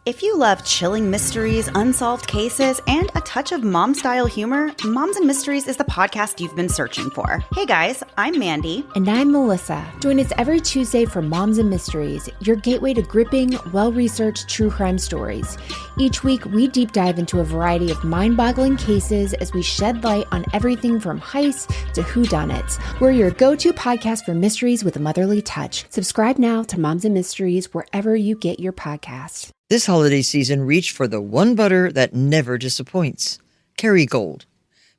If you love chilling mysteries, unsolved cases, and a touch of mom-style humor, Moms and Mysteries is the podcast you've been searching for. Hey guys, I'm Mandy. And I'm Melissa. Join us every Tuesday for Moms and Mysteries, your gateway to gripping, well-researched true crime stories. Each week, we deep dive into a variety of mind-boggling cases as we shed light on everything from heists to whodunits. We're your go-to podcast for mysteries with a motherly touch. Subscribe now to Moms and Mysteries wherever you get your podcasts. This holiday season, reach for the one butter that never disappoints. Kerrygold.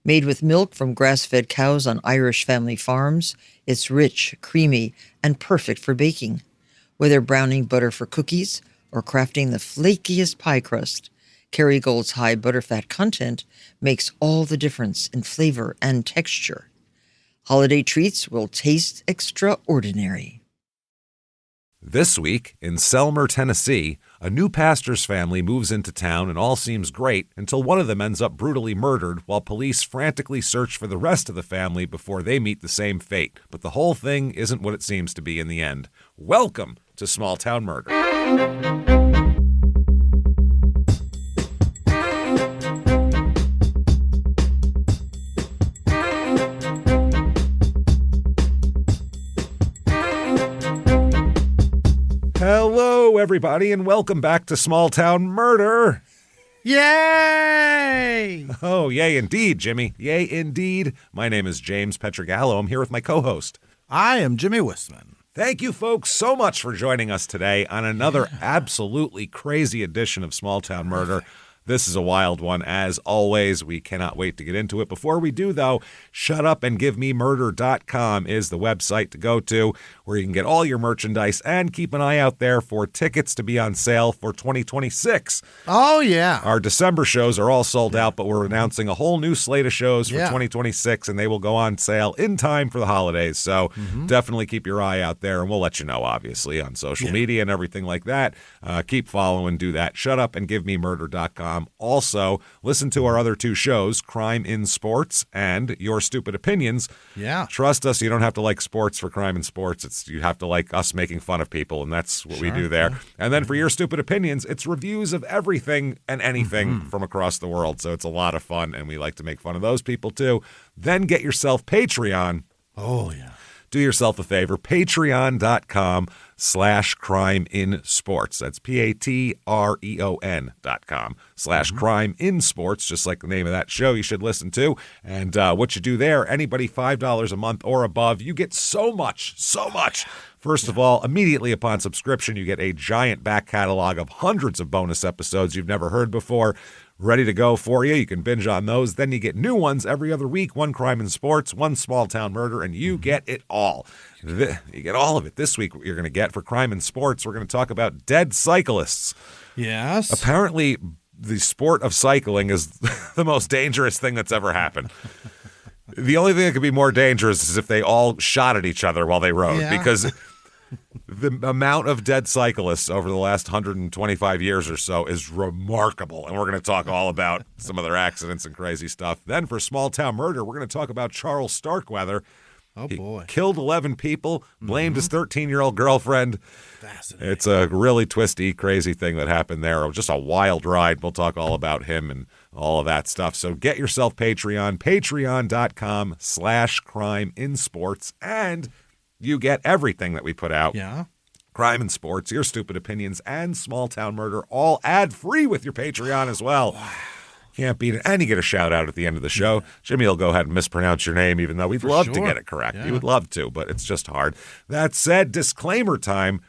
Made with milk from grass-fed cows on Irish family farms, it's rich, creamy, and perfect for baking. Whether browning butter for cookies or crafting the flakiest pie crust, Kerrygold's high butterfat content makes all the difference in flavor and texture. Holiday treats will taste extraordinary. This week, in Selmer, Tennessee, a new pastor's family moves into town and all seems great until one of them ends up brutally murdered while police frantically search for the rest of the family before they meet the same fate. But the whole thing isn't what it seems to be in the end. Welcome to Small Town Murder. Hello, everybody, and welcome back to Small Town Murder. Yay! Oh, yay indeed, Jimmy. Yay indeed. My name is James Petrogallo. I'm here with my co-host. I am Jimmy Wistman. Thank you, folks, so much for joining us today on another absolutely crazy edition of Small Town Murder. This is a wild one, as always. We cannot wait to get into it. Before we do, though, shutupandgivememurder.com is the website to go to, where you can get all your merchandise and keep an eye out there for tickets to be on sale for 2026. Oh, yeah. Our December shows are all sold out, but we're announcing a whole new slate of shows for 2026, and they will go on sale in time for the holidays. So definitely keep your eye out there, and we'll let you know, obviously, on social media and everything like that. Keep following, do that. Shutupandgivememurder.com. Also, listen to our other two shows, Crime in Sports and Your Stupid Opinions. Yeah. Trust us, you don't have to like sports for Crime in Sports. You have to like us making fun of people, and that's what we do there. And then for Your Stupid Opinions, it's reviews of everything and anything from across the world. So it's a lot of fun, and we like to make fun of those people too. Then get yourself Patreon. Oh, yeah. Do yourself a favor, patreon.com/crimeinsports. That's patreon.com/crimeinsports, just like the name of that show you should listen to. And what you do there, anybody $5 a month or above, you get so much. First of all, immediately upon subscription, you get a giant back catalog of hundreds of bonus episodes you've never heard before, ready to go for you. You can binge on those. Then you get new ones every other week, one Crime in Sports, one Small Town Murder, and you get it all. You get all of it. This week, what you're going to get for Crime in Sports, we're going to talk about dead cyclists. Yes. Apparently, the sport of cycling is the most dangerous thing that's ever happened. The only thing that could be more dangerous is if they all shot at each other while they rode, because the amount of dead cyclists over the last 125 years or so is remarkable. And we're going to talk all about some of their accidents and crazy stuff. Then for Small Town Murder, we're going to talk about Charles Starkweather. Oh, boy. He killed 11 people, blamed his 13-year-old girlfriend. Fascinating. It's a really twisty, crazy thing that happened there. It was just a wild ride. We'll talk all about him and all of that stuff. So get yourself Patreon, patreon.com/crimeinsports, and you get everything that we put out. Yeah. Crime in Sports, Your Stupid Opinions, and Small Town Murder, all ad-free with your Patreon as well. Wow. Can't beat it. And you get a shout-out at the end of the show. Jimmy will go ahead and mispronounce your name, even though we'd love to get it correct. Yeah. He would love to, but it's just hard. That said, disclaimer time.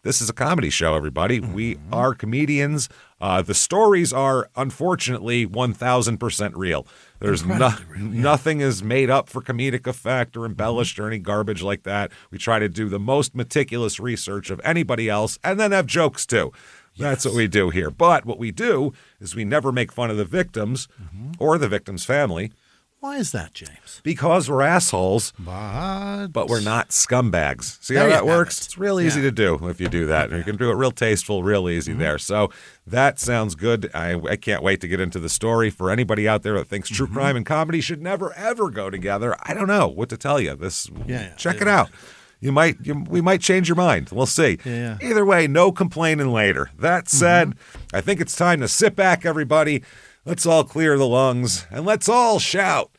This is a comedy show, everybody. We are comedians. The stories are, unfortunately, 1,000% real. There's nothing is made up for comedic effect or embellished or any garbage like that. We try to do the most meticulous research of anybody else and then have jokes, too. That's what we do here. But what we do is we never make fun of the victims or the victim's family. Why is that, James? Because we're assholes, but we're not scumbags. See how that works? It's real easy to do if you do that. You can do it real tasteful, real easy there. So that sounds good. I can't wait to get into the story. For anybody out there that thinks true crime and comedy should never, ever go together, I don't know what to tell you. Check it out. we might change your mind. We'll see. Yeah. Either way, no complaining later. That said, I think it's time to sit back, everybody. Let's all clear the lungs and let's all shout.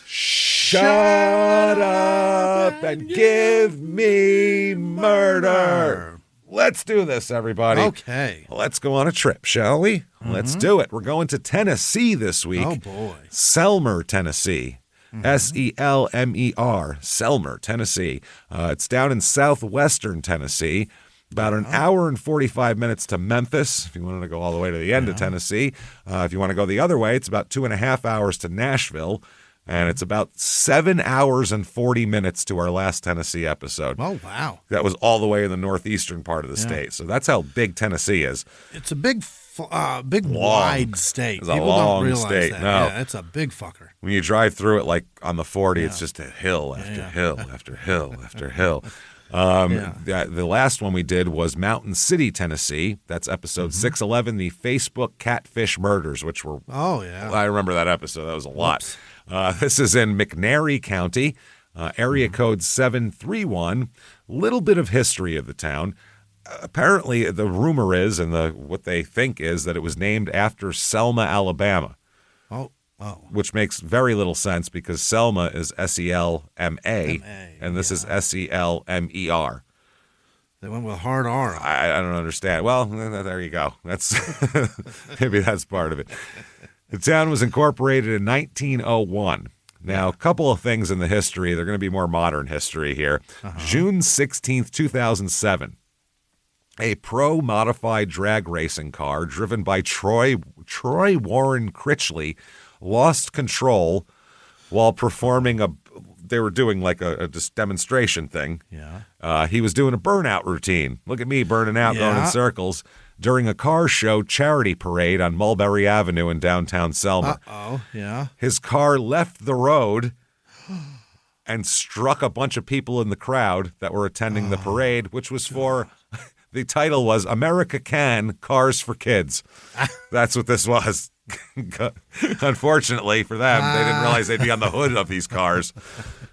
Shut up and give me murder. Let's do this, everybody. Okay. Let's go on a trip, shall we? Let's do it. We're going to Tennessee this week. Oh, boy. Selmer, Tennessee. Selmer, Selmer, Tennessee. It's down in southwestern Tennessee. About an hour and 45 minutes to Memphis, if you wanted to go all the way to the end of Tennessee. If you want to go the other way, it's about 2.5 hours to Nashville. And it's about 7 hours and 40 minutes to our last Tennessee episode. Oh, wow. That was all the way in the northeastern part of the state. So that's how big Tennessee is. It's a big, wide state. It's a People long don't realize state. that. No. Yeah, it's a big fucker. When you drive through it, like on the 40, it's just a hill after hill after hill after hill. The last one we did was Mountain City, Tennessee. That's episode 611, the Facebook catfish murders, which were... Oh, yeah. I remember that episode. That was a lot. This is in McNairy County, area code 731. Little bit of history of the town. Apparently, the rumor is, and what they think is, that it was named after Selma, Alabama. Oh. Which makes very little sense because Selma is Selma, and this is Selmer. They went with hard R. I don't understand. Well, there you go. That's maybe that's part of it. The town was incorporated in 1901. Now, a couple of things in the history. They're going to be more modern history here. June 16th, 2007. A pro-modified drag racing car driven by Troy Warren Critchley lost control while performing they were doing like a demonstration thing. Yeah. He was doing a burnout routine. Look at me burning out, going in circles during a car show charity parade on Mulberry Avenue in downtown Selmer. Yeah. His car left the road and struck a bunch of people in the crowd that were attending the parade, which was for... The title was America Can, Cars for Kids. That's what this was. Unfortunately for them, they didn't realize they'd be on the hood of these cars,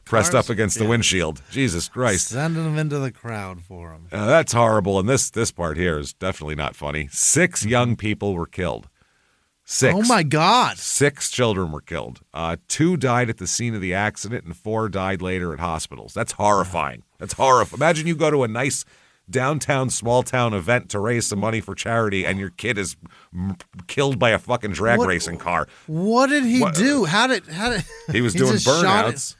pressed up against the windshield. Jesus Christ. Sending them into the crowd for them. That's horrible, and this part here is definitely not funny. 6 young people were killed. 6. Oh, my God. 6 children were killed. 2 died at the scene of the accident, and 4 died later at hospitals. That's horrifying. That's horrifying. Imagine you go to a nice... downtown small town event to raise some money for charity and your kid is killed by a fucking drag racing car. What did he do? How did he was doing burnouts?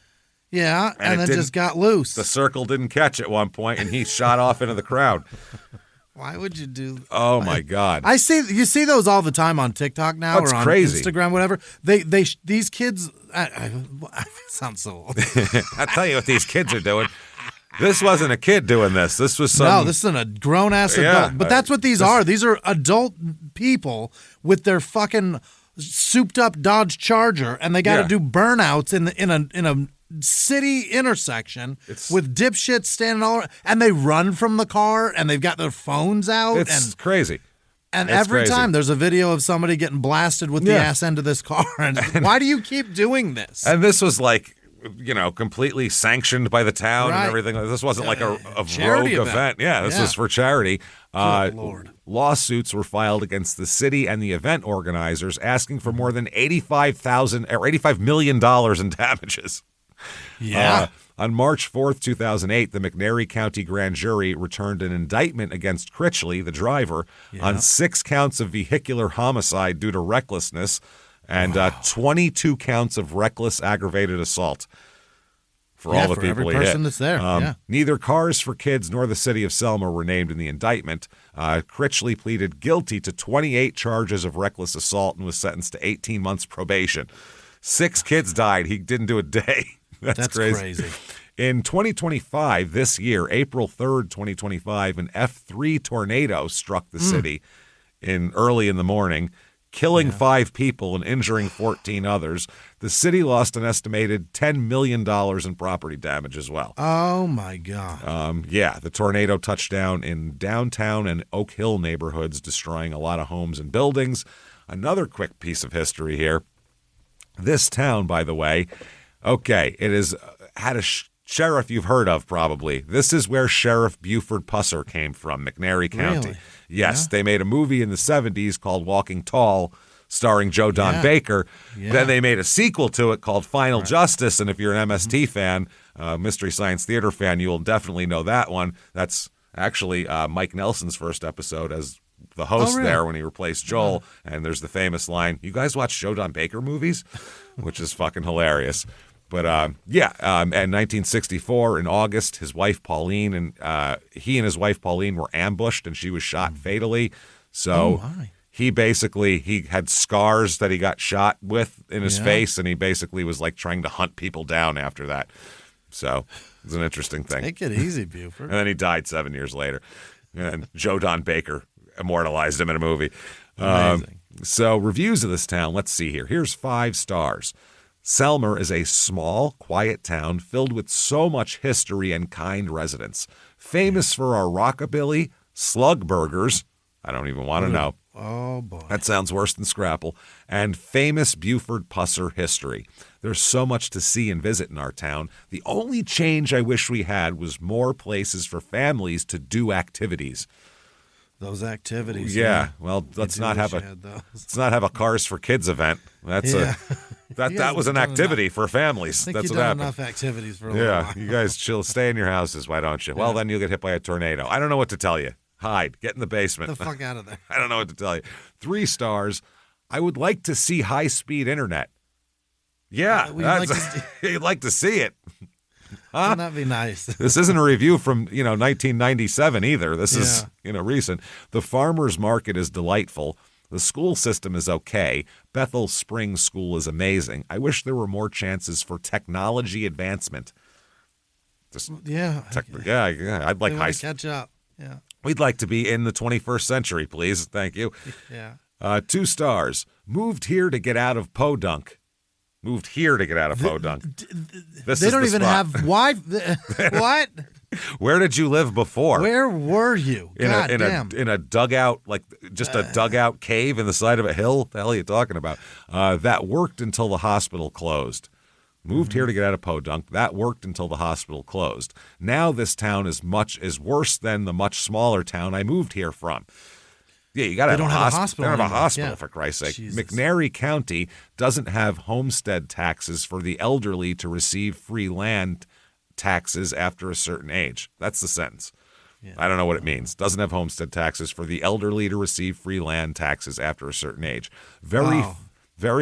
Yeah, and then just got loose. The circle didn't catch at one point and he shot off into the crowd. Why would you do that? Oh my God. You see those all the time on TikTok now That's or on crazy. Instagram, whatever. These kids I sound so old. I'll tell you what these kids are doing. This wasn't a kid doing this. This was some... No, this is a grown-ass adult. But that's what these are. These are adult people with their fucking souped-up Dodge Charger, and they got to do burnouts in a city intersection with dipshits standing all around. And they run from the car, and they've got their phones out. It's crazy. And every time there's a video of somebody getting blasted with the ass end of this car. And why do you keep doing this? And this was like... completely sanctioned by the town and everything. This wasn't like a rogue event. Yeah, this was for charity. Lord. Lawsuits were filed against the city and the event organizers, asking for more than $85 million in damages. Yeah. On March 4th, 2008, the McNairy County Grand Jury returned an indictment against Critchley, the driver, on 6 counts of vehicular homicide due to recklessness, and 22 counts of reckless aggravated assault for all the people every he person hit. that's there. Neither Cars for Kids nor the city of Selmer were named in the indictment. Critchley pleaded guilty to 28 charges of reckless assault and was sentenced to 18 months probation. 6 kids died. He didn't do a day. That's crazy. In 2025, this year, April 3rd, 2025, an F3 tornado struck the city early in the morning, killing 5 people and injuring 14 others. The city lost an estimated $10 million in property damage as well. Oh, my God. The tornado touched down in downtown and Oak Hill neighborhoods, destroying a lot of homes and buildings. Another quick piece of history here. This town, by the way, it has had a sheriff you've heard of probably. This is where Sheriff Buford Pusser came from, McNairy County. Really? Yes, Yeah. they made a movie in the 70s called Walking Tall, starring Joe Don Baker. Yeah. Then they made a sequel to it called Final Justice, and if you're an MST fan, Mystery Science Theater fan, you will definitely know that one. That's actually Mike Nelson's first episode as the host there when he replaced Joel, and there's the famous line, "You guys watch Joe Don Baker movies?" which is fucking hilarious. But and 1964 in August, his wife Pauline and he and his wife Pauline were ambushed, and she was shot fatally. So he had scars that he got shot with in his face, and he basically was like trying to hunt people down after that. So it's an interesting thing. Take it easy, Buford. And then he died 7 years later, and Joe Don Baker immortalized him in a movie. Amazing. So reviews of this town, let's see here. Here's 5 stars. Selmer is a small, quiet town filled with so much history and kind residents. Famous for our rockabilly, slug burgers. I don't even want to know. Oh, boy. That sounds worse than Scrapple. And famous Buford Pusser history. There's so much to see and visit in our town. The only change I wish we had was more places for families to do activities. Those activities. Yeah. Well, let's not have a Cars for Kids event. That's that was an activity for families. I think That's you've what done happened. enough activities for a little while. You guys chill, stay in your houses. Why don't you? Well, then you'll get hit by a tornado. I don't know what to tell you. Hide. Get in the basement. Get the fuck out of there. I don't know what to tell you. 3 stars. I would like to see high-speed internet. Yeah, you'd like to see it. Wouldn't that be nice? This isn't a review from 1997 either. This is recent. The farmers market is delightful. The school system is okay. Bethel Springs School is amazing. I wish there were more chances for technology advancement. I'd like high. Catch up. Yeah. We'd like to be in the 21st century, please. Thank you. Yeah. 2 stars. Moved here to get out of Podunk. Moved here to get out of Podunk. They don't even have Wi-Fi. What? Where did you live before? Where were you? In a dugout, like just a dugout cave in the side of a hill? What the hell are you talking about? That worked until the hospital closed. Moved here to get out of Podunk. That worked until the hospital closed. Now this town is worse than the much smaller town I moved here from. Yeah, you got to have a hospital. They don't have a hospital, for Christ's sake. Jesus. McNairy County doesn't have homestead taxes for the elderly to receive free land taxes after a certain age. That's the sentence. Yeah. I don't know what it means. Doesn't have homestead taxes for the elderly to receive free land taxes after a certain age. Very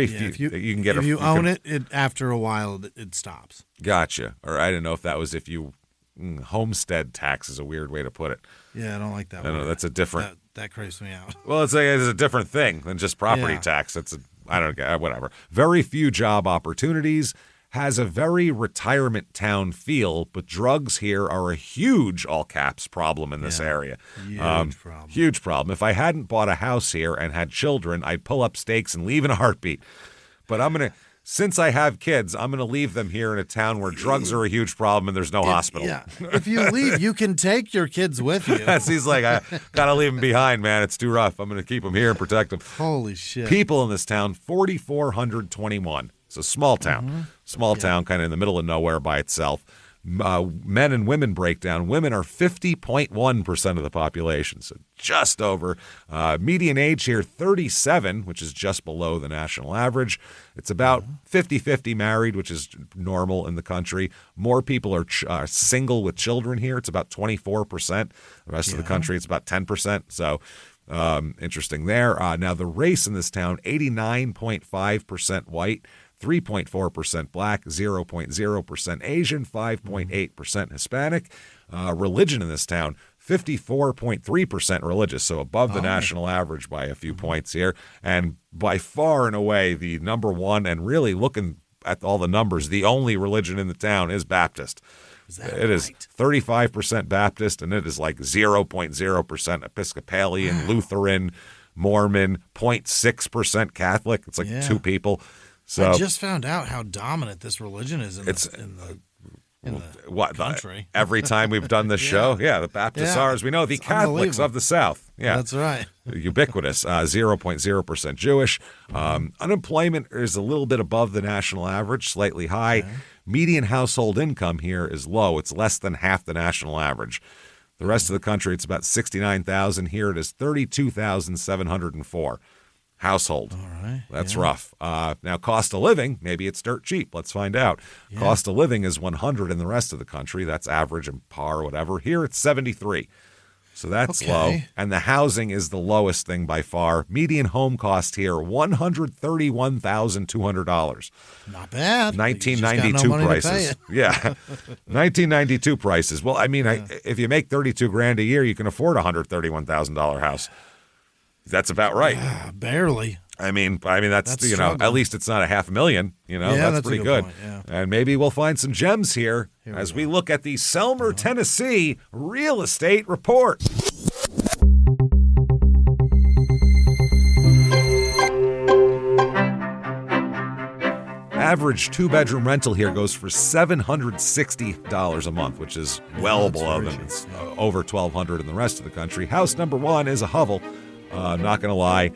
few. You can get if you own it after a while, it stops. Gotcha. Or I didn't know if that was if you homestead tax is a weird way to put it. Yeah, I don't like that. I don't know. That's a different. That creeps me out. Well, it's a different thing than just property tax. I don't get whatever. Very few job opportunities. Has a very retirement town feel, but drugs here are a huge, all caps, problem in this area. Huge problem. Huge problem. If I hadn't bought a house here and had children, I'd pull up stakes and leave in a heartbeat. But since I have kids, I'm going to leave them here in a town where drugs are a huge problem and there's no hospital. Yeah. If you leave, you can take your kids with you. He's like, I got to leave them behind, man. It's too rough. I'm going to keep them here and protect them. Holy shit. People in this town, 4,421. It's a small town. Mm-hmm. Small town, kind of in the middle of nowhere by itself. Men and women breakdown. Women are 50.1% of the population, so just over. Median age here, 37, which is just below the national average. It's about 50-50 married, which is normal in the country. More people are single with children here. It's about 24%. The rest of the country, it's about 10%. So interesting there. Now, the race in this town, 89.5% white. 3.4% black, 0.0% Asian, 5.8% Hispanic. Religion in this town, 54.3% religious, so above the national average by a few points here. And by far and away, the number one, and really looking at all the numbers, the only religion in the town is Baptist. It is 35% Baptist, and it is like 0.0% Episcopalian, Lutheran, Mormon, 0.6% Catholic. It's like 2 people. So I just found out how dominant this religion is in the country. Every time we've done this show, the Baptists are, as we know, the Catholics of the South. Yeah, that's right. Ubiquitous. 0.0% Jewish. Unemployment is a little bit above the national average, slightly high. Okay. Median household income here is low. It's less than half the national average. The rest of the country, it's about 69,000. Here it is 32,704 household. All right. That's rough. Now, cost of living, maybe it's dirt cheap. Let's find out. Yeah. Cost of living is 100 in the rest of the country. That's average and par, whatever. Here it's 73. So that's low. And the housing is the lowest thing by far. Median home cost here, $131,200. Not bad. 1992 prices. Yeah. 1992 prices. Well, I mean, if you make $32,000 a year, you can afford a $131,000 house. That's about right. Barely. I mean that's at least it's not $500,000. That's pretty good. Point, yeah. And maybe we'll find some gems here as we look at the Selmer, Tennessee real estate report. Average 2-bedroom rental here goes for $760 a month, which is well below them. It's over $1,200 in the rest of the country. House number 1 is a hovel. Not going to lie.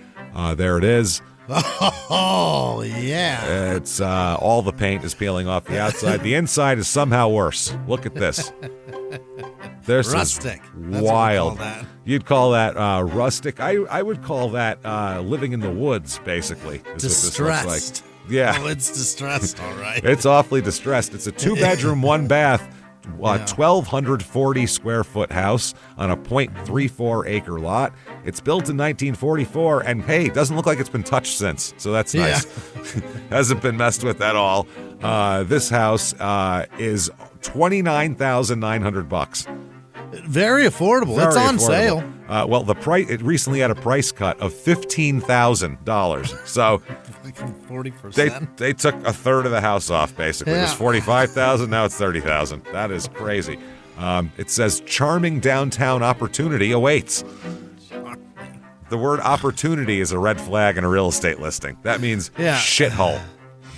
There it is. Oh, yeah. It's all the paint is peeling off the outside. The inside is somehow worse. Look at this. This rustic. Is wild. You'd call that rustic. I would call that living in the woods, basically. Is distressed. What this looks like. Yeah. Oh, it's distressed, all right. It's awfully distressed. It's a 2-bedroom, 1-bath. 1,240 square foot house on a 0.34 acre lot. It's built in 1944, and hey, doesn't look like it's been touched since, so that's nice. Hasn't been messed with at all. This house is $29,900. Very affordable. It's on sale. Well, the price it recently had a price cut of $15,000. So 40%. They took a third of the house off. Basically, it was $45,000. Now it's $30,000. That is crazy. It says charming downtown opportunity awaits. The word opportunity is a red flag in a real estate listing. That means shithole.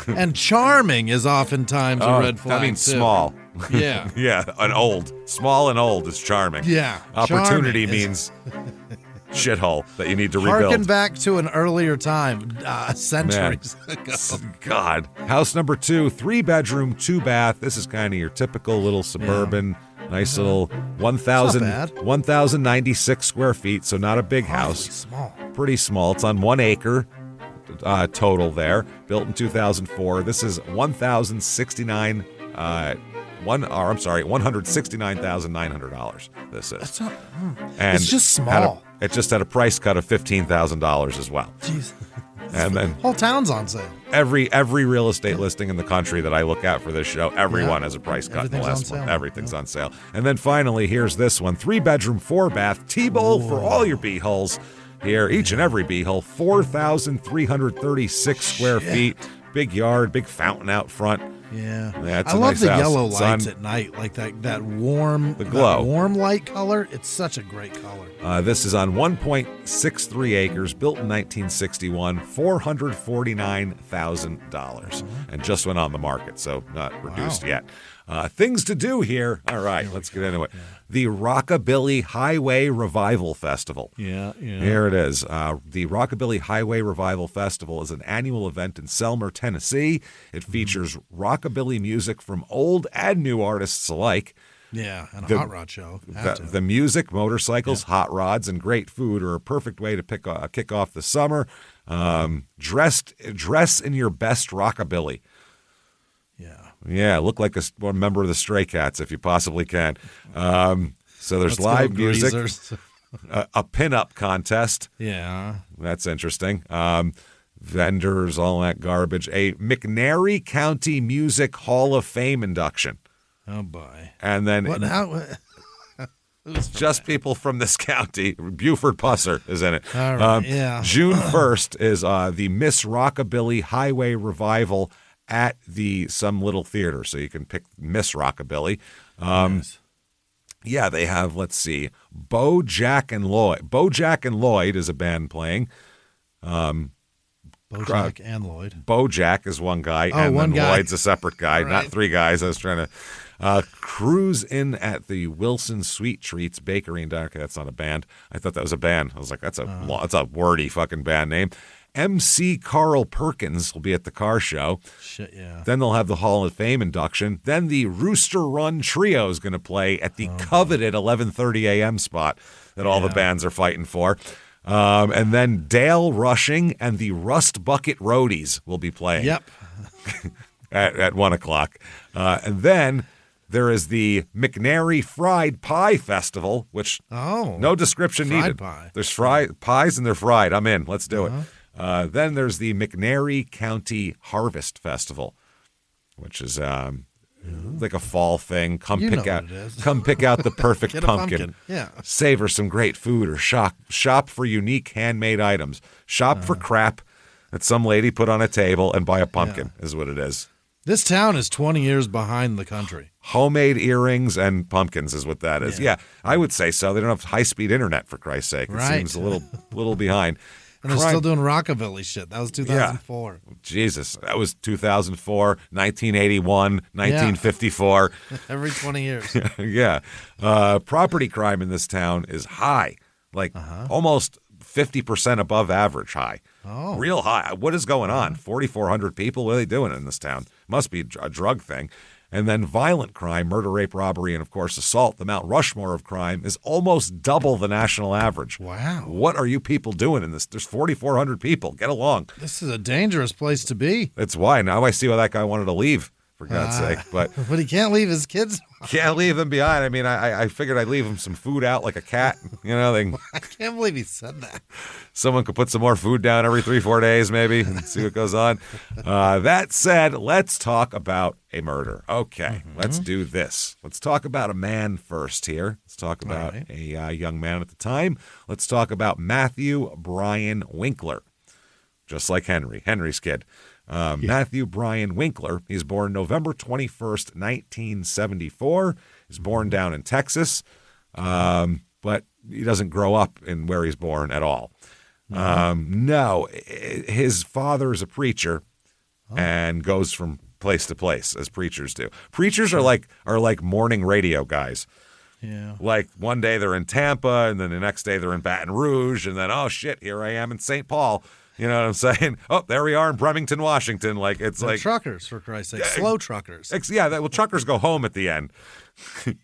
And charming is oftentimes a red flag. That means too. small. Yeah. Yeah, an old. Small and old is charming. Yeah. Opportunity means shithole that you need to rebuild. Harken back to an earlier time, centuries ago. God. House number 2, 3-bedroom, 2-bath. This is kind of your typical little suburban, nice little 1,096 square feet, so not a big house. Small. Pretty small. It's on 1 acre. Total there, built in 2004. This is $169,900. This is. That's not, and it's just small. It just had a price cut of $15,000 as well. Jeez. And then whole town's on sale. Every real estate listing in the country that I look at for this show, everyone has a price cut in the last one. Everything's on sale. And then finally, here's this one: 3-bedroom, 4-bath, T-bowl for all your bee-holes. Here, each and every bee-hole, 4,336 square feet. Big yard, big fountain out front. Yeah, it's I love nice the house. yellow lights at night, like that warm, the glow, that warm light color. It's such a great color. This is on 1.63 acres, built in 1961, $449,000, and just went on the market, so not reduced yet. Things to do here. All right, let's get into it. Yeah. The Rockabilly Highway Revival Festival. Yeah. Here it is. The Rockabilly Highway Revival Festival is an annual event in Selmer, Tennessee. It features rockabilly music from old and new artists alike. Yeah, and a hot rod show. The music, motorcycles, hot rods, and great food are a perfect way to kick off the summer. Dress in your best rockabilly. Yeah, look like a member of the Stray Cats if you possibly can. So there's live music, a pinup contest. Yeah. That's interesting. Vendors, all that garbage. A McNairy County Music Hall of Fame induction. Oh, boy. And then just people from this county. Buford Pusser is in it. All right, June 1st is the Miss Rockabilly Highway Revival at some little theater, so you can pick Miss Rockabilly. Yes. Yeah, they have, let's see, Bo, Jack, and Lloyd. Bo, Jack, and Lloyd is a band playing. Bojack and Lloyd. Bojack is one guy, and one then guy. Lloyd's a separate guy, Right. not three guys. I was trying to cruise in at the Wilson Sweet Treats Bakery and Diner. Okay, that's not a band. I thought that was a band. I was like, that's a wordy fucking band name. MC Carl Perkins will be at the car show. Shit, yeah. Then they'll have the Hall of Fame induction. Then the Rooster Run Trio is going to play at the coveted 11:30 a.m. spot that all the bands are fighting for. And then Dale Rushing and the Rust Bucket Roadies will be playing. Yep. at 1 o'clock. And then there is the McNary Fried Pie Festival, which no description fried needed. Pie. There's pies and they're fried. I'm in. Let's do it. Then there's the McNary County Harvest Festival, which is like a fall thing. Come You pick know out what it is. come pick out the perfect Get a pumpkin. Yeah. Savor some great food or shop for unique handmade items. Shop for crap that some lady put on a table and buy a pumpkin is what it is. This town is 20 years behind the country. Homemade earrings and pumpkins is what that is. Yeah, I would say so. They don't have high-speed internet, for Christ's sake. It Right. seems a little behind. And they're still doing rockabilly shit. That was 2004. Jesus, that was 2004, 1981, 1954. Every 20 years. Yeah. Property crime in this town is high, like almost 50% above average high. Oh. Real high. What is going on? 4,400 people? What are they doing in this town? Must be a drug thing. And then violent crime, murder, rape, robbery, and, of course, assault, the Mount Rushmore of crime, is almost double the national average. Wow. What are you people doing in this? There's 4,400 people. Get along. This is a dangerous place to be. That's why. Now I see why that guy wanted to leave, for God's sake. But But he can't leave his kids. can't leave them behind. I mean, I figured I'd leave them some food out like a cat. You know, I can't believe he said that. someone could put some more food down every 3-4 days maybe and see what goes on. That said, let's talk about a murder. Okay, let's do this. Let's talk about a man first here. Let's talk about a young man at the time. Let's talk about Matthew Brian Winkler, just like Henry's kid. Matthew Brian Winkler. He's born November 21st, 1974. He's born down in Texas, but he doesn't grow up in where he's born at all. No, his father is a preacher and goes from place to place as preachers do. Preachers are like morning radio guys. Yeah. Like one day they're in Tampa and then the next day they're in Baton Rouge and then, oh shit, here I am in St. Paul. You know what I'm saying? Oh, there we are in Bremerton, Washington. Like it's They're like truckers, for Christ's sake. Slow truckers. Well, truckers go home at the end. It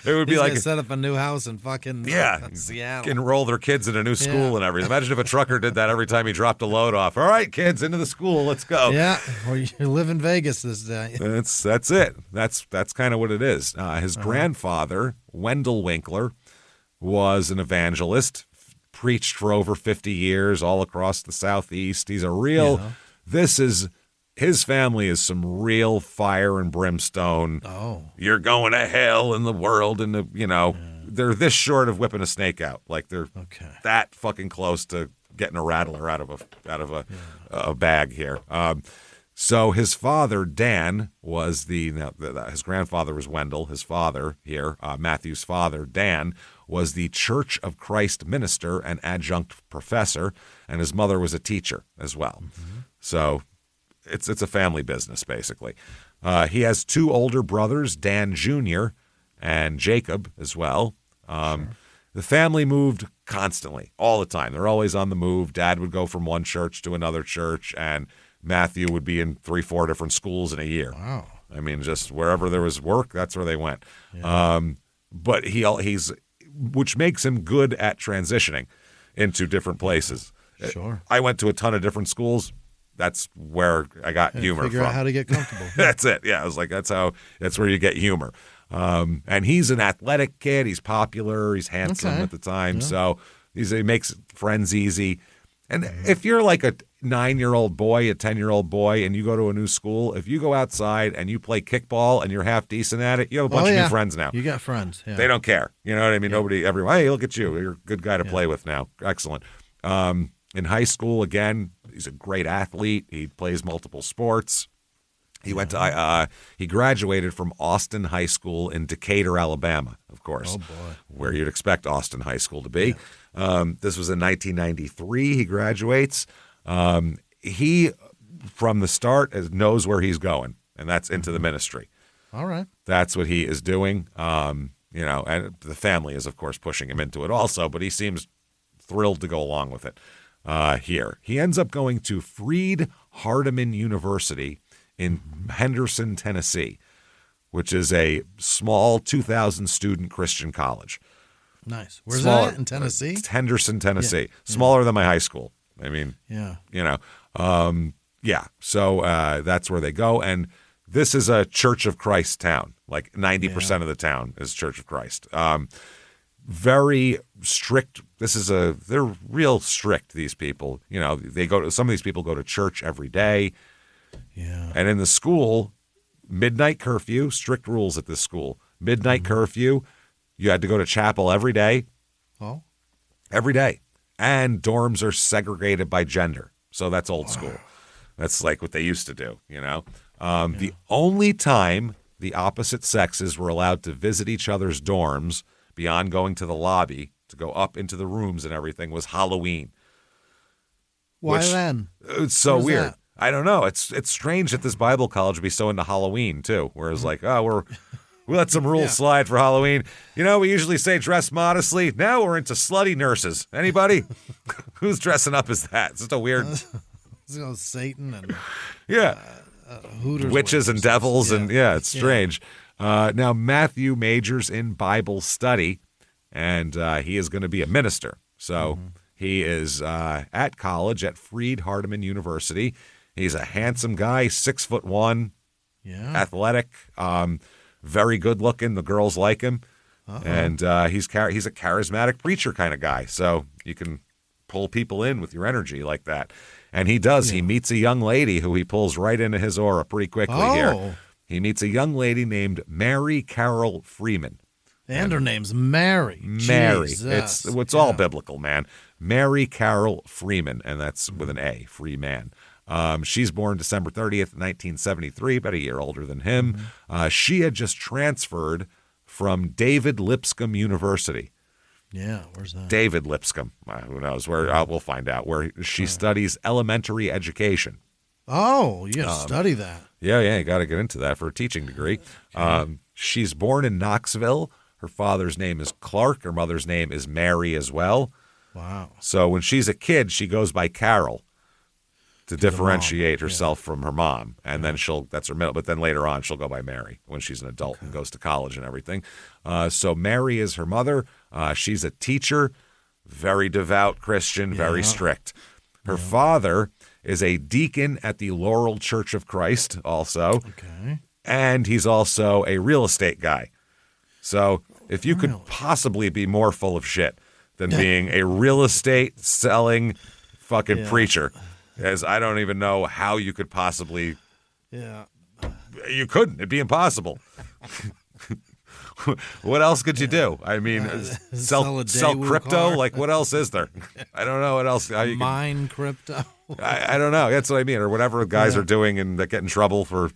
would be He's like gonna set up a new house in fucking Seattle. enroll their kids in a new school and everything. Imagine if a trucker did that every time he dropped a load off. All right, kids, into the school. Let's go. Yeah, or you live in Vegas this day. That's it. That's kind of what it is. His grandfather, Wendell Winkler, was an evangelist. Preached for over 50 years all across the Southeast. He's a real, his family is some real fire and brimstone. Oh. You're going to hell in the world. And, they're this short of whipping a snake out. Like they're that fucking close to getting a rattler out of a bag here. So his father, Dan, was his grandfather was Wendell. His father here, Matthew's father, Dan, was the Church of Christ minister and adjunct professor, and his mother was a teacher as well. So it's a family business, basically. He has two older brothers, Dan Jr. and Jacob as well. The family moved constantly, all the time. They're always on the move. Dad would go from one church to another church, and Matthew would be in 3-4 different schools in a year. Wow. I mean, just wherever there was work, that's where they went. Yeah. But he's which makes him good at transitioning into different places. Sure. I went to a ton of different schools. That's where I got humor figure from. out how to get comfortable. That's it. Yeah, I was like, that's where you get humor. And he's an athletic kid. He's popular. He's handsome at the time. Yeah. So he makes friends easy. And if you're like a 9-year-old boy, a 10-year-old boy, and you go to a new school, if you go outside and you play kickball and you're half decent at it, you have a bunch of new friends now. You got friends. Yeah. They don't care. You know what I mean? Everyone, hey, look at you. You're a good guy to play with now. Excellent. In high school, again, he's a great athlete. He plays multiple sports. He went to he graduated from Austin High School in Decatur, Alabama, of course. Oh, boy. Where you'd expect Austin High School to be. Yeah. This was in 1993 he graduates. he, from the start, knows where he's going, and that's into the ministry. All right. That's what he is doing. And the family is, of course, pushing him into it also, but he seems thrilled to go along with it here. He ends up going to Freed-Hardeman University in Henderson, Tennessee, which is a small 2,000-student Christian college. Nice. Where's that? In Tennessee? Henderson, Tennessee. Yeah. Smaller than my high school. I mean, So that's where they go. And this is a Church of Christ town. Like 90% of the town is Church of Christ. Very strict. They're real strict, these people. Some of these people go to church every day. Yeah. And in the school, midnight curfew, strict rules at this school. Midnight curfew, you had to go to chapel every day. Oh. Every day. And dorms are segregated by gender. So that's old school. That's like what they used to do, The only time the opposite sexes were allowed to visit each other's dorms beyond going to the lobby to go up into the rooms and everything was Halloween. Why then? It's so weird. That? I don't know. It's strange that this Bible college would be so into Halloween too. Whereas we let some rules slide for Halloween. We usually say dress modestly. Now we're into slutty nurses. Anybody? Who's dressing up as that? It's just a weird Satan and Hooters witches and devils and it's strange. Now Matthew majors in Bible study, and he is going to be a minister. So he is at college at Freed-Hardeman University. He's a handsome guy, 6'1", athletic, very good looking. The girls like him, and he's a charismatic preacher kind of guy. So you can pull people in with your energy like that. And he does. Yeah. He meets a young lady who he pulls right into his aura pretty quickly here. He meets a young lady named Mary Carol Freeman. And her name's Mary. Mary. Jesus. It's all biblical, man. Mary Carol Freeman, and that's with an A, free man. She's born December 30th, 1973, about a year older than him. She had just transferred from David Lipscomb University. Yeah, where's that? David Lipscomb. Who knows? We'll find out. Where she studies elementary education. Oh, you got to study that. Yeah, you got to get into that for a teaching degree. She's born in Knoxville. Her father's name is Clark. Her mother's name is Mary as well. Wow. So when she's a kid, she goes by Carol to differentiate herself from her mom. And then that's her middle. But then later on, she'll go by Mary when she's an adult and goes to college and everything. So Mary is her mother. She's a teacher, very devout Christian, very strict. Her father is a deacon at the Laurel Church of Christ also. Okay. And he's also a real estate guy. So if you could possibly be more full of shit than being a real estate selling fucking preacher, as I don't even know how you could possibly. Yeah. You couldn't. It'd be impossible. What else could you do? I mean, sell crypto? Car. Like, what else is there? I don't know what else. How you mine crypto? I don't know. That's what I mean. Or whatever guys are doing and that get in trouble for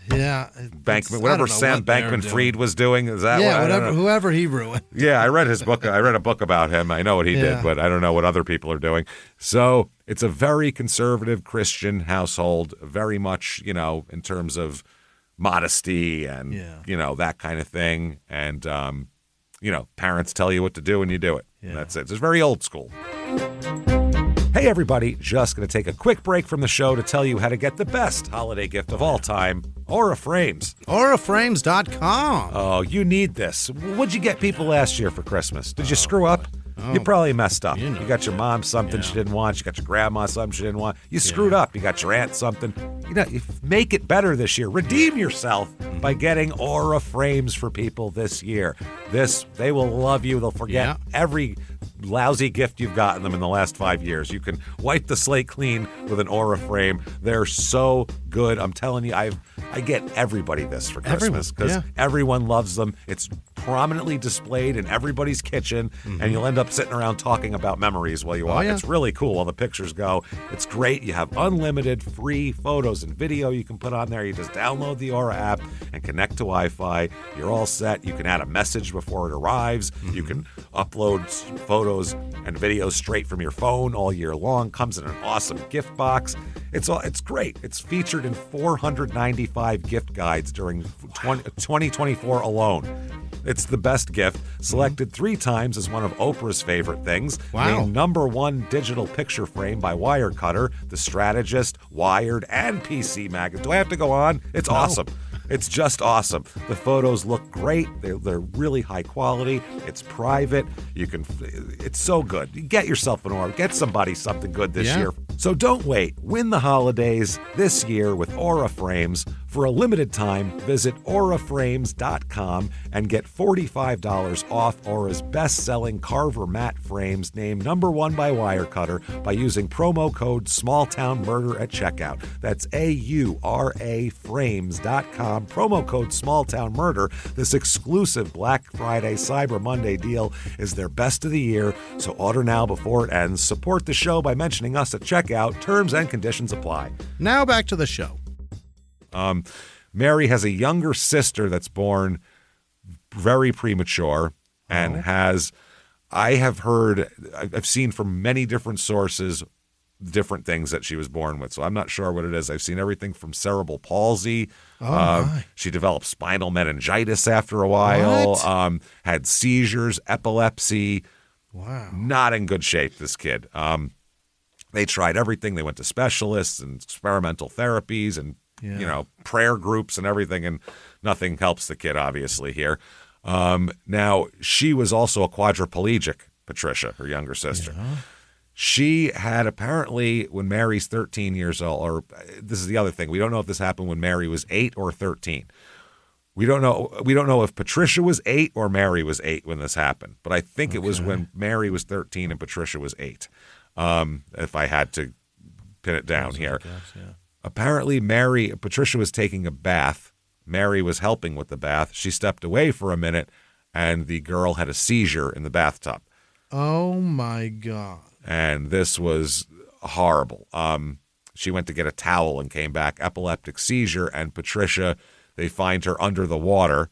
Bankman. Whatever Sam Bankman-Fried was doing. Is that whoever he ruined. Yeah, I read his book. I read a book about him. I know what he did, but I don't know what other people are doing. So it's a very conservative Christian household, very much, in terms of modesty and, that kind of thing. And, parents tell you what to do and you do it. Yeah. And that's it. It's very old school. Hey, everybody. Just going to take a quick break from the show to tell you how to get the best holiday gift of all time, Aura Frames. AuraFrames.com. Oh, you need this. What'd you get people last year for Christmas? Did you screw up? You probably messed up. You got your mom something she didn't want. You got your grandma something she didn't want. You screwed up. You got your aunt something. You make it better this year. Redeem yourself by getting Aura Frames for people this year. They will love you. They'll forget every lousy gift you've gotten them in the last 5 years. You can wipe the slate clean with an Aura Frame. They're so good. I'm telling you, I get everybody this for Christmas because everyone loves them. It's prominently displayed in everybody's kitchen, and you'll end up sitting around talking about memories while you walk. It's really cool. All the pictures go. It's great. You have unlimited free photos and video you can put on there. You just download the Aura app and connect to Wi-Fi. You're all set. You can add a message before it arrives. You can upload photos and videos straight from your phone all year long. Comes in an awesome gift box. It's great. It's featured in 495 gift guides during 2024 alone. It's the best gift, selected 3 times as one of Oprah's favorite things. Named #1 digital picture frame by Wirecutter, The Strategist, Wired, and PC Magazine. Do I have to go on? It's awesome. It's just awesome. The photos look great. They're really high quality. It's private. It's so good. Get yourself an Aura. Get somebody something good this year. So don't wait. Win the holidays this year with Aura Frames. For a limited time, visit auraframes.com and get $45 off Aura's best-selling Carver matte frames named #1 by Wirecutter by using promo code SmallTownMurder at checkout. That's AURA frames.com, promo code SmallTownMurder. This exclusive Black Friday Cyber Monday deal is their best of the year, so order now before it ends. Support the show by mentioning us at checkout. Terms and conditions apply. Now back to the show. Mary has a younger sister that's born very premature and I've seen from many different sources different things that she was born with. So I'm not sure what it is. I've seen everything from cerebral palsy. She developed spinal meningitis after a while, had seizures, epilepsy. Wow. Not in good shape, this kid. They tried everything. They went to specialists and experimental therapies and prayer groups and everything, and nothing helps the kid, obviously, here. Now, she was also a quadriplegic, Patricia, her younger sister. Yeah. She had apparently, when Mary's 13 years old, or this is the other thing, we don't know if this happened when Mary was 8 or 13. We don't know if Patricia was 8 or Mary was 8 when this happened, but I think it was when Mary was 13 and Patricia was 8, if I had to pin it down here. Apparently, Patricia was taking a bath. Mary was helping with the bath. She stepped away for a minute, and the girl had a seizure in the bathtub. Oh, my God. And this was horrible. She went to get a towel and came back, epileptic seizure, and Patricia, they find her under the water,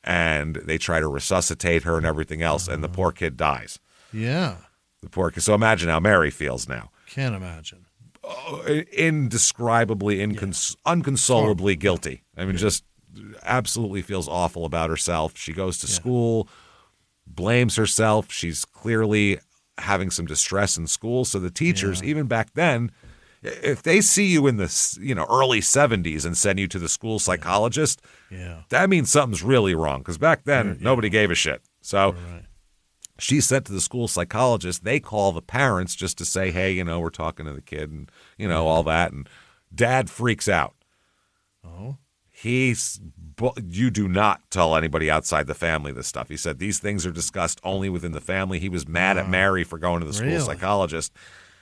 and they try to resuscitate her and everything else, and the poor kid dies. Yeah. The poor kid. So imagine how Mary feels now. Can't imagine. Indescribably, unconsolably guilty. I mean, just absolutely feels awful about herself. She goes to school, blames herself. She's clearly having some distress in school. So the teachers, even back then, if they see you in the early 70s and send you to the school psychologist, that means something's really wrong. Because back then, nobody gave a shit. So she's sent to the school psychologist. They call the parents just to say, hey, we're talking to the kid and, all that. And Dad freaks out. Oh. You do not tell anybody outside the family this stuff. He said these things are discussed only within the family. He was mad at Mary for going to the school psychologist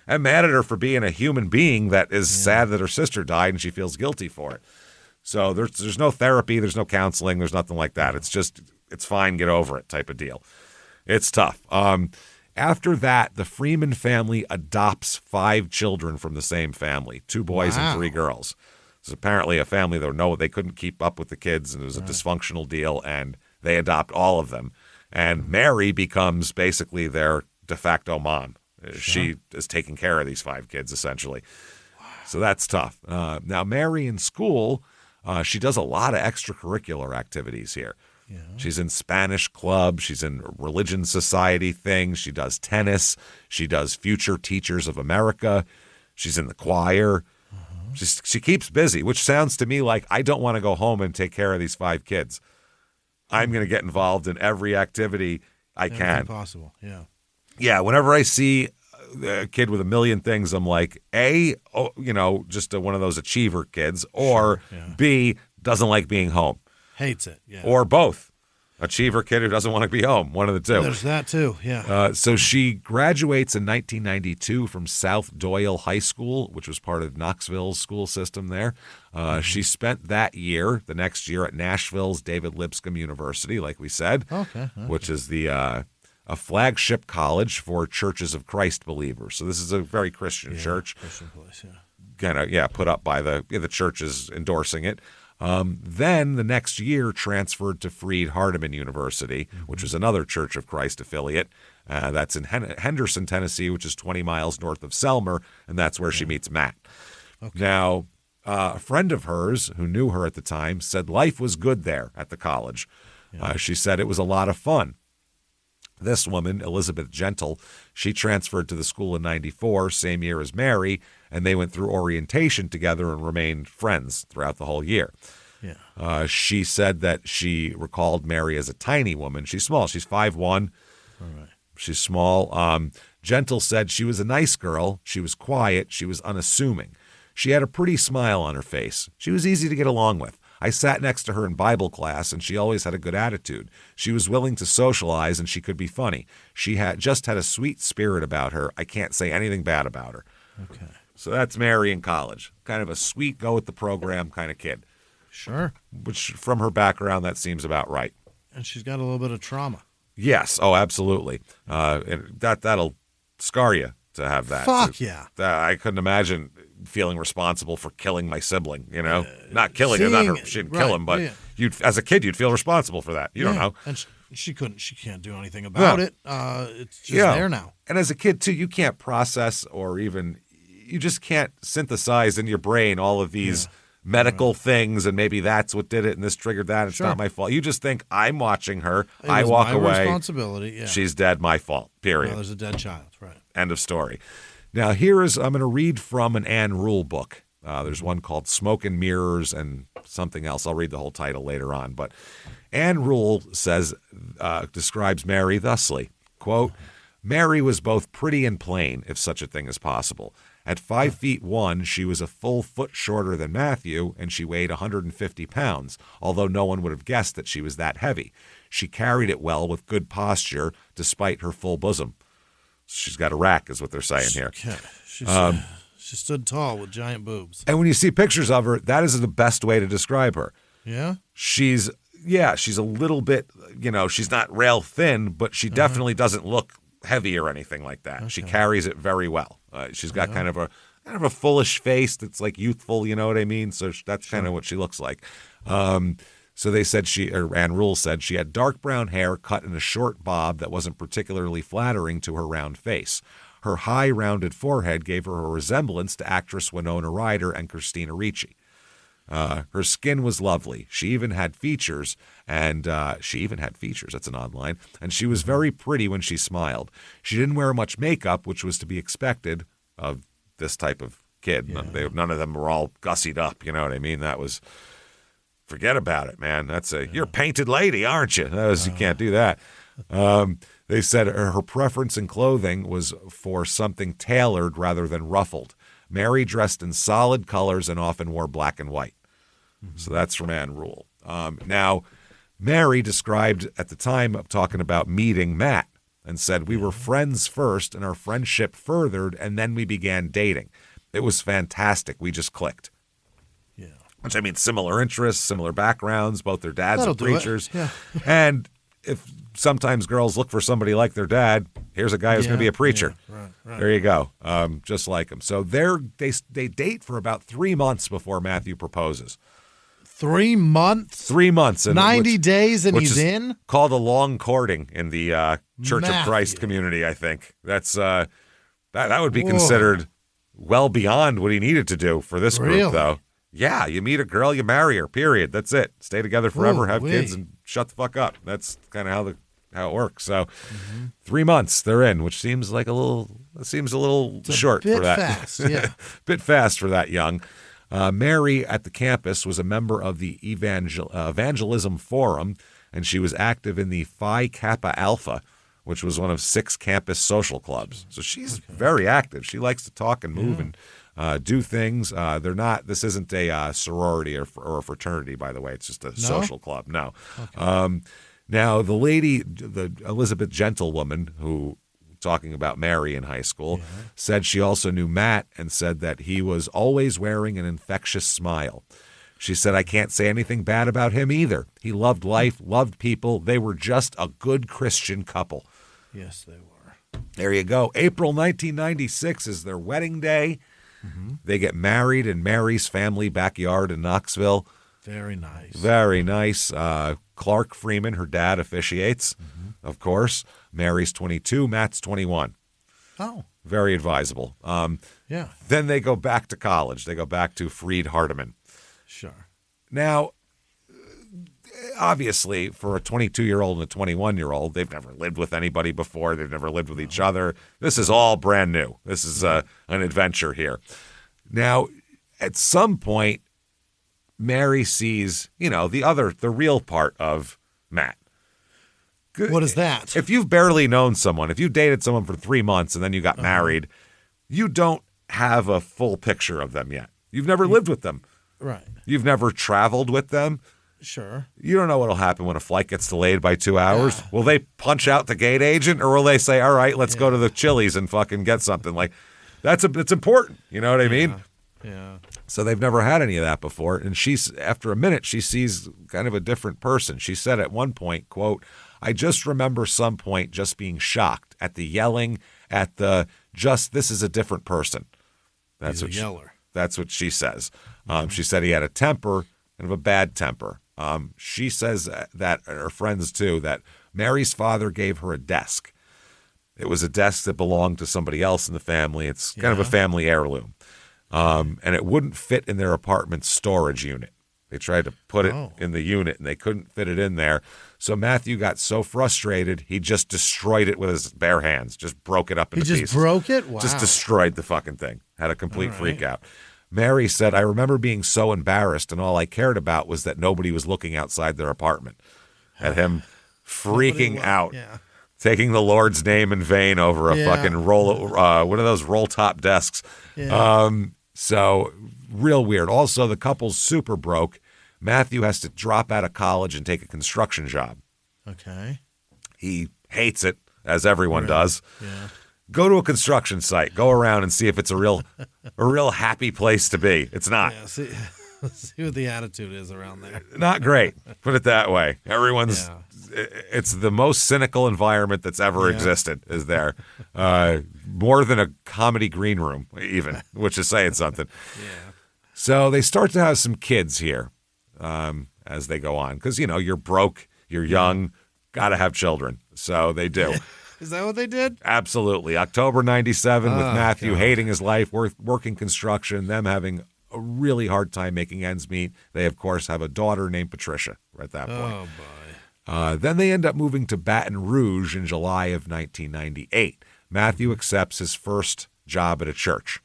and mad at her for being a human being that is sad that her sister died and she feels guilty for it. So there's no therapy. There's no counseling. There's nothing like that. It's just, it's fine. Get over it type of deal. It's tough. After that, the Freeman family adopts 5 children from the same family, 2 boys and 3 girls. It's apparently a family that they couldn't keep up with the kids, and it was a dysfunctional deal, and they adopt all of them. And Mary becomes basically their de facto mom. Sure. She is taking care of these 5 kids, essentially. Wow. So that's tough. Now, Mary in school, she does a lot of extracurricular activities here. Yeah. She's in Spanish club. She's in religion society things. She does tennis. She does Future Teachers of America. She's in the choir. She keeps busy, which sounds to me like I don't want to go home and take care of these 5 kids. I'm going to get involved in every activity I can. Possible, yeah. Yeah, whenever I see a kid with a million things, I'm like, A, just one of those achiever kids, or B, doesn't like being home. Hates it, yeah. Or both. Achiever kid who doesn't want to be home. One of the two. There's that too, yeah. So she graduates in 1992 from South Doyle High School, which was part of Knoxville's school system there. She spent that year, the next year, at Nashville's David Lipscomb University, like we said, which is a flagship college for Churches of Christ believers. So this is a very Christian church. Christian place, yeah. Kind of, put up by the churches endorsing it. Then the next year transferred to Freed Hardeman University, which is another Church of Christ affiliate. That's in Henderson, Tennessee, which is 20 miles north of Selmer, and that's where she meets Matt. Okay. Now, a friend of hers who knew her at the time said life was good there at the college. Yeah. She said it was a lot of fun. This woman, Elizabeth Gentle, she transferred to the school in 94, same year as Mary, and they went through orientation together and remained friends throughout the whole year. Yeah. She said that she recalled Mary as a tiny woman. She's small. She's 5'1". All right. She's small. Gentle said she was a nice girl. She was quiet. She was unassuming. She had a pretty smile on her face. She was easy to get along with. I sat next to her in Bible class, and she always had a good attitude. She was willing to socialize, and she could be funny. She had a sweet spirit about her. I can't say anything bad about her. Okay. So that's Mary in college. Kind of a sweet, go-with-the-program kind of kid. Sure. Which, from her background, that seems about right. And she's got a little bit of trauma. Yes. Oh, absolutely. And that'll scar you to have that. Fuck yeah. I couldn't imagine feeling responsible for killing my sibling, not killing him, she didn't kill him, but you'd, as a kid, you'd feel responsible for that. You don't know. And she can't do anything about it. It's just there now. And as a kid too, you can't process or even, you just can't synthesize in your brain all of these medical things, and maybe that's what did it, and this triggered that. It's not my fault. You just think, I'm watching her. I walk away. Responsibility. Yeah. She's dead. My fault. Period. Well, there's a dead child. Right. End of story. Now, I'm going to read from an Ann Rule book. There's one called Smoke and Mirrors and something else. I'll read the whole title later on. But Ann Rule describes Mary thusly, quote, Mary was both pretty and plain, if such a thing is possible. At 5'1", she was a full foot shorter than Matthew, and she weighed 150 pounds, although no one would have guessed that she was that heavy. She carried it well with good posture, despite her full bosom. She's got a rack, is what they're saying here. She stood tall with giant boobs. And when you see pictures of her, that is the best way to describe her. Yeah? She's a little bit, she's not rail thin, but she definitely doesn't look heavy or anything like that. Okay. She carries it very well. She's got kind of a foolish face that's like youthful, you know what I mean? So that's kind of what she looks like. So they said Ann Rule said she had dark brown hair cut in a short bob that wasn't particularly flattering to her round face. Her high, rounded forehead gave her a resemblance to actress Winona Ryder and Christina Ricci. Her skin was lovely. She even had features, that's an odd line, and she was very pretty when she smiled. She didn't wear much makeup, which was to be expected of this type of kid. Yeah. None of them were all gussied up, you know what I mean? That was... Forget about it, man. You're a painted lady, aren't you? You can't do that. They said her preference in clothing was for something tailored rather than ruffled. Mary dressed in solid colors and often wore black and white. Mm-hmm. So that's from Ann Rule. Now, Mary described at the time of talking about meeting Matt and said, we were friends first and our friendship furthered and then we began dating. It was fantastic. We just clicked. Which, I mean, similar interests, similar backgrounds. Both their dads are preachers. Yeah. And if sometimes girls look for somebody like their dad, here's a guy who's going to be a preacher. Yeah, right. There you go. Just like him. So they date for about 3 months before Matthew proposes. 3 months? 3 months. 90 days and he's in? Called a long courting in the Church of Christ community, I think. That's that would be considered well beyond what he needed to do for this group, though. Yeah, you meet a girl, you marry her, period. That's it. Stay together forever, have kids, and shut the fuck up. That's kind of how it works. So 3 months they're in, which seems like a little short for that. Fast, yeah. Bit fast for that young. Mary at the campus was a member of the Evangelism Forum, and she was active in the Phi Kappa Alpha, which was one of 6 campus social clubs. So she's very active. She likes to talk and move and do things. This isn't a sorority or a fraternity, by the way. It's just a social club. No. Okay. Now, the lady, the Elizabeth Gentlewoman, who, talking about Mary in high school, said she also knew Matt and said that he was always wearing an infectious smile. She said, I can't say anything bad about him either. He loved life, loved people. They were just a good Christian couple. Yes, they were. There you go. April 1996 is their wedding day. They get married in Mary's family backyard in Knoxville. Very nice. Very nice. Clark Freeman, her dad, officiates, of course. Mary's 22, Matt's 21. Oh. Very advisable. Yeah. Then they go back to college. They go back to Freed Hardeman. Sure. Now, obviously, for a 22-year-old and a 21-year-old, they've never lived with anybody before. They've never lived with each other. This is all brand new. This is an adventure here. Now, at some point, Mary sees, the real part of Matt. What is that? If you've barely known someone, if you dated someone for 3 months and then you got married, you don't have a full picture of them yet. You've never lived with them. Right. You've never traveled with them. Sure. You don't know what'll happen when a flight gets delayed by 2 hours. Will they punch out the gate agent, or will they say, all right, let's go to the Chili's and fucking get something? Like, it's important. You know what I mean? Yeah. So they've never had any of that before. And after a minute, she sees kind of a different person. She said at one point, quote, I just remember some point just being shocked at the yelling, at this is a different person. He's a yeller. That's what she says. She said he had a temper, kind of a bad temper. She says that, and her friends too, that Mary's father gave her a desk. It was a desk that belonged to somebody else in the family. It's kind of a family heirloom. And it wouldn't fit in their apartment storage unit. They tried to put it in the unit, and they couldn't fit it in there. So Matthew got so frustrated, he just destroyed it with his bare hands, just broke it up into pieces. He just broke it? Wow. Just destroyed the fucking thing. Had a complete freak out. Mary said, I remember being so embarrassed, and all I cared about was that nobody was looking outside their apartment. At him freaking out, taking the Lord's name in vain over a fucking one of those roll-top desks. Yeah. So real weird. Also, the couple's super broke. Matthew has to drop out of college and take a construction job. Okay. He hates it, as everyone does. Yeah. Go to a construction site. Go around and see if it's a real happy place to be. It's not. Yeah, see what the attitude is around there. Not great. Put it that way. Everyone's. It's the most cynical environment that's ever existed. Is there more than a comedy green room, even, which is saying something. Yeah. So they start to have some kids here as they go on, because you're broke, you're young, got to have children. So they do. Is that what they did? Absolutely. October 97 with Matthew hating his life, working construction, them having a really hard time making ends meet. They, of course, have a daughter named Patricia at that point. Oh, boy. Then they end up moving to Baton Rouge in July of 1998. Matthew accepts his first job at a church.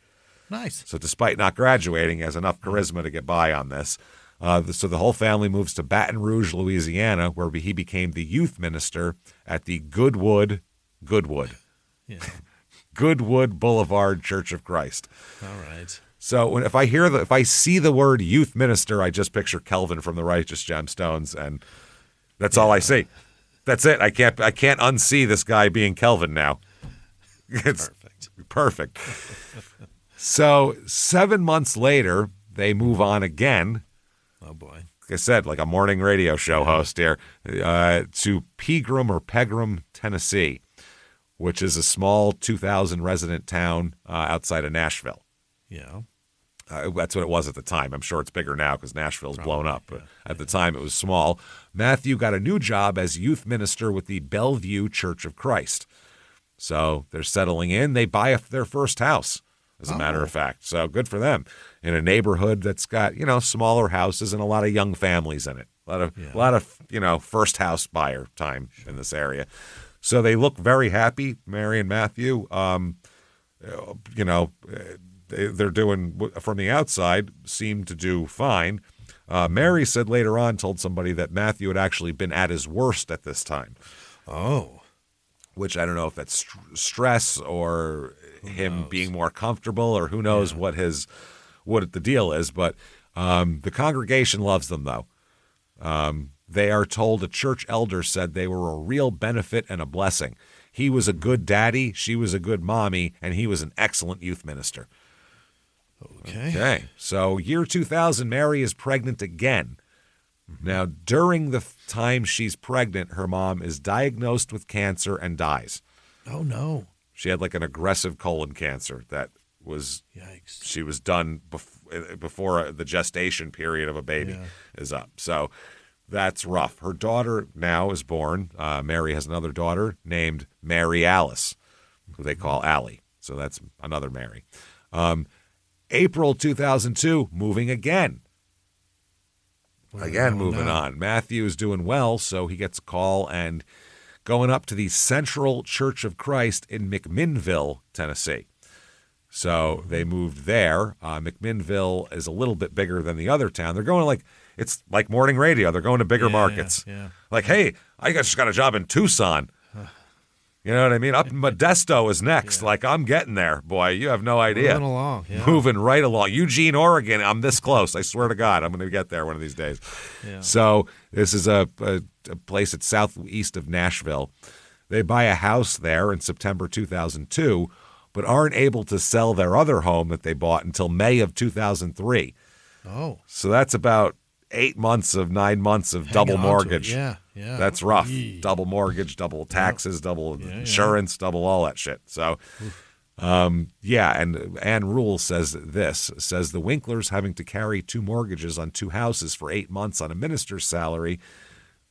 Nice. So despite not graduating, he has enough charisma to get by on this. So the whole family moves to Baton Rouge, Louisiana, where he became the youth minister at the Goodwood Boulevard Church of Christ. All right. So if I see the word youth minister, I just picture Kelvin from the Righteous Gemstones, and that's all I see. That's it. I can't unsee this guy being Kelvin now. It's perfect. So 7 months later, they move on again. Oh boy. Like I said, like a morning radio show host here, to Pegram, Tennessee, which is a small 2,000 resident town outside of Nashville. Yeah. That's what it was at the time. I'm sure it's bigger now because Nashville's blown up. But at the time, it was small. Matthew got a new job as youth minister with the Bellevue Church of Christ. So they're settling in. They buy their first house, as a matter of fact. So good for them. In a neighborhood that's got, smaller houses and a lot of young families in it. A lot of first house buyer time in this area. So they look very happy, Mary and Matthew. They're doing, from the outside, seem to do fine. Mary said later on, told somebody that Matthew had actually been at his worst at this time. Oh. Which I don't know if that's stress or him being more comfortable, or who knows what the deal is. But the congregation loves them, though. They are told a church elder said they were a real benefit and a blessing. He was a good daddy, she was a good mommy, and he was an excellent youth minister. Okay. So year 2000, Mary is pregnant again. Now, during the time she's pregnant, her mom is diagnosed with cancer and dies. Oh, no. She had like an aggressive colon cancer that was, yikes. She was done before the gestation period of a baby is up. So that's rough. Her daughter now is born. Mary has another daughter named Mary Alice, who they call Allie. So that's another Mary. April 2002, moving again. Moving on. Matthew is doing well, so he gets a call and going up to the Central Church of Christ in McMinnville, Tennessee. So they moved there. McMinnville is a little bit bigger than the other town. They're going it's like morning radio. They're going to bigger markets. Yeah. Like, hey, I just got a job in Tucson. You know what I mean? Up in Modesto is next. Like, I'm getting there, boy. You have no idea. Moving along. Yeah. Moving right along. Eugene, Oregon. I'm this close. I swear to God, I'm going to get there one of these days. Yeah. So this is a place that's southeast of Nashville. They buy a house there in September 2002, but aren't able to sell their other home that they bought until May of 2003. Oh. So that's about 9 months of double mortgage. Yeah. That's rough. Double mortgage, double taxes, double insurance, double all that shit. So, and Ann Rule says the Winklers having to carry 2 mortgages on 2 houses for 8 months on a minister's salary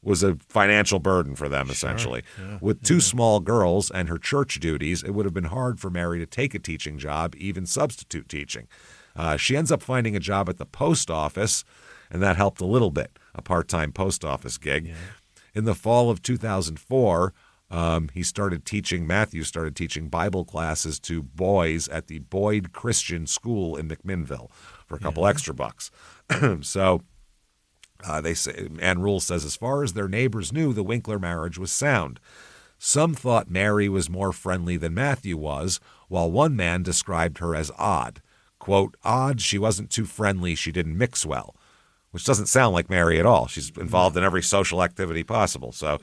was a financial burden for them, essentially. Yeah. With 2 small girls and her church duties, it would have been hard for Mary to take a teaching job, even substitute teaching. She ends up finding a job at the post office, and that helped a little bit, a part-time post office gig. Yeah. In the fall of 2004, Matthew started teaching Bible classes to boys at the Boyd Christian School in McMinnville for a couple extra bucks. So they say, Ann Rule says, as far as their neighbors knew, the Winkler marriage was sound. Some thought Mary was more friendly than Matthew was, while one man described her as odd. Quote, odd, she wasn't too friendly, she didn't mix well. Which doesn't sound like Mary at all. She's involved in every social activity possible. So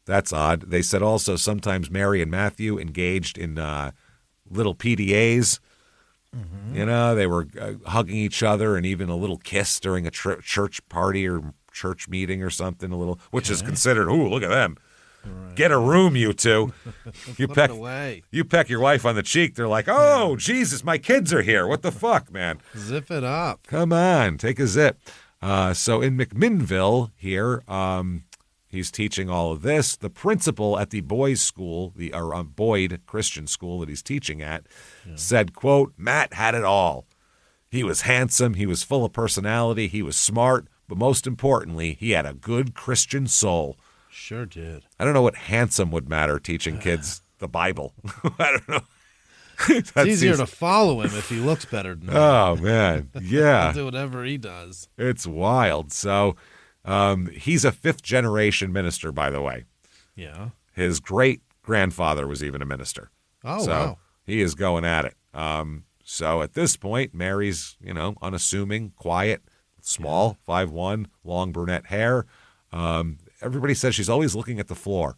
that's odd. They said also sometimes Mary and Matthew engaged in little PDAs. Mm-hmm. You know, they were hugging each other and even a little kiss during a church party or church meeting or something, which is considered, ooh, look at them. Right. Get a room, you two. You peck your wife on the cheek. They're like, oh, Jesus, my kids are here. What the fuck, man? Zip it up. Come on, take a zip. So in McMinnville here, he's teaching all of this. The principal at the boys' school, the Boyd Christian School that he's teaching at, said, quote, Matt had it all. He was handsome. He was full of personality. He was smart. But most importantly, he had a good Christian soul. Sure did. I don't know what handsome would matter teaching kids the Bible. I don't know. It's easier to follow him if he looks better than that. Oh, man. Yeah. He'll do whatever he does. It's wild. So he's a 5th-generation minister, by the way. Yeah. His great-grandfather was even a minister. Oh, so wow. He is going at it. So at this point, Mary's, unassuming, quiet, small, 5'1", long brunette hair. Everybody says she's always looking at the floor.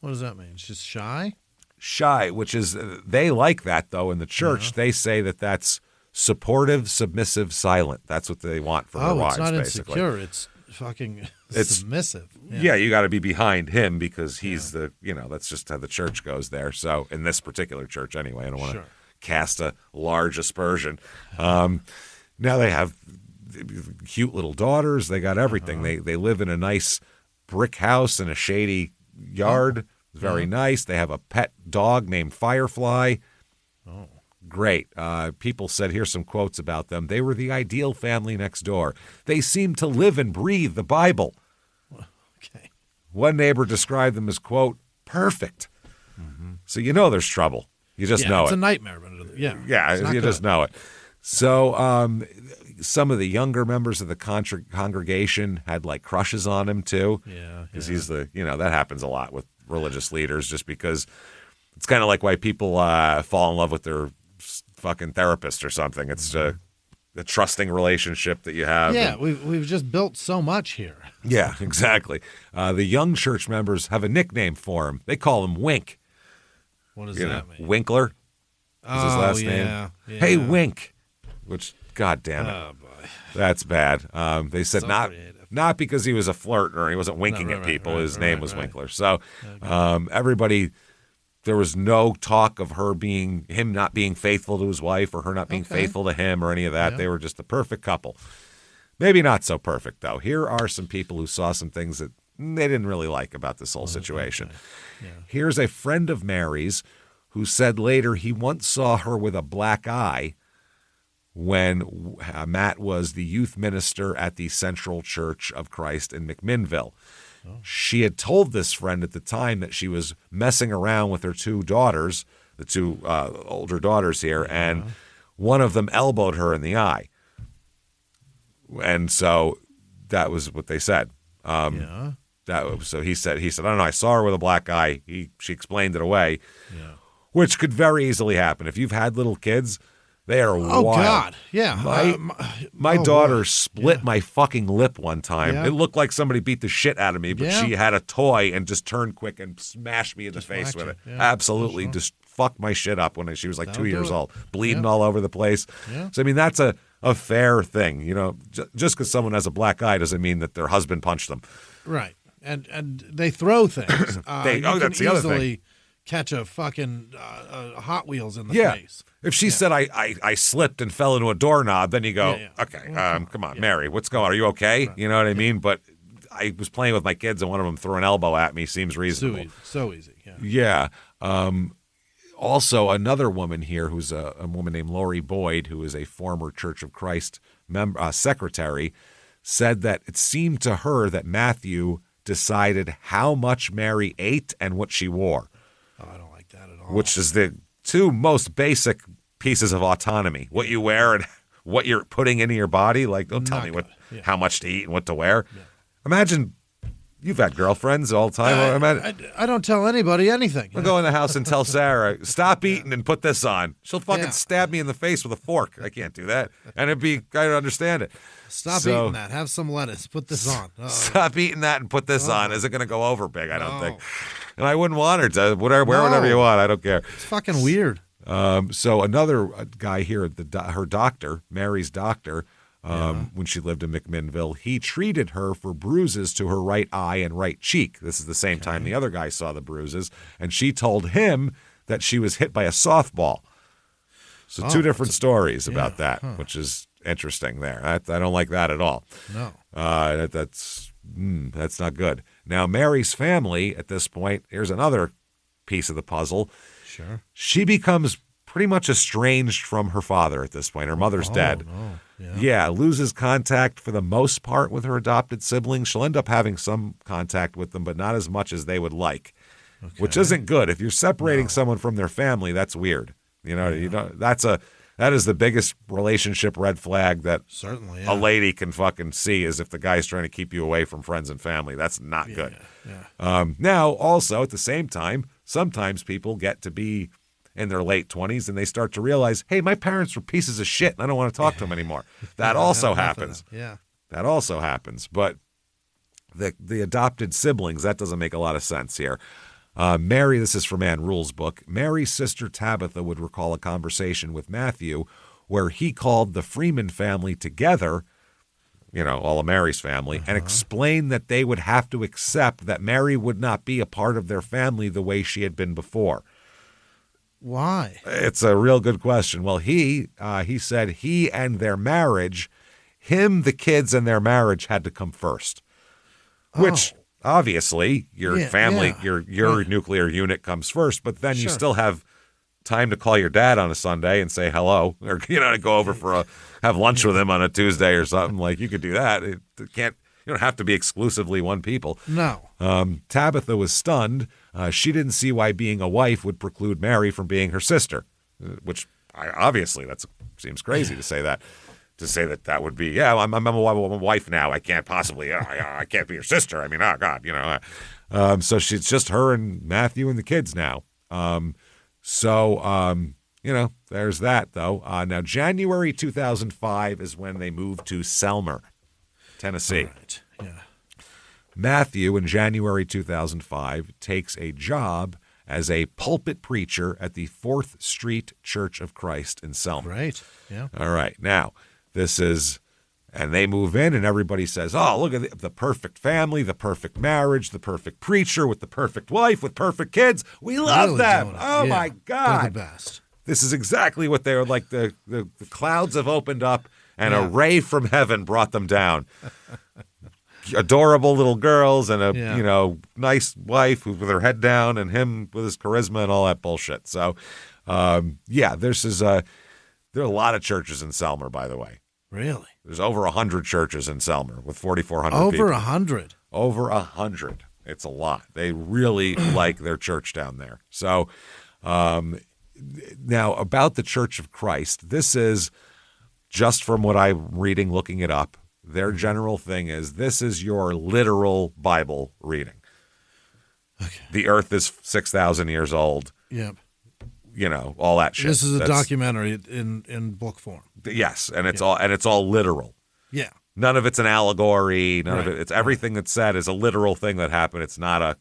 What does that mean? She's shy? Shy, which is, they like that, though, in the church. Yeah. They say that that's supportive, submissive, silent. That's what they want for their wives, it's not basically. Insecure. It's fucking submissive. Yeah, you got to be behind him because he's that's just how the church goes there. So, in this particular church, anyway, I don't want to cast a large aspersion. Now they have cute little daughters. They got everything. They live in a nice brick house in a shady yard. It's very nice. They have a pet dog named Firefly. Oh, great. People said, here's some quotes about them. They were the ideal family next door. They seemed to live and breathe the Bible. Okay. One neighbor described them as, quote, perfect. Mm-hmm. So there's trouble. You just know it's it. a nightmare. Yeah, you just know it. So some of the younger members of the congregation had like crushes on him too. Yeah. Because he's that happens a lot with religious leaders just because it's kind of like why people fall in love with their fucking therapist or something. It's the trusting relationship that you have. Yeah, we've just built so much here. Yeah, exactly. The young church members have a nickname for him. They call him Wink. What does that mean? Winkler is his last name. Yeah. Hey, Wink. Which, God damn it. Oh, boy. That's bad. They said So not because he was a flirt or he wasn't winking at people. His name was Winkler. So everybody, there was no talk of him not being faithful to his wife or her not being faithful to him or any of that. Yeah. They were just the perfect couple. Maybe not so perfect, though. Here are some people who saw some things that they didn't really like about this whole situation. Yeah. Here's a friend of Mary's who said later he once saw her with a black eye when Matt was the youth minister at the Central Church of Christ in McMinnville. Oh. She had told this friend at the time that she was messing around with her two daughters, the two older daughters here, and one of them elbowed her in the eye. And so that was what they said. So he said, I don't know, I saw her with a black eye. She explained it away, which could very easily happen. If you've had little kids, they are wild. Oh, God. Yeah. My daughter split my fucking lip one time. Yeah. It looked like somebody beat the shit out of me, but she had a toy and just turned quick and smashed me in the face with it. Yeah, absolutely. Just fucked my shit up when she was like 2 years old, bleeding Yeah. all over the place. Yeah. So, I mean, that's a fair thing. You know, just because someone has a black eye doesn't mean that their husband punched them. Right. And they throw things. You that's can the other easily thing. Catch a fucking Hot Wheels in the Yeah. face. If she said I slipped and fell into a doorknob, then you go, Yeah. okay, come on, Mary, what's going on? Are you okay? Right. You know what I mean? But I was playing with my kids and one of them threw an elbow at me. Seems reasonable. So easy. Yeah. Yeah. Also, another woman here who's a woman named Lori Boyd, who is a former Church of Christ secretary, said that it seemed to her that Matthew decided how much Mary ate and what she wore. Oh, I don't like that at all. Which is the two most basic pieces of autonomy. What you wear and what you're putting into your body. Like, don't tell me how much to eat and what to wear. Yeah. Imagine you've had girlfriends all the time. I don't tell anybody anything. I'll go in the house and tell Sarah, stop eating and put this on. She'll fucking stab me in the face with a fork. I can't do that. And I don't understand it. Stop eating that. Have some lettuce. Put this on. Stop eating that and put this on. Is it going to go over big? I don't think. And I wouldn't want her to. Wear whatever you want. I don't care. It's fucking weird. So another guy here, her doctor, Mary's doctor, when she lived in McMinnville, he treated her for bruises to her right eye and right cheek. This is the same time the other guy saw the bruises. And she told him that she was hit by a softball. So two different stories about that, which is interesting there. I don't like that at all. No. That's not good. Now, Mary's family at this point, here's another piece of the puzzle. Sure. She becomes pretty much estranged from her father at this point. Her mother's dead. No. Yeah, loses contact for the most part with her adopted siblings. She'll end up having some contact with them, but not as much as they would like, which isn't good. If you're separating someone from their family, that's weird. You know, that is the biggest relationship red flag that certainly a lady can fucking see, is if the guy's trying to keep you away from friends and family. That's not good. Yeah. Now, also, at the same time, sometimes people get to be in their late 20s and they start to realize, hey, my parents were pieces of shit and I don't want to talk to them anymore. That also happens. Yeah. That also happens. But the adopted siblings, that doesn't make a lot of sense here. Mary, this is from Ann Rule's book, Mary's sister Tabitha would recall a conversation with Matthew where he called the Freeman family together, all of Mary's family, and explained that they would have to accept that Mary would not be a part of their family the way she had been before. Why? It's a real good question. Well, he said he and their marriage, the kids and their marriage had to come first, which obviously your family, your nuclear unit comes first, but then you still have time to call your dad on a Sunday and say hello, or to go over have lunch with him on a Tuesday or something. Like, you could do that. You don't have to be exclusively one people. No. Tabitha was stunned. She didn't see why being a wife would preclude Mary from being her sister, which obviously that seems crazy to say that. To say that would be, I'm a wife now. I can't possibly, I can't be your sister. I mean, oh God, so she's just her and Matthew and the kids now. there's that, though. Now, January 2005 is when they moved to Selmer, Tennessee. Right. Yeah. Matthew, in January 2005, takes a job as a pulpit preacher at the 4th Street Church of Christ in Selmer. Right. Yeah. All right. Now, and they move in, and everybody says, oh, look at the perfect family, the perfect marriage, the perfect preacher with the perfect wife, with perfect kids. We love Really them. don't. Oh, Yeah. my God. They're the best. This is exactly what they were like. The clouds have opened up, and a ray from heaven brought them down. Adorable little girls and a nice wife with her head down, and him with his charisma and all that bullshit. So, there are a lot of churches in Selmer, by the way. Really? There's over 100 churches in Selmer with 4,400 people. Over 100. Over 100. It's a lot. They really like their church down there. So, now about the Church of Christ, this is just from what I'm reading, looking it up. Their general thing is this is your literal Bible reading. Okay. The earth is 6,000 years old. Yep. All that shit. This is a documentary in book form. Yes, and it's all literal. Yeah. None of it's an allegory. None of it. It's everything that's said is a literal thing that happened. It's not a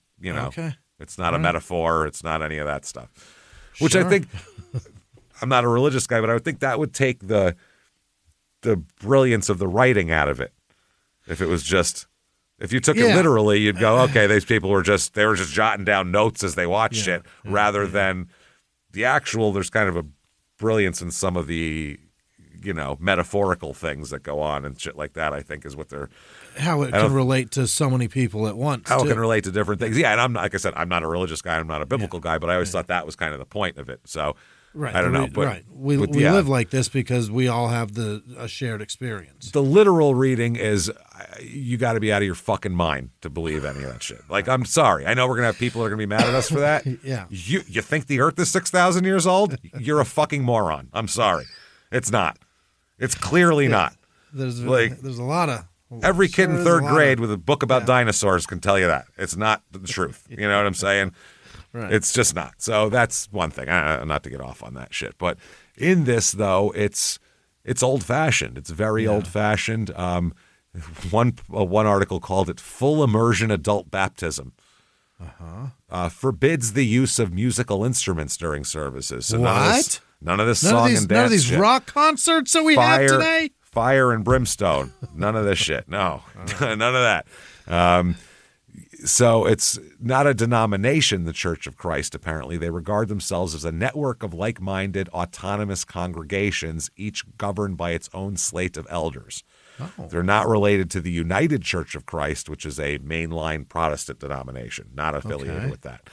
it's not a metaphor. It's not any of that stuff. Which I think, I'm not a religious guy, but I would think that would take the brilliance of the writing out of it. If it was just, if you took it literally, you'd go, okay, these people were just jotting down notes as they watched it, rather than the actual. There's kind of a brilliance in some of the, metaphorical things that go on and shit like that. I think is what they're how it can relate to so many people at once. How it can relate to different things. Yeah, and I'm like I said, I'm not a religious guy. I'm not a biblical guy, but I always thought that was kind of the point of it. So. Right. I don't know. But, we live like this because we all have a shared experience. The literal reading is you got to be out of your fucking mind to believe any of that shit. Like, I'm sorry. I know we're going to have people that are going to be mad at us for that. Yeah. You think the earth is 6,000 years old? You're a fucking moron. I'm sorry. It's not. It's clearly not. There's a lot of... Every kid in third grade with a book about dinosaurs can tell you that. It's not the truth. You know what I'm saying? Right. It's just not. So that's one thing. Not to get off on that shit. But in this, though, it's old-fashioned. It's very old-fashioned. One article called it full immersion adult baptism. Forbids the use of musical instruments during services. So what? None of this song and dance None of these shit. rock concerts that we have today? Fire and brimstone. None of this shit. No. None of that. So it's not a denomination, the Church of Christ, apparently. They regard themselves as a network of like-minded, autonomous congregations, each governed by its own slate of elders. Oh. They're not related to the United Church of Christ, which is a mainline Protestant denomination, not affiliated with that.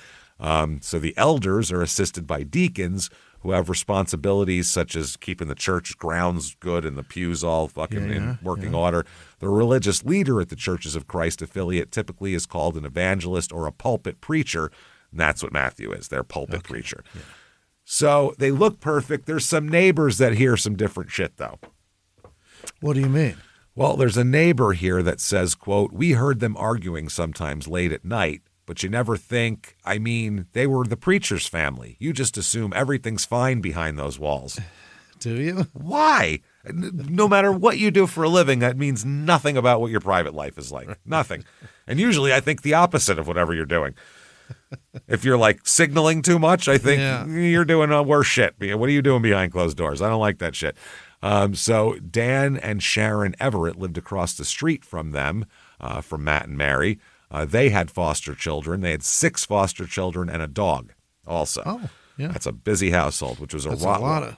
So the elders are assisted by deacons who have responsibilities such as keeping the church grounds good and the pews all fucking in working order. The religious leader at the Churches of Christ affiliate typically is called an evangelist or a pulpit preacher, and that's what Matthew is, their pulpit preacher. Yeah. So they look perfect. There's some neighbors that hear some different shit, though. What do you mean? Well, there's a neighbor here that says, quote, "We heard them arguing sometimes late at night, but you never think, they were the preacher's family. You just assume everything's fine behind those walls." Do you? Why? No matter what you do for a living, that means nothing about what your private life is like. Nothing. And usually I think the opposite of whatever you're doing. If you're like signaling too much, I think you're doing worse shit. What are you doing behind closed doors? I don't like that shit. So Dan and Sharon Everett lived across the street from them, from Matt and Mary. They had foster children. They had 6 foster children and a dog also. Oh, yeah. That's a busy household, which was That's a Rottweiler. A lot of,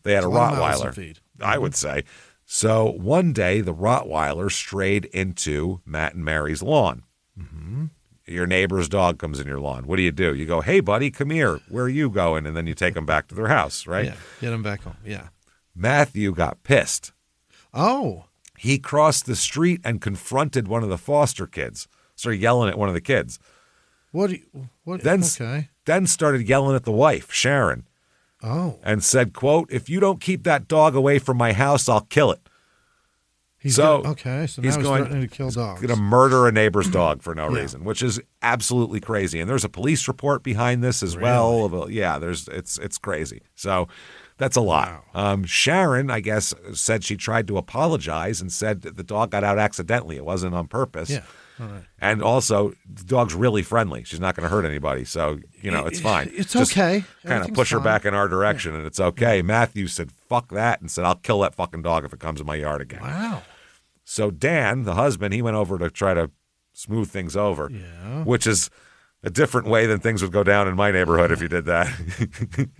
They had That's a lot of mouths to Rottweiler, feed. I would say. So one day, the Rottweiler strayed into Matt and Mary's lawn. Mm-hmm. Your neighbor's dog comes in your lawn. What do? You go, "Hey, buddy, come here. Where are you going?" And then you take them back to their house, right? Yeah, get them back home, yeah. Matthew got pissed. Oh. He crossed the street and confronted one of the foster kids. Started yelling at one of the kids. Then started yelling at the wife, Sharon. Oh. And said, quote, "If you don't keep that dog away from my house, I'll kill it." So now he's threatening to kill dogs. Going to murder a neighbor's dog for no reason, which is absolutely crazy. And there's a police report behind this as well. Yeah, it's crazy. So that's a lot. Wow. Sharon, I guess, said she tried to apologize and said that the dog got out accidentally. It wasn't on purpose. Yeah. All right. And also, the dog's really friendly. She's not going to hurt anybody. So, it's fine. It's just okay. Kind of push her back in our direction, and it's okay. Matthew said, fuck that, and said, I'll kill that fucking dog if it comes in my yard again. Wow. So Dan, the husband, he went over to try to smooth things over, which is a different way than things would go down in my neighborhood if you did that.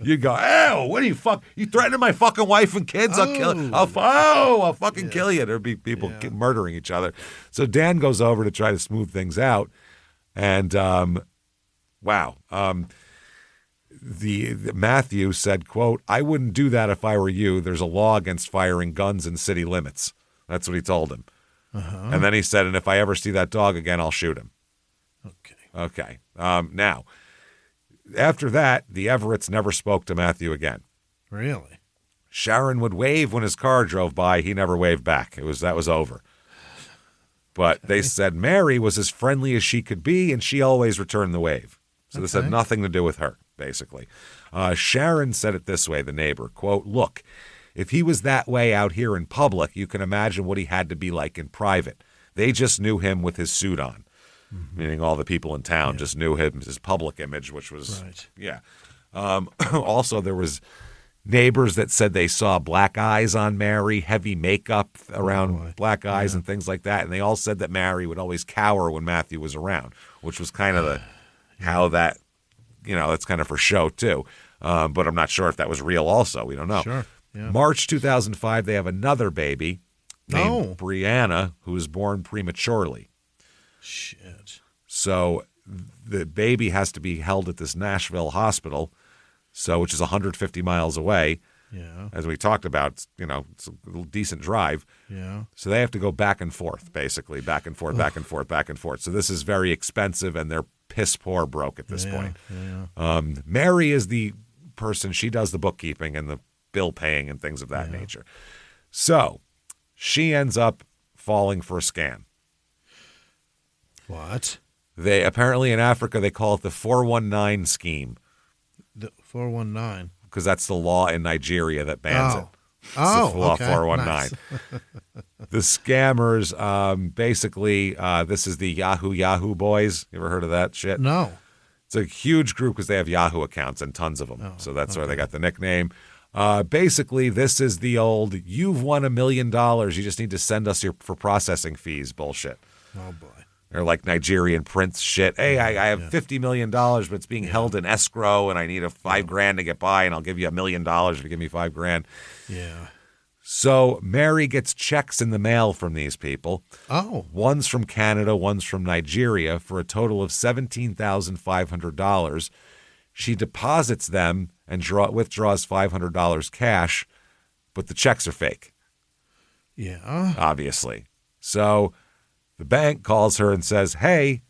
You go, oh, what are you you threatening my fucking wife and kids? I'll kill you. I'll fucking kill you. There'd be people murdering each other. So Dan goes over to try to smooth things out. And, the Matthew said, quote, I wouldn't do that if I were you. There's a law against firing guns in city limits. That's what he told him. And then he said, and if I ever see that dog again, I'll shoot him. Okay. Now, after that, the Everetts never spoke to Matthew again. Really? Sharon would wave when his car drove by. He never waved back. That was over. But they said Mary was as friendly as she could be, and she always returned the wave. So this had nothing to do with her, basically. Sharon said it this way, the neighbor, quote, look, if he was that way out here in public, you can imagine what he had to be like in private. They just knew him with his suit on. Meaning all the people in town just knew him, his public image, which was, also, there was neighbors that said they saw black eyes on Mary, heavy makeup around black eyes and things like that. And they all said that Mary would always cower when Matthew was around, which was kind of how that, that's kind of for show too. But I'm not sure if that was real also. We don't know. Sure. Yeah. March 2005, they have another baby named Brianna, who was born prematurely. Shit. So the baby has to be held at this Nashville hospital, which is 150 miles away. Yeah. As we talked about, it's a decent drive. Yeah. So they have to go back and forth, basically, back and forth, back and forth, back and forth. So this is very expensive, and they're piss poor broke at this point. Yeah. Mary is the person, she does the bookkeeping and the bill paying and things of that nature. So she ends up falling for a scam. What? They apparently in Africa they call it the 419 scheme. The 419. Because that's the law in Nigeria that bans it. It's the law 419. Nice. The scammers, basically, this is the Yahoo boys. You ever heard of that shit? No. It's a huge group because they have Yahoo accounts and tons of them. So that's why they got the nickname. Basically, this is the old, you've won $1 million. You just need to send us for processing fees bullshit. Oh, boy. Or like Nigerian prince shit. Hey, I have $50 million, but it's being held in escrow, and I need $5,000 to get by, and I'll give you $1 million if you give me $5,000. Yeah. So Mary gets checks in the mail from these people. Oh. One's from Canada, one's from Nigeria, for a total of $17,500. She deposits them and withdraws $500 cash, but the checks are fake. Yeah. Obviously. So the bank calls her and says, hey,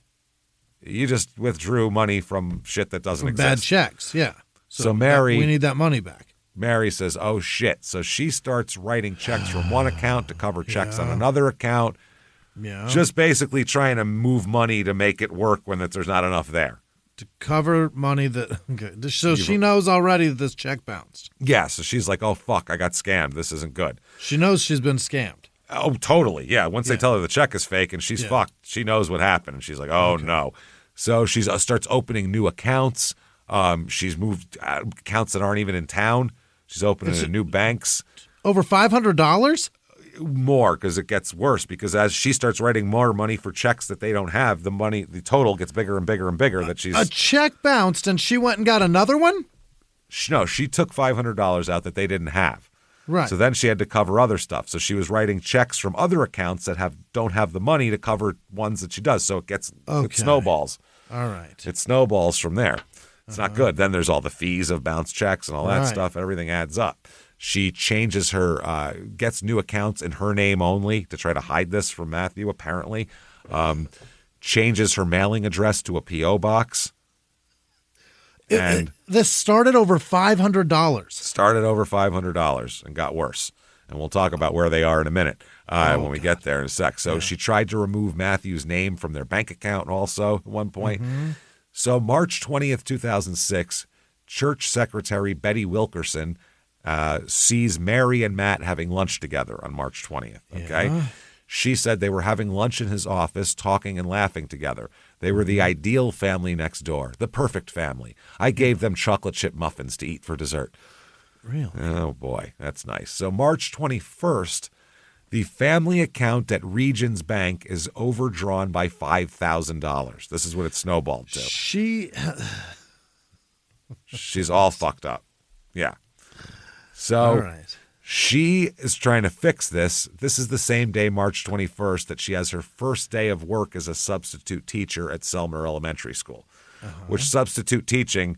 you just withdrew money from shit that doesn't exist. Bad checks, yeah. So Mary... we need that money back. Mary says, oh, shit. So she starts writing checks from one account to cover checks on another account. Yeah. Just basically trying to move money to make it work when there's not enough there. To cover money that... Okay. So she knows already that this check bounced. Yeah, so she's like, oh, fuck, I got scammed. This isn't good. She knows she's been scammed. Oh, totally. Yeah. Once they tell her the check is fake and she's fucked, she knows what happened. And she's like, oh, no. So she starts opening new accounts. She's moved accounts that aren't even in town. She's opening new banks. Over $500? More, because it gets worse. Because as she starts writing more money for checks that they don't have, the total gets bigger and bigger and bigger. A check bounced and she went and got another one? No, she took $500 out that they didn't have. Right. So then she had to cover other stuff. So she was writing checks from other accounts that don't have the money to cover ones that she does. So it snowballs. All right. It snowballs from there. It's not good. Then there's all the fees of bounce checks and all that stuff. Everything adds up. She changes gets new accounts in her name only to try to hide this from Matthew, apparently. Changes her mailing address to a P.O. box. And this started over $500. Started over $500 and got worse. And we'll talk about where they are in a minute when we get there in a sec. So she tried to remove Matthew's name from their bank account also at one point. So March 20th, 2006, church secretary Betty Wilkerson sees Mary and Matt having lunch together on March 20th. Okay. Yeah. She said they were having lunch in his office, talking and laughing together. They were the ideal family next door, the perfect family. I gave them chocolate chip muffins to eat for dessert. Really? Oh, boy. That's nice. So March 21st, the family account at Regions Bank is overdrawn by $5,000. This is what it snowballed to. She's all fucked up. Yeah. So all right. She is trying to fix this. This is the same day, March 21st, that she has her first day of work as a substitute teacher at Selmer Elementary School, which substitute teaching,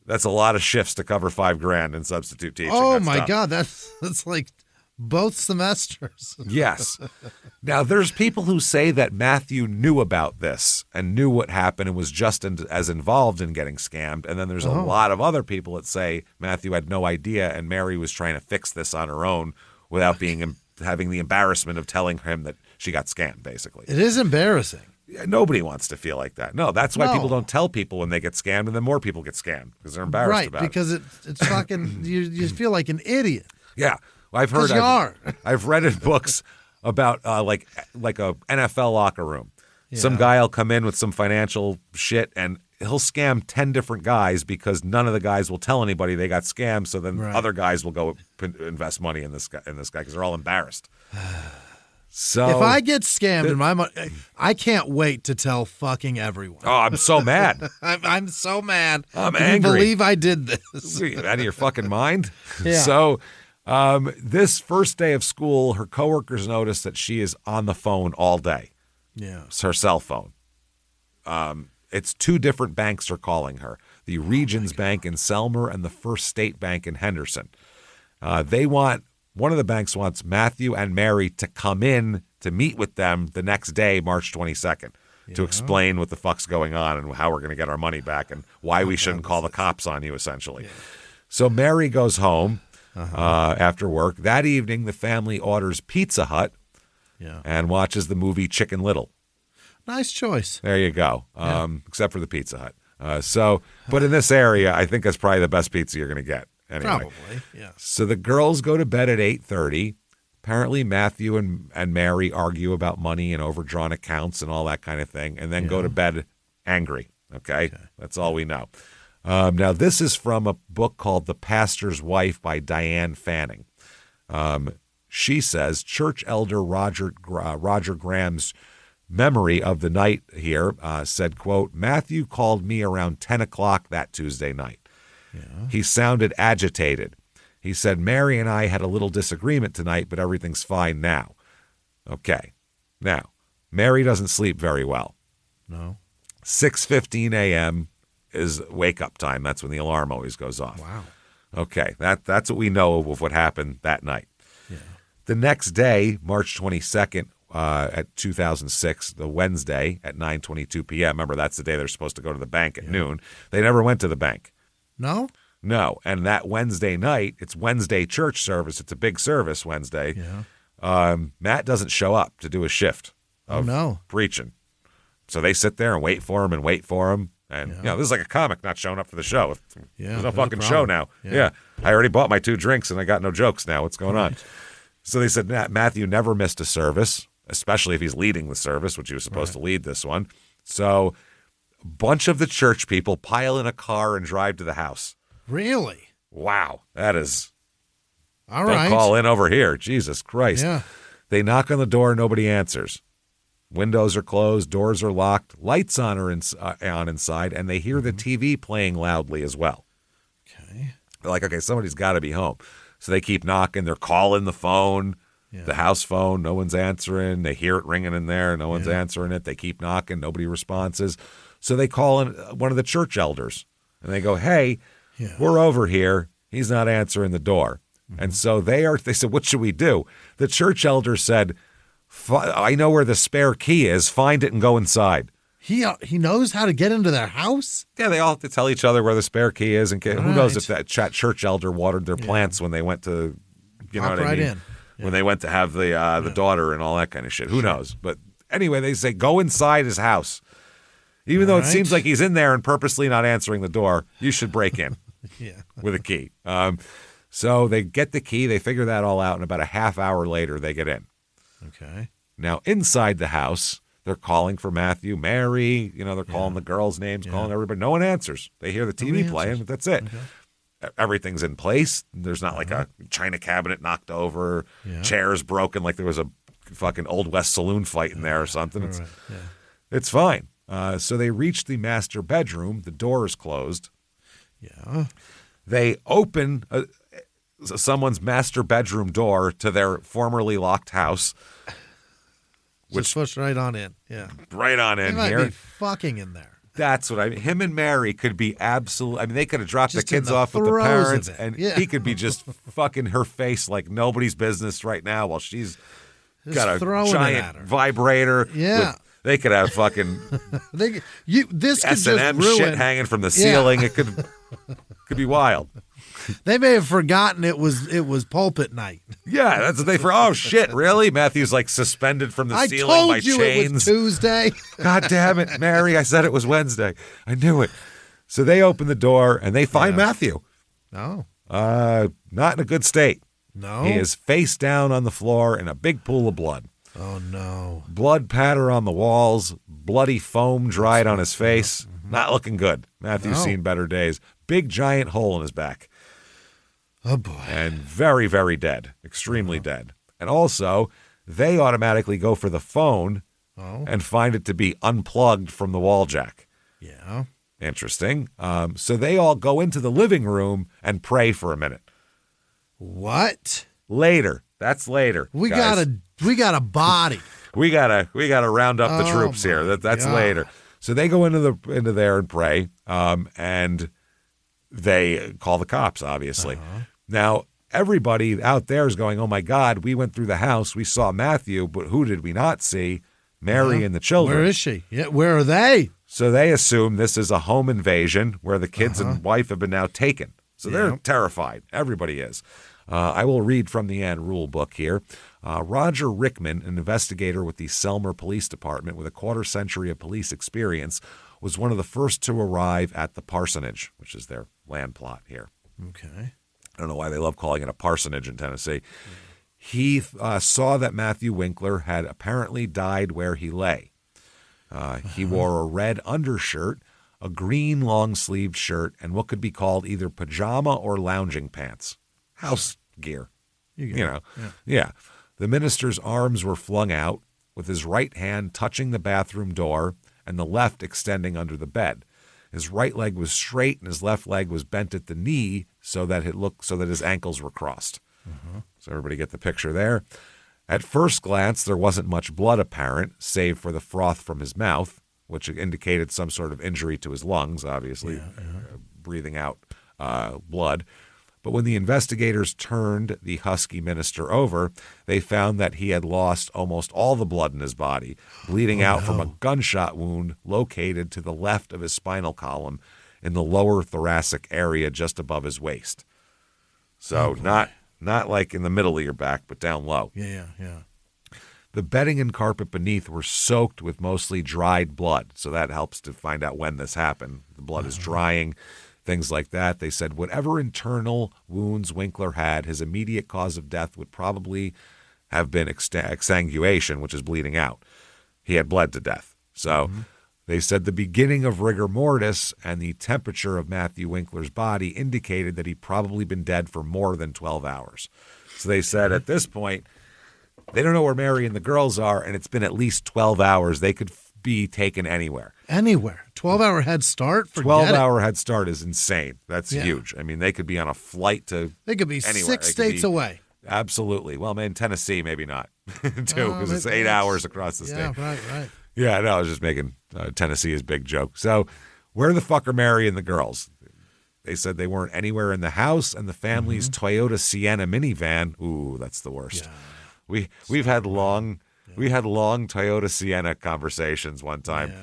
that's a lot of shifts to cover $5,000 in substitute teaching. Oh, my God. That's like both semesters. Yes. Now, there's people who say that Matthew knew about this and knew what happened and was just as involved in getting scammed. And then there's a lot of other people that say Matthew had no idea and Mary was trying to fix this on her own without having the embarrassment of telling him that she got scammed, basically. It is embarrassing. Yeah, nobody wants to feel like that. No, that's why people don't tell people when they get scammed, and then more people get scammed because they're embarrassed about it. Right, because it's fucking, you feel like an idiot. Yeah. Well, I've read in books about like a NFL locker room. Yeah. Some guy will come in with some financial shit and he'll scam 10 different guys because none of the guys will tell anybody they got scammed. So then other guys will go invest money in this guy because they're all embarrassed. So if I get scammed in my money, I can't wait to tell fucking everyone. Oh, I'm so mad. I'm so mad. I'm angry. angry. Can you believe I did this? Are you out of your fucking mind? Yeah. So this first day of school, her coworkers notice that she is on the phone all day. Yeah. It's her cell phone. It's two different banks are calling her. The Regions Bank in Selmer and the First State Bank in Henderson. One of the banks wants Matthew and Mary to come in to meet with them the next day, March 22nd, to explain what the fuck's going on and how we're going to get our money back and why we shouldn't call the cops on you, essentially. Yeah. So Mary goes home after work. That evening, the family orders Pizza Hut and watches the movie Chicken Little. Nice choice. There you go, except for the Pizza Hut. But in this area, I think that's probably the best pizza you're going to get. Anyway. Probably, yeah. So the girls go to bed at 8:30. Apparently, Matthew and Mary argue about money and overdrawn accounts and all that kind of thing, and then go to bed angry. Okay? That's all we know. Now, this is from a book called The Pastor's Wife by Diane Fanning. She says, church elder Roger Graham's memory of the night here said, quote, Matthew called me around 10 o'clock that Tuesday night. Yeah. He sounded agitated. He said, Mary and I had a little disagreement tonight, but everything's fine now. Okay. Now, Mary doesn't sleep very well. No. 6:15 a.m. is wake-up time. That's when the alarm always goes off. Wow. Okay. That's what we know of what happened that night. Yeah. The next day, March 22nd, at 2006, the Wednesday at 9:22 p.m. Remember, that's the day they're supposed to go to the bank at noon. They never went to the bank. No? No. And that Wednesday night, it's Wednesday church service. It's a big service Wednesday. Yeah. Matt doesn't show up to do a shift of preaching. So they sit there and wait for him. And, this is like a comic not showing up for the show. There's no fucking show now. Yeah. I already bought my 2 drinks and I got no jokes now. What's going on? So they said Matthew never missed a service, especially if he's leading the service, which he was supposed to lead this one. So a bunch of the church people pile in a car and drive to the house. Really? Wow. That is... All Don't right. call in over here. Jesus Christ. Yeah. They knock on the door. Nobody answers. Windows are closed. Doors are locked. Lights on inside. And they hear the TV playing loudly as well. Okay. They're like, okay, somebody's got to be home. So they keep knocking. They're calling the phone, the house phone. No one's answering. They hear it ringing in there. No one's answering it. They keep knocking. Nobody responds. So they call in one of the church elders. And they go, hey, we're over here. He's not answering the door. Mm-hmm. And so they said, what should we do? The church elder said, I know where the spare key is. Find it and go inside. He knows how to get into their house? Yeah, they all have to tell each other where the spare key is. And who knows if that church elder watered their plants when they went to You know what I mean? When they went to have the daughter and all that kind of shit. Who knows? But anyway, they say go inside his house. Even though it seems like he's in there and purposely not answering the door, you should break in with a key. So they get the key. They figure that all out. And about a half hour later, they get in. Okay. Now, inside the house, they're calling for Matthew, Mary. You know, they're calling the girls' names, calling everybody. No one answers. They hear the TV playing, but that's it. Okay. Everything's in place. There's not like a china cabinet knocked over, chairs broken like there was a fucking Old West saloon fight in there or something. It's fine. So they reach the master bedroom. The door is closed. Yeah. They open someone's master bedroom door to their formerly locked house. Which push right on in. Yeah. Right on in they here. Might be fucking in there. That's what I mean. Him and Mary could be absolute. I mean, they could have dropped the kids off with the parents, and he could be just fucking her face like nobody's business right now while she's got a giant vibrator. Yeah. They could have fucking this could S&M just ruin shit hanging from the ceiling. It could be wild. They may have forgotten it was pulpit night. Yeah, that's what they for. Oh shit, really? Matthew's like suspended from the ceiling by chains. I told you it was Tuesday. God damn it, Mary! I said it was Wednesday. I knew it. So they open the door and they find Matthew. No, not in a good state. No, he is face down on the floor in a big pool of blood. Oh no! Blood patter on the walls, bloody foam dried on his face. Mm-hmm. Not looking good. Matthew's seen better days. Big giant hole in his back. Oh, boy. And very, very dead. Extremely dead. And also, they automatically go for the phone and find it to be unplugged from the wall jack. Yeah. Interesting. So they all go into the living room and pray for a minute. What? Later. That's later. We got a body. we gotta round up the troops here. That's later. So they go into there and pray. And they call the cops, obviously. Now, everybody out there is going, oh, my God, we went through the house. We saw Matthew, but who did we not see? Mary and the children. Where is she? Yeah, where are they? So they assume this is a home invasion where the kids and wife have been now taken. So they're terrified. Everybody is. I will read from the Ann Rule book here. Roger Rickman, an investigator with the Selmer Police Department with a quarter-century of police experience, was one of the first to arrive at the parsonage, which is their land plot here. Okay. I don't know why they love calling it a parsonage in Tennessee. He saw that Matthew Winkler had apparently died where he lay. He wore a red undershirt, a green long-sleeved shirt, and what could be called either pajama or lounging pants. House gear. Yeah. The minister's arms were flung out, with his right hand touching the bathroom door and the left extending under the bed. His right leg was straight and his left leg was bent at the knee so that his ankles were crossed. So everybody get the picture there. At first glance, there wasn't much blood apparent, save for the froth from his mouth, which indicated some sort of injury to his lungs, obviously, breathing out blood. But when the investigators turned the husky minister over, they found that he had lost almost all the blood in his body, bleeding out from a gunshot wound located to the left of his spinal column in the lower thoracic area just above his waist. So not like in the middle of your back, but down low. Yeah. The bedding and carpet beneath were soaked with mostly dried blood, so that helps to find out when this happened. The blood is drying. Things like that. They said whatever internal wounds Winkler had, his immediate cause of death would probably have been exsanguation, which is bleeding out. He had bled to death. So they said the beginning of rigor mortis and the temperature of Matthew Winkler's body indicated that he'd probably been dead for more than 12 hours. So they said at this point, they don't know where Mary and the girls are, and it's been at least 12 hours. They could be taken anywhere. 12-hour head start? 12-hour head start is insane. That's huge. I mean, they could be on a flight to They could be anywhere. 6 states away. Absolutely. Well, man, Tennessee, maybe not, too, because it's 8 hours across the state. Yeah, right. Yeah, no, I was just making Tennessee's big joke. So where the fuck are Mary and the girls? They said they weren't anywhere in the house, and the family's Toyota Sienna minivan. Ooh, that's the worst. Yeah. We've had long Toyota Sienna conversations one time.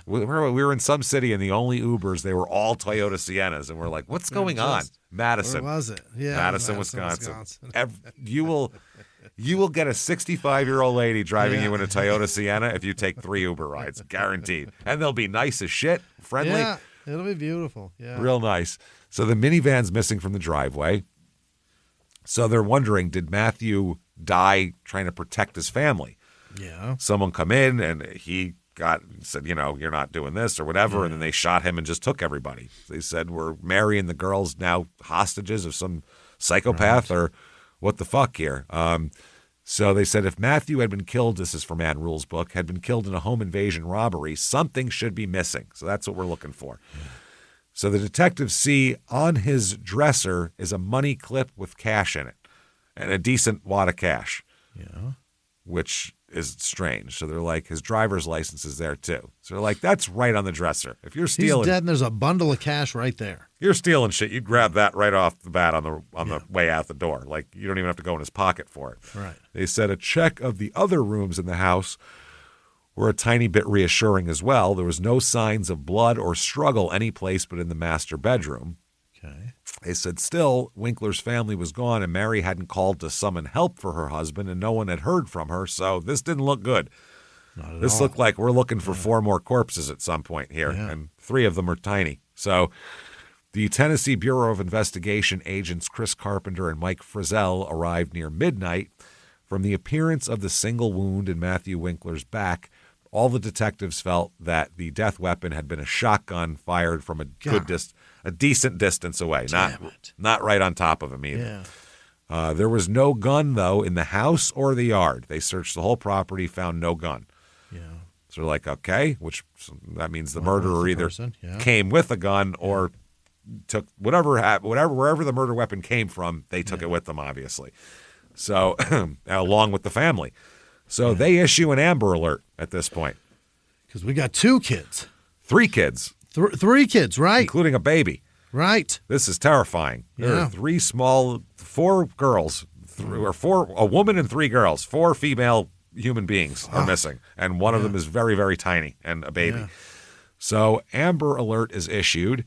We were in some city, and the only Ubers, they were all Toyota Siennas, and we're like, what's going on? Madison. Where was it? Yeah, Madison, Wisconsin. You will get a 65-year-old lady driving you in a Toyota Sienna if you take 3 Uber rides, guaranteed. And they'll be nice as shit, friendly. Yeah, it'll be beautiful. Yeah, real nice. So the minivan's missing from the driveway. So they're wondering, did Matthew die trying to protect his family? Yeah. Someone come in and he said, you're not doing this or whatever. And then they shot him and just took everybody. They said, we're marrying the girls now hostages of some psychopath or what the fuck here. So they said if Matthew had been killed, this is from Ann Rule's book, had been killed in a home invasion robbery, something should be missing. So that's what we're looking for. So the detectives see on his dresser is a money clip with cash in it and a decent wad of cash. Yeah. Which is strange. So they're like, his driver's license is there too. So they're like, that's right on the dresser. If you're stealing, he's dead, and there's a bundle of cash right there. You're stealing shit. You grab that right off the bat on the way out the door. Like you don't even have to go in his pocket for it. Right. They said a check of the other rooms in the house were a tiny bit reassuring as well. There was no signs of blood or struggle any place but in the master bedroom. Okay. They said still, Winkler's family was gone and Mary hadn't called to summon help for her husband and no one had heard from her, so this didn't look good. Not at This all. looked like we're looking for 4 more corpses at some point here, and 3 of them are tiny. So the Tennessee Bureau of Investigation agents Chris Carpenter and Mike Frizzell arrived near midnight. From the appearance of the single wound in Matthew Winkler's back, all the detectives felt that the death weapon had been a shotgun fired from a decent distance away, not right on top of him either. Yeah. There was no gun, though, in the house or the yard. They searched the whole property, found no gun. Yeah. So they're like, okay, that means the murderer either Yeah. came with a gun or took wherever the murder weapon came from, they took it with them, obviously. So along with the family. So they issue an Amber Alert at this point. Because we got 2 kids. 3 kids. 3 kids, right? Including a baby. Right. This is terrifying. There are 4 girls, a woman and 3 girls, 4 female human beings are missing. And one of them is very, very tiny and a baby. Yeah. So Amber Alert is issued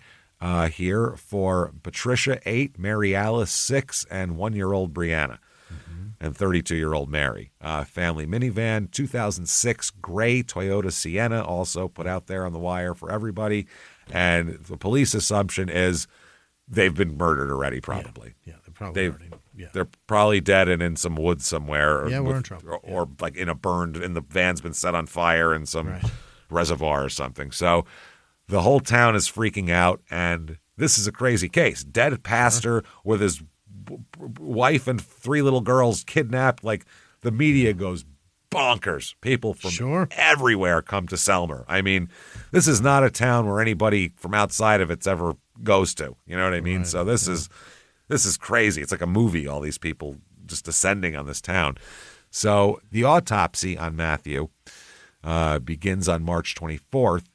here for Patricia 8, Mary Alice 6, and 1-year-old Brianna. And 32-year-old Mary. Family minivan, 2006 gray Toyota Sienna, also put out there on the wire for everybody. And the police assumption is they've been murdered already, probably. Yeah, they're probably already. Yeah. They're probably dead and in some woods somewhere. Or we're in trouble. Or like in the van's been set on fire in some reservoir or something. So the whole town is freaking out, and this is a crazy case. Dead pastor with his wife and 3 little girls kidnapped. Like the media goes bonkers. People from everywhere come to Selmer. I mean, this is not a town where anybody from outside of it's ever goes to. You know what I mean? So this is crazy. It's like a movie. All these people just descending on this town. So the autopsy on Matthew begins on March 24th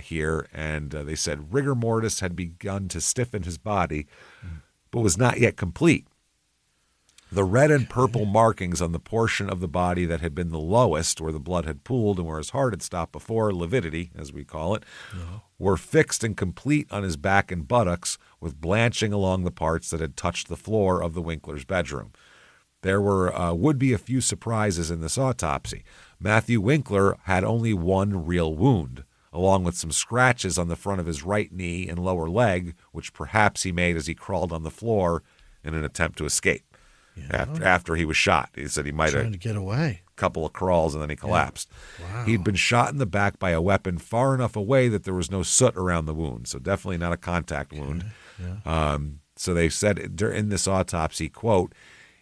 here, and they said rigor mortis had begun to stiffen his body, but was not yet complete. The red and purple markings on the portion of the body that had been the lowest, where the blood had pooled and where his heart had stopped before, lividity, as we call it, were fixed and complete on his back and buttocks, with blanching along the parts that had touched the floor of the Winkler's bedroom. There would be a few surprises in this autopsy. Matthew Winkler had only 1 real wound, along with some scratches on the front of his right knee and lower leg, which perhaps he made as he crawled on the floor in an attempt to escape. After he was shot. He said he might have trying to get away. A couple of crawls and then he collapsed. Wow. He'd been shot in the back by a weapon far enough away that there was no soot around the wound, so definitely not a contact wound. So they said in this autopsy, quote,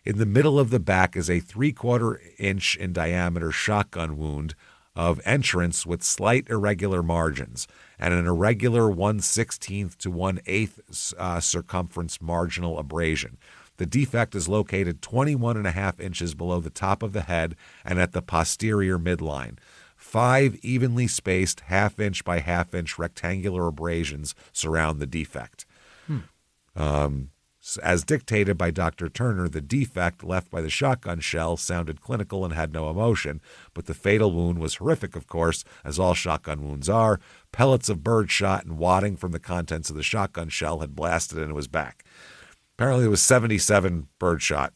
in the middle of the back is a 3/4 inch in diameter shotgun wound of entrance with slight irregular margins and an irregular 1/16 to 1/8 circumference marginal abrasion. The defect is located 21.5 inches below the top of the head and at the posterior midline. 5 evenly spaced 1/2 inch by 1/2 inch rectangular abrasions surround the defect. As dictated by Dr. Turner, the defect left by the shotgun shell sounded clinical and had no emotion, but the fatal wound was horrific, of course, as all shotgun wounds are. Pellets of birdshot and wadding from the contents of the shotgun shell had blasted into his back. Apparently, it was 77 birdshot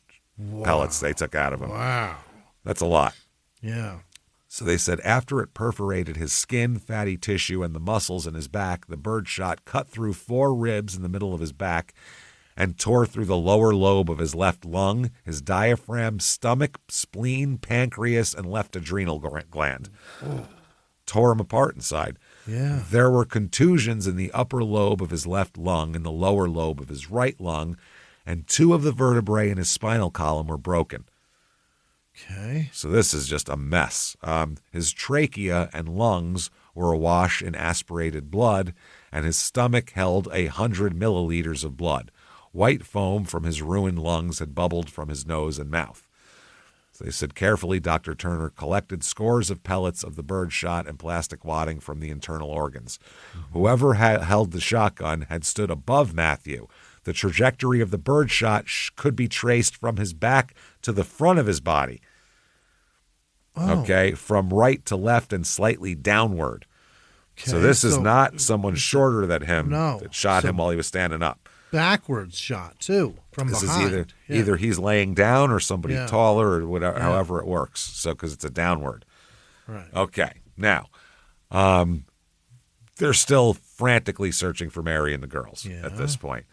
pellets they took out of him. Wow. That's a lot. Yeah. So they said after it perforated his skin, fatty tissue, and the muscles in his back, the birdshot cut through 4 ribs in the middle of his back and tore through the lower lobe of his left lung, his diaphragm, stomach, spleen, pancreas, and left adrenal gland. Tore him apart inside. Yeah. There were contusions in the upper lobe of his left lung and the lower lobe of his right lung, and 2 of the vertebrae in his spinal column were broken. Okay. So this is just a mess. His trachea and lungs were awash in aspirated blood, and his stomach held 100 milliliters of blood. White foam from his ruined lungs had bubbled from his nose and mouth. So they said carefully, Dr. Turner collected scores of pellets of the birdshot and plastic wadding from the internal organs. Whoever had held the shotgun had stood above Matthew. The trajectory of the birdshot could be traced from his back to the front of his body. Okay, from right to left and slightly downward. Okay, so this is not someone shorter than him that shot him while he was standing up. Backwards shot too, from this behind. Is either he's laying down or somebody taller or whatever, however it works. So because it's a downward. Right. Okay. Now, they're still frantically searching for Mary and the girls at this point.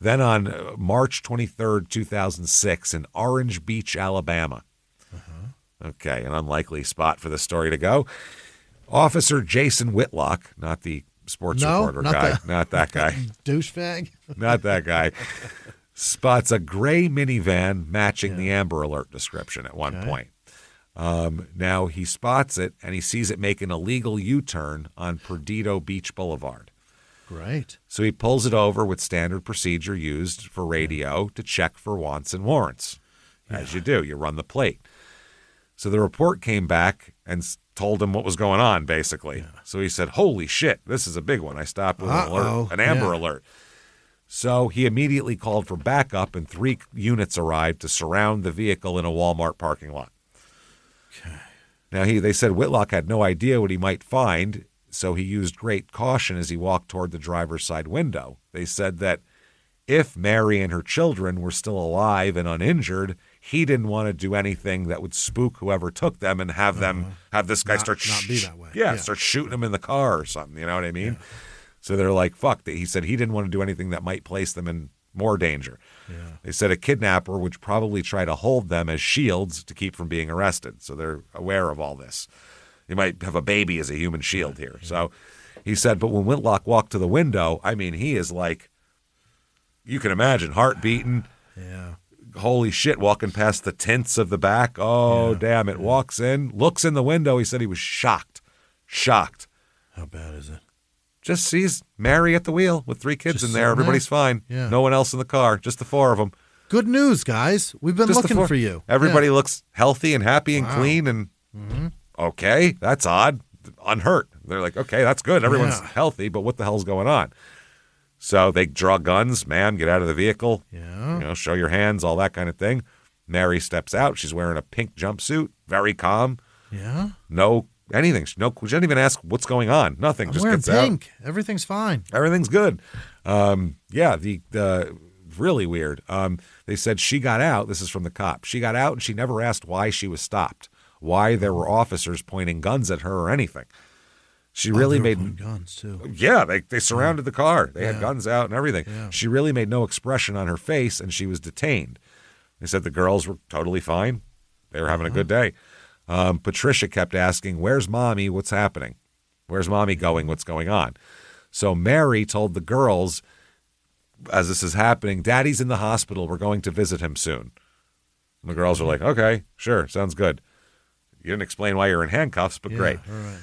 Then on March 23rd, 2006, in Orange Beach, Alabama. Okay, an unlikely spot for the story to go. Officer Jason Whitlock, not the sports reporter guy, not that guy. Douchebag? Not that guy. Spots a gray minivan matching the Amber Alert description at one point. Now he spots it and he sees it make an illegal U-turn on Perdido Beach Boulevard. Great. So he pulls it over with standard procedure used for radio to check for wants and warrants. As you do, you run the plate. So the report came back and told him what was going on, basically. Yeah. So he said, holy shit, this is a big one. I stopped with an Amber Alert. So he immediately called for backup, and 3 units arrived to surround the vehicle in a Walmart parking lot. Okay. Now, they said Whitlock had no idea what he might find, so he used great caution as he walked toward the driver's side window. They said that if Mary and her children were still alive and uninjured, he didn't want to do anything that would spook whoever took them and have this guy start be that way. Start shooting them in the car or something. You know what I mean? Yeah. So they're like, fuck. He said he didn't want to do anything that might place them in more danger. Yeah. They said a kidnapper would probably try to hold them as shields to keep from being arrested. So they're aware of all this. He might have a baby as a human shield here. Yeah. So he said, but when Whitlock walked to the window, I mean, he is like, you can imagine, heart beating. Yeah. Holy shit, walking past the tints of the back. Oh, damn it. Walks in, looks in the window. He said he was shocked. Shocked. How bad is it? Just sees Mary at the wheel with 3 kids in there. Everybody's fine. Yeah. No one else in the car, just the 4 of them. Good news, guys. We've been looking for you. Everybody looks healthy and happy and clean and okay, that's odd. Unhurt. They're like, okay, that's good. Everyone's healthy, but what the hell's going on? So they draw guns, ma'am, get out of the vehicle. Yeah. Show your hands, all that kind of thing. Mary steps out. She's wearing a pink jumpsuit, very calm. Yeah. No anything. She didn't even ask what's going on. Nothing. I'm just wearing gets pink. out. Everything's fine. Everything's good. The really weird. They said she got out. This is from the cop. She got out and she never asked why she was stopped, why there were officers pointing guns at her or anything. She really made guns too. Yeah, they surrounded the car. They had guns out and everything. Yeah. She really made no expression on her face, and she was detained. They said the girls were totally fine. They were having a good day. Patricia kept asking, "Where's mommy? What's happening? Where's mommy going? What's going on?" So Mary told the girls, as this is happening, "Daddy's in the hospital. We're going to visit him soon." And the girls are like, "Okay, sure, sounds good." You didn't explain why you're in handcuffs, but great. All right.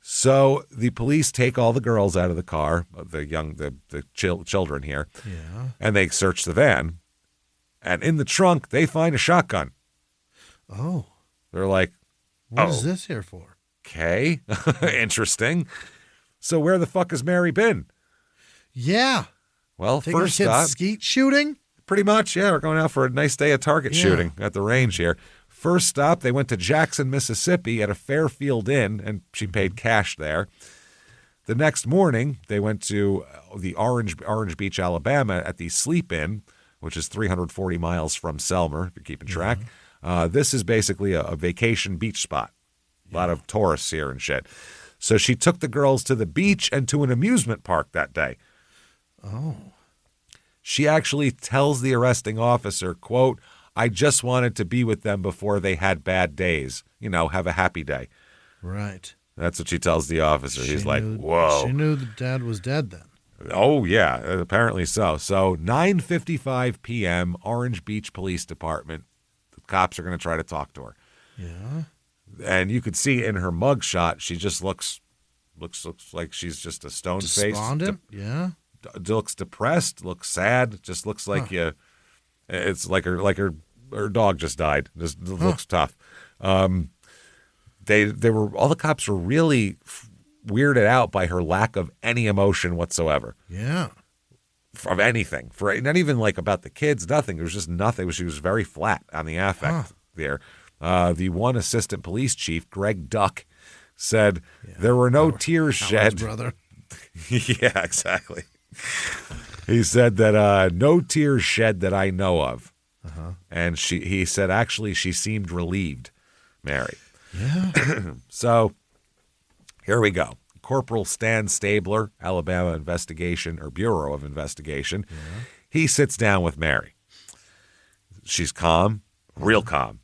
So the police take all the girls out of the car, the children here, and they search the van. And in the trunk, they find a shotgun. Oh. They're like, what is this here for? Okay, interesting. So where the fuck has Mary been? Yeah. Well, Taking first kids stop, skeet shooting? pretty much, yeah, we're going out for a nice day of target shooting at the range here. First stop, they went to Jackson, Mississippi at a Fairfield Inn, and she paid cash there. The next morning, they went to the Orange Beach, Alabama at the Sleep Inn, which is 340 miles from Selmer, if you're keeping track. This is basically a vacation beach spot. A lot of tourists here and shit. So she took the girls to the beach and to an amusement park that day. Oh. She actually tells the arresting officer, quote, I just wanted to be with them before they had bad days. You know, have a happy day. Right. That's what she tells the officer. He's like, knew, whoa. She knew the dad was dead then. Oh, yeah, apparently so. So 9:55 p.m., Orange Beach Police Department. The cops are going to try to talk to her. Yeah. And you could see in her mugshot, she just looks like she's just a stone-faced. Despondent? Yeah. Looks depressed, looks sad, just looks like it's like her dog just died. Just looks tough. They were all the cops were really weirded out by her lack of any emotion whatsoever. Yeah. Of anything. For not even like about the kids, nothing. It was just nothing. She was very flat on the affect there. The one assistant police chief, Greg Duck, said there were no tears shed. Brother. Yeah, exactly. He said that no tears shed that I know of. And he said actually she seemed relieved, Mary. Yeah. So here we go. Corporal Stan Stabler, Alabama Investigation or Bureau of Investigation. Yeah. He sits down with Mary. She's calm, real calm,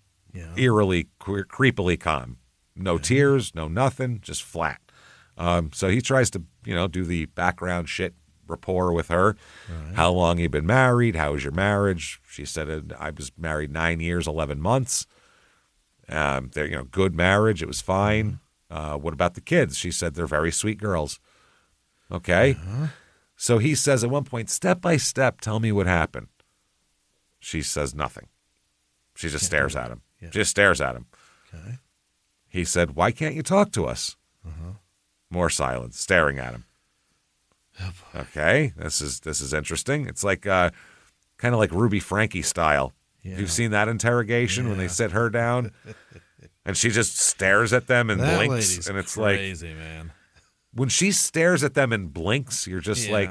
eerily, creepily calm. No tears, no nothing, just flat. So he tries to, do the background shit rapport with her. Right. How long you been married? How was your marriage? She said, I was married 9 years, 11 months. They're, good marriage. It was fine. What about the kids? She said, they're very sweet girls. Okay. So he says at one point, step by step, tell me what happened. She says nothing. She just stares at him. Yeah. Just stares at him. Okay. He said, why can't you talk to us? More silence, staring at him. Oh, okay, this is interesting. It's like kind of like Ruby Frankie style. Yeah. You've seen that interrogation when they sit her down and she just stares at them and blinks, and it's crazy, like, man. When she stares at them and blinks, you're just like,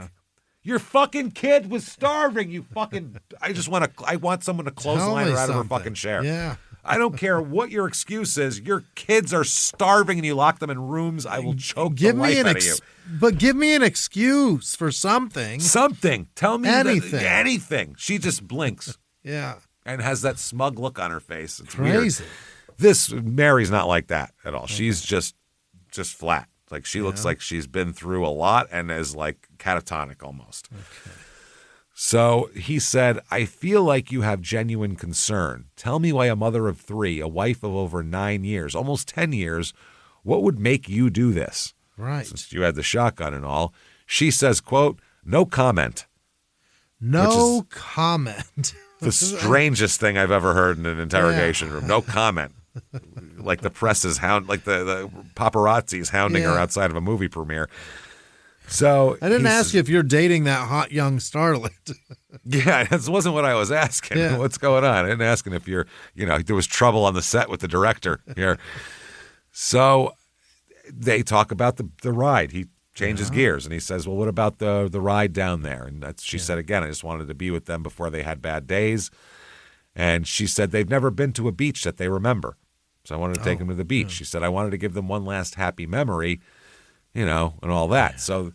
your fucking kid was starving. You fucking. I want someone to clothesline her out of her fucking chair. Yeah. I don't care what your excuse is. Your kids are starving and you lock them in rooms. I will choke the life out of you. But give me an excuse for something. Something. Tell me anything. Anything. She just blinks. Yeah. And has that smug look on her face. It's crazy. Weird. Mary's not like that at all. Okay. She's just flat. Like she looks like she's been through a lot and is like catatonic almost. Okay. So he said, I feel like you have genuine concern. Tell me why a mother of 3, a wife of over 9 years, almost 10 years, what would make you do this? Right. Since you had the shotgun and all. She says, quote, no comment. No comment. The strangest thing I've ever heard in an interrogation room. No comment. Like the press is like the paparazzi's hounding her outside of a movie premiere. So I didn't ask you if you're dating that hot young starlet. Yeah, that wasn't what I was asking. Yeah. What's going on? I didn't ask if you're, there was trouble on the set with the director here. So they talk about the ride. He changes gears and he says, well, what about the ride down there? And she said, again, I just wanted to be with them before they had bad days. And she said they've never been to a beach that they remember. So I wanted to take them to the beach. She said, I wanted to give them one last happy memory, and all that. Yeah. So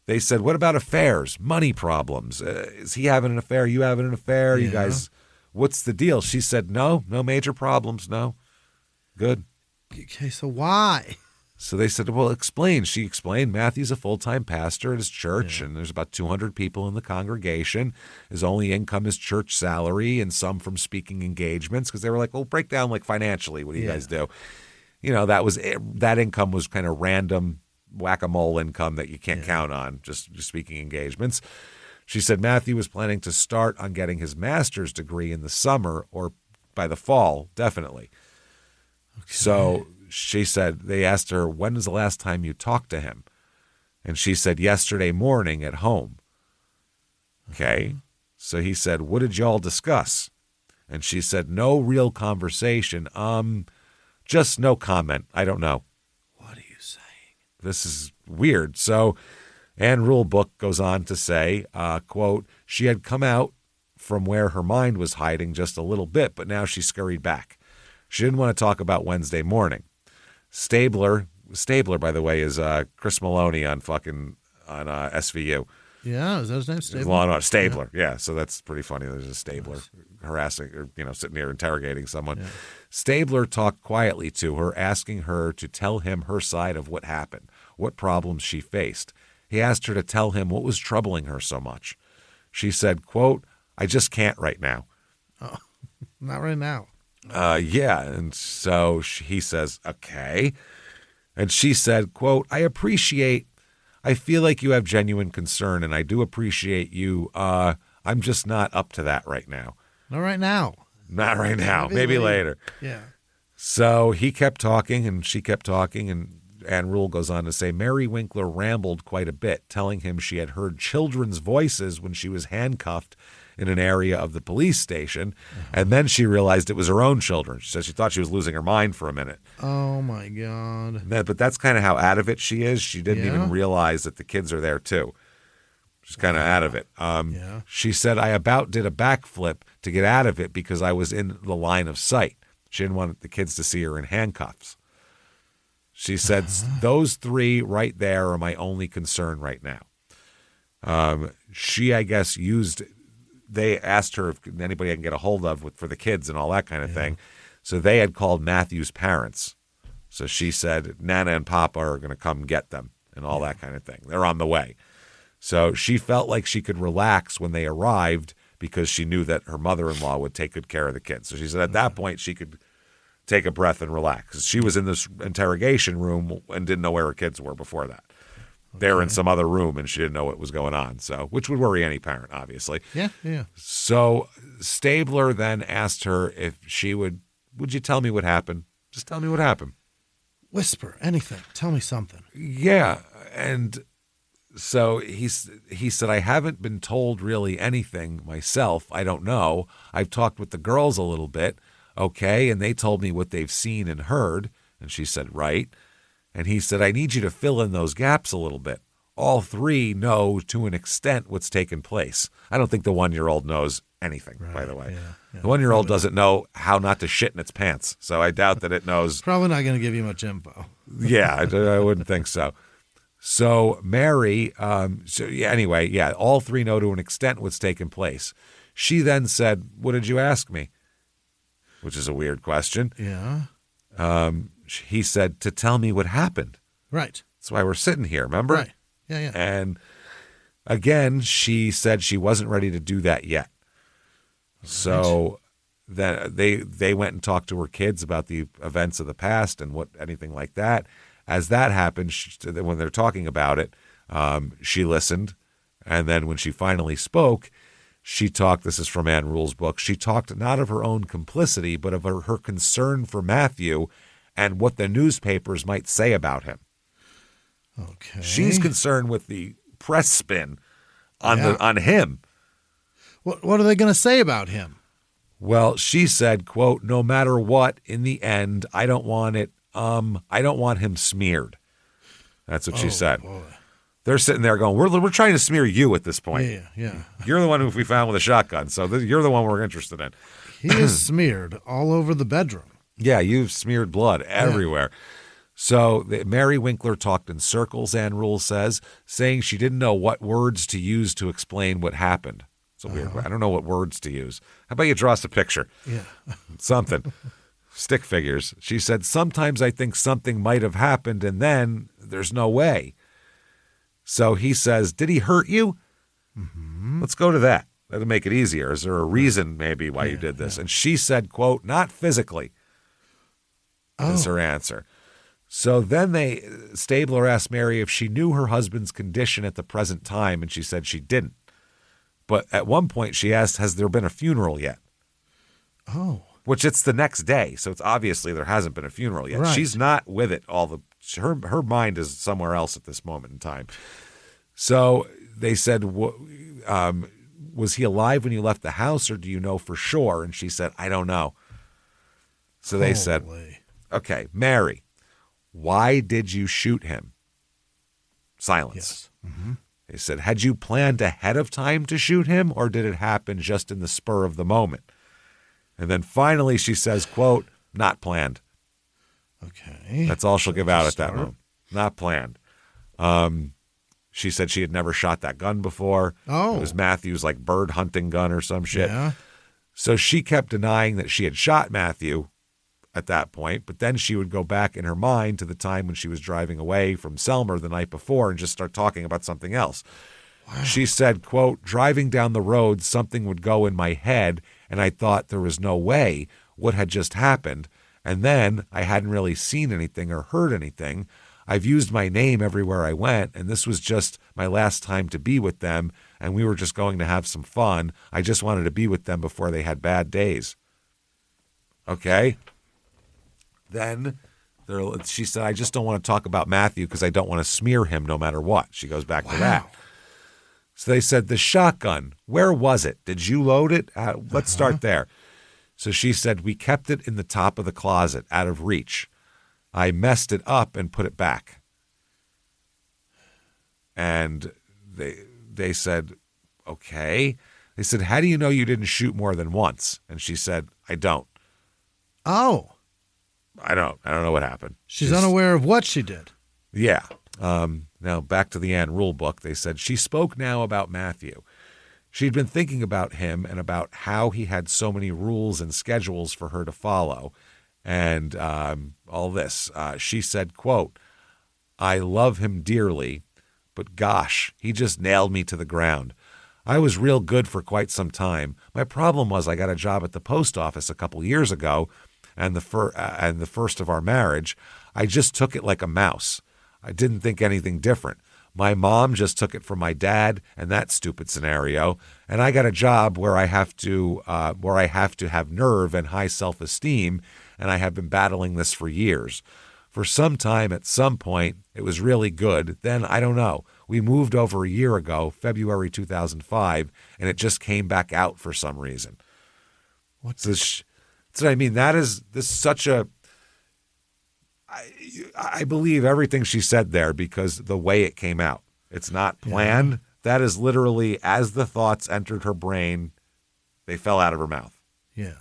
they said, what about affairs, money problems? Is he having an affair? You having an affair? Yeah. You guys, what's the deal? She said, no major problems. No. Good. Okay, so why? So they said, well, explain. She explained Matthew's a full-time pastor at his church, and there's about 200 people in the congregation. His only income is church salary and some from speaking engagements, because they were like, well, break down like financially. What do you guys do? That income was kind of random whack-a-mole income that you can't count on, just speaking engagements. She said Matthew was planning to start on getting his master's degree in the summer or by the fall, definitely. Okay. So she said, they asked her, when was the last time you talked to him? And she said, yesterday morning at home. Okay. So he said, what did y'all discuss? And she said, no real conversation. Just no comment. I don't know. What are you saying? This is weird. So Anne Rule book goes on to say, quote, she had come out from where her mind was hiding just a little bit, but now she scurried back. She didn't want to talk about Wednesday morning. Stabler, by the way, is Chris Maloney on SVU. Yeah, is that his name? Stabler? Stabler, yeah. So that's pretty funny. There's a Stabler harassing or, sitting here interrogating someone. Yeah. Stabler talked quietly to her, asking her to tell him her side of what happened, what problems she faced. He asked her to tell him what was troubling her so much. She said, quote, I just can't right now. Oh, not right now. Yeah. And so he says, okay. And she said, quote, I feel like you have genuine concern, and I do appreciate you. I'm just not up to that right now. Not right now. Not right now. Maybe later. Yeah. So he kept talking, and she kept talking, and Anne Rule goes on to say, Mary Winkler rambled quite a bit, telling him she had heard children's voices when she was handcuffed in an area of the police station, and then she realized it was her own children. She said she thought she was losing her mind for a minute. Oh, my God. But that's kind of how out of it she is. She didn't even realize that the kids are there, too. She's kind of out of it. She said, I about did a backflip to get out of it because I was in the line of sight. She didn't want the kids to see her in handcuffs. She said, those three right there are my only concern right now. She, I guess, they asked her if anybody I can get a hold of for the kids and all that kind of thing. So they had called Matthew's parents. So she said, Nana and Papa are going to come get them and all that kind of thing. They're on the way. So she felt like she could relax when they arrived because she knew that her mother-in-law would take good care of the kids. So she said at that point she could take a breath and relax. She was in this interrogation room and didn't know where her kids were before that. They were in some other room and she didn't know what was going on. So, which would worry any parent, obviously. Yeah. So Stabler then asked her if she would you tell me what happened? Just tell me what happened. Whisper, anything. Tell me something. Yeah. And so he said, I haven't been told really anything myself. I don't know. I've talked with the girls a little bit. Okay. And they told me what they've seen and heard. And she said, right. And he said, I need you to fill in those gaps a little bit. All three know to an extent what's taken place. I don't think the 1-year-old knows anything, by the way. Yeah. The 1-year-old doesn't know how not to shit in its pants. So I doubt that it knows. Probably not going to give you much info. Yeah, I wouldn't think so. So Mary, all three know to an extent what's taken place. She then said, what did you ask me? Which is a weird question. Yeah. He said, to tell me what happened. Right. That's why we're sitting here, remember? Right. Yeah. And again, she said she wasn't ready to do that yet. Right. So then they went and talked to her kids about the events of the past and anything like that. As that happened, when they're talking about it, she listened. And then when she finally spoke, she talked, this is from Anne Rule's book, she talked not of her own complicity, but of her concern for Matthew and what the newspapers might say about him. Okay. She's concerned with the press spin on him. What are they going to say about him? Well, she said, quote, no matter what, in the end, I don't want him smeared. That's what she said. Boy. They're sitting there going, we're trying to smear you at this point. Yeah. You're the one who we found with a shotgun, so you're the one we're interested in. He is smeared all over the bedroom. Yeah, you've smeared blood everywhere. Yeah. So Mary Winkler talked in circles, Anne Rule says, saying she didn't know what words to use to explain what happened. It's a weird way. I don't know what words to use. How about you draw us a picture? Yeah. Something. Stick figures. She said, sometimes I think something might have happened and then there's no way. So he says, did he hurt you? Mm-hmm. Let's go to that. That'll make it easier. Is there a reason maybe why you did this? And she said, quote, not physically. Is her answer. So then Stabler asked Mary if she knew her husband's condition at the present time, and she said she didn't. But at one point she asked, has there been a funeral yet? Oh. Which it's the next day, so it's obviously there hasn't been a funeral yet. Right. She's not with it her mind is somewhere else at this moment in time. So they said, was he alive when you left the house, or do you know for sure? And she said, I don't know. So they said, okay, Mary, why did you shoot him? Silence. Yes. Mm-hmm. They said, had you planned ahead of time to shoot him, or did it happen just in the spur of the moment? And then finally she says, quote, not planned. Okay. That's all she'll give out at that moment. Not planned. She said she had never shot that gun before. Oh. It was Matthew's like bird hunting gun or some shit. Yeah. So she kept denying that she had shot Matthew at that point, but then she would go back in her mind to the time when she was driving away from Selmer the night before and just start talking about something else. Wow. She said, quote, driving down the road, something would go in my head, and I thought there was no way what had just happened. And then I hadn't really seen anything or heard anything. I've used my name everywhere I went, and this was just my last time to be with them, and we were just going to have some fun. I just wanted to be with them before they had bad days. Okay? Then she said, I just don't want to talk about Matthew because I don't want to smear him no matter what. She goes back to that. So they said, the shotgun, where was it? Did you load it? Let's start there. So she said, we kept it in the top of the closet, out of reach. I messed it up and put it back. And they said, okay. They said, how do you know you didn't shoot more than once? And she said, I don't. Oh. I don't know what happened. She's unaware of what she did. Yeah. Now back to the Anne rule book. They said she spoke now about Matthew. She'd been thinking about him and about how he had so many rules and schedules for her to follow and all this. She said, quote, I love him dearly, but gosh, he just nailed me to the ground. I was real good for quite some time. My problem was I got a job at the post office a couple years ago, and the first of our marriage, I just took it like a mouse. I didn't think anything different. My mom just took it from my dad and that stupid scenario, and I got a job where I have to have nerve and high self-esteem, and I have been battling this for years. For some time, at some point, it was really good. Then, I don't know. We moved over a year ago, February 2005, and it just came back out for some reason. What's this? So I mean, this is such a. I believe everything she said there because the way it came out. It's not planned. Yeah. That is literally as the thoughts entered her brain, they fell out of her mouth. Yeah.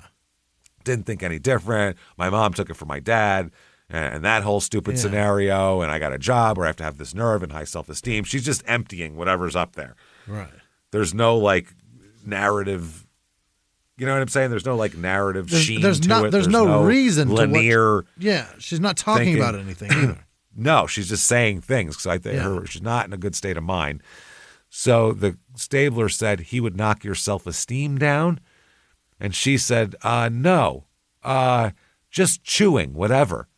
Didn't think any different. My mom took it from my dad and that whole stupid scenario. And I got a job where I have to have this nerve and high self-esteem. She's just emptying whatever's up there. Right. There's no like narrative. You know what I'm saying? There's no like narrative sheen to it. There's no reason linear. She's not talking about anything either. No, she's just saying things because I think she's not in a good state of mind. So the Stabler said he would knock your self-esteem down, and she said, "No, just chewing, whatever."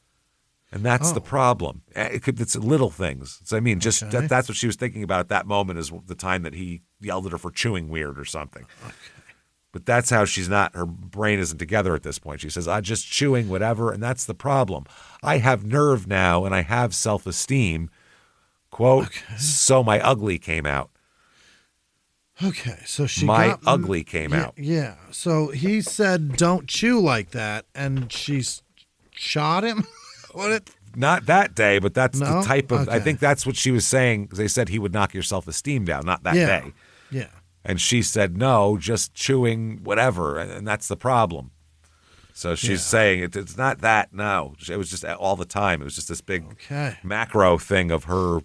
And that's the problem. It's little things. So I mean, just that's what she was thinking about at that moment is the time that he yelled at her for chewing weird or something. Okay. But that's how she's not, her brain isn't together at this point. She says, I'm just chewing whatever, and that's the problem. I have nerve now, and I have self-esteem. Quote, so my ugly came out. Okay, so ugly came out. Yeah, so he said, don't chew like that, and she shot him? Not that day, but that's the type of, I think that's what she was saying, because they said he would knock your self-esteem down, not that day. Yeah. And she said, no, just chewing whatever. And that's the problem. So she's saying it's not that. No, it was just all the time. It was just this big macro thing of her,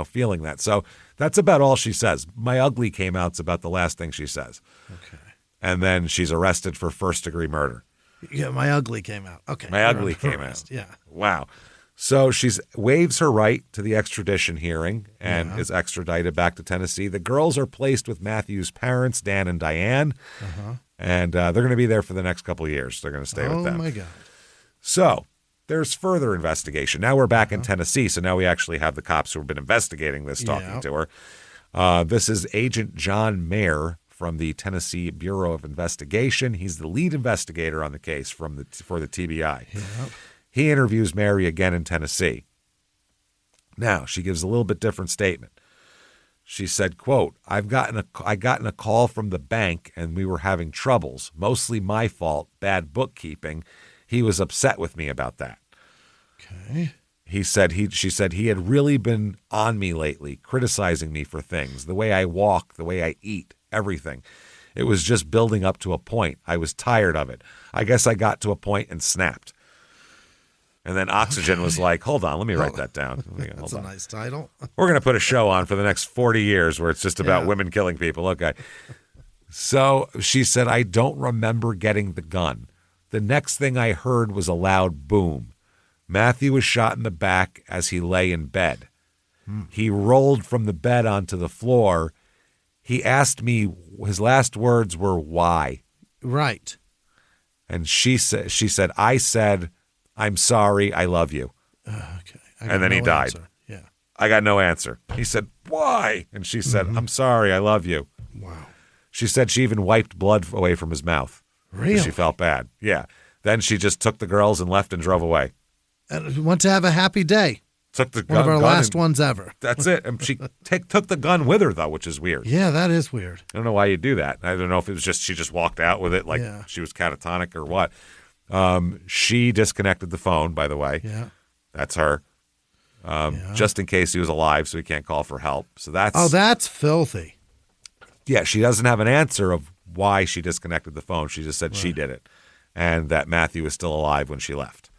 feeling that. So that's about all she says. My ugly came out's about the last thing she says. Okay. And then she's arrested for first-degree murder. Yeah, my ugly came out. Okay. My ugly came out. Yeah. Wow. So she waives her right to the extradition hearing and is extradited back to Tennessee. The girls are placed with Matthew's parents, Dan and Diane, and they're going to be there for the next couple of years. They're going to stay with them. Oh, my God. So there's further investigation. Now we're back in Tennessee, so now we actually have the cops who have been investigating this talking to her. This is Agent John Mayer from the Tennessee Bureau of Investigation. He's the lead investigator on the case for the TBI. Yep. He interviews Mary again in Tennessee. Now, she gives a little bit different statement. She said, quote, I gotten a call from the bank and we were having troubles. Mostly my fault, bad bookkeeping. He was upset with me about that. Okay. She said he had really been on me lately, criticizing me for things, the way I walk, the way I eat, everything. It was just building up to a point. I was tired of it. I guess I got to a point and snapped. And then Oxygen was like, hold on, let me write that down. That's a nice title. We're going to put a show on for the next 40 years where it's just about women killing people. Okay. So she said, I don't remember getting the gun. The next thing I heard was a loud boom. Matthew was shot in the back as he lay in bed. He rolled from the bed onto the floor. He asked me, his last words were, why? Right. And she said, I said, I'm sorry, I love you. Okay. And then he died. Answer. Yeah. I got no answer. He said, why? And she said, I'm sorry, I love you. Wow. She said she even wiped blood away from his mouth. Really? She felt bad. Yeah. Then she just took the girls and left and drove away. And went to have a happy day. Took the One of our last ones ever. That's it. And she took the gun with her, though, which is weird. Yeah, that is weird. I don't know why you do that. I don't know if it was just she just walked out with it like she was catatonic or what. She disconnected the phone, by the way. Yeah. That's her. Just in case he was alive, so he can't call for help. So that's filthy. Yeah, she doesn't have an answer of why she disconnected the phone. She just said she did it, and that Matthew was still alive when she left.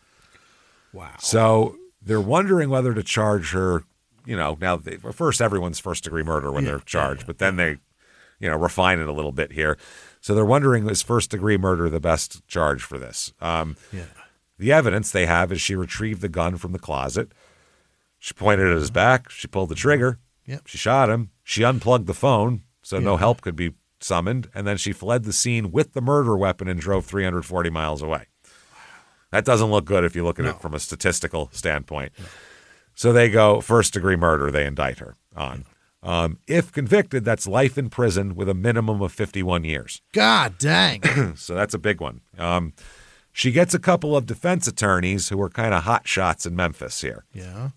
Wow. So they're wondering whether to charge her. Now first everyone's first-degree murder when they're charged, but then they, refine it a little bit here. So they're wondering, is first-degree murder the best charge for this? The evidence they have is she retrieved the gun from the closet. She pointed it at his back. She pulled the trigger. Yep. She shot him. She unplugged the phone so no help could be summoned. And then she fled the scene with the murder weapon and drove 340 miles away. That doesn't look good if you look at it from a statistical standpoint. No. So they go first-degree murder. They indict her on. If convicted, that's life in prison with a minimum of 51 years. God dang. So that's a big one. She gets a couple of defense attorneys who are kind of hot shots in Memphis here. Yeah.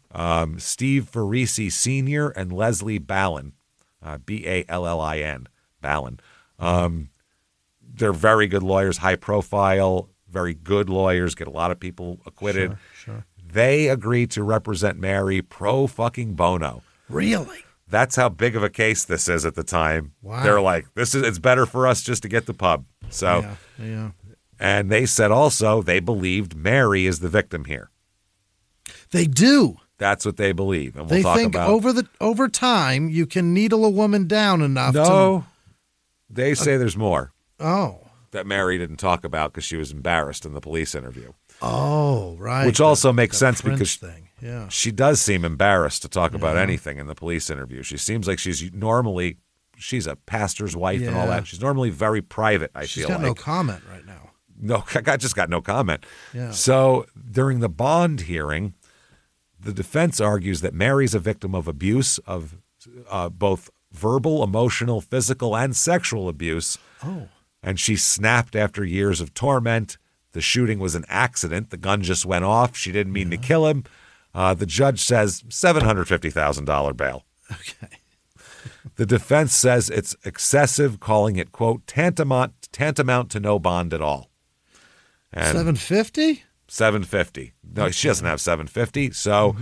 Steve Farisi Sr. and Leslie Ballin, Ballin, Ballin. They're very good lawyers, high profile, very good lawyers, get a lot of people acquitted. Sure. They agree to represent Mary pro fucking bono. Really? That's how big of a case this is at the time. Wow. They're like, it's better for us just to get the pub. So, yeah. And they said also they believed Mary is the victim here. They do. That's what they believe. And they talk think about over time you can needle a woman down enough they say there's more. Oh. That Mary didn't talk about because she was embarrassed in the police interview. Oh, right. Which also makes sense because she does seem embarrassed to talk about anything in the police interview. She seems like she's a pastor's wife and all that. She's normally very private, I feel like. She's got no comment right now. No, I just got no comment. Yeah. So during the bond hearing, the defense argues that Mary's a victim of abuse, of both verbal, emotional, physical, and sexual abuse. Oh. And she snapped after years of torment. The shooting was an accident. The gun just went off. She didn't mean to kill him. The judge says $750,000 bail. Okay. The defense says it's excessive, calling it, quote, tantamount to no bond at all. And $750? $750. No, she doesn't have $750, so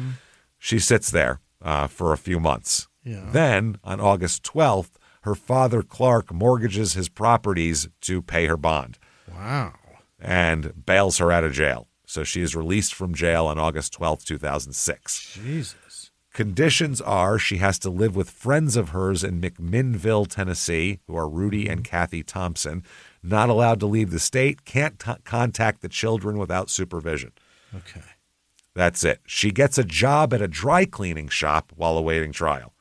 she sits there for a few months. Yeah. Then, on August 12th, her father, Clark, mortgages his properties to pay her bond. Wow. And bails her out of jail. So she is released from jail on August 12th, 2006. Jesus. Conditions are she has to live with friends of hers in McMinnville, Tennessee, who are Rudy and Kathy Thompson. Not allowed to leave the state, can't contact the children without supervision. Okay. That's it. She gets a job at a dry cleaning shop while awaiting trial.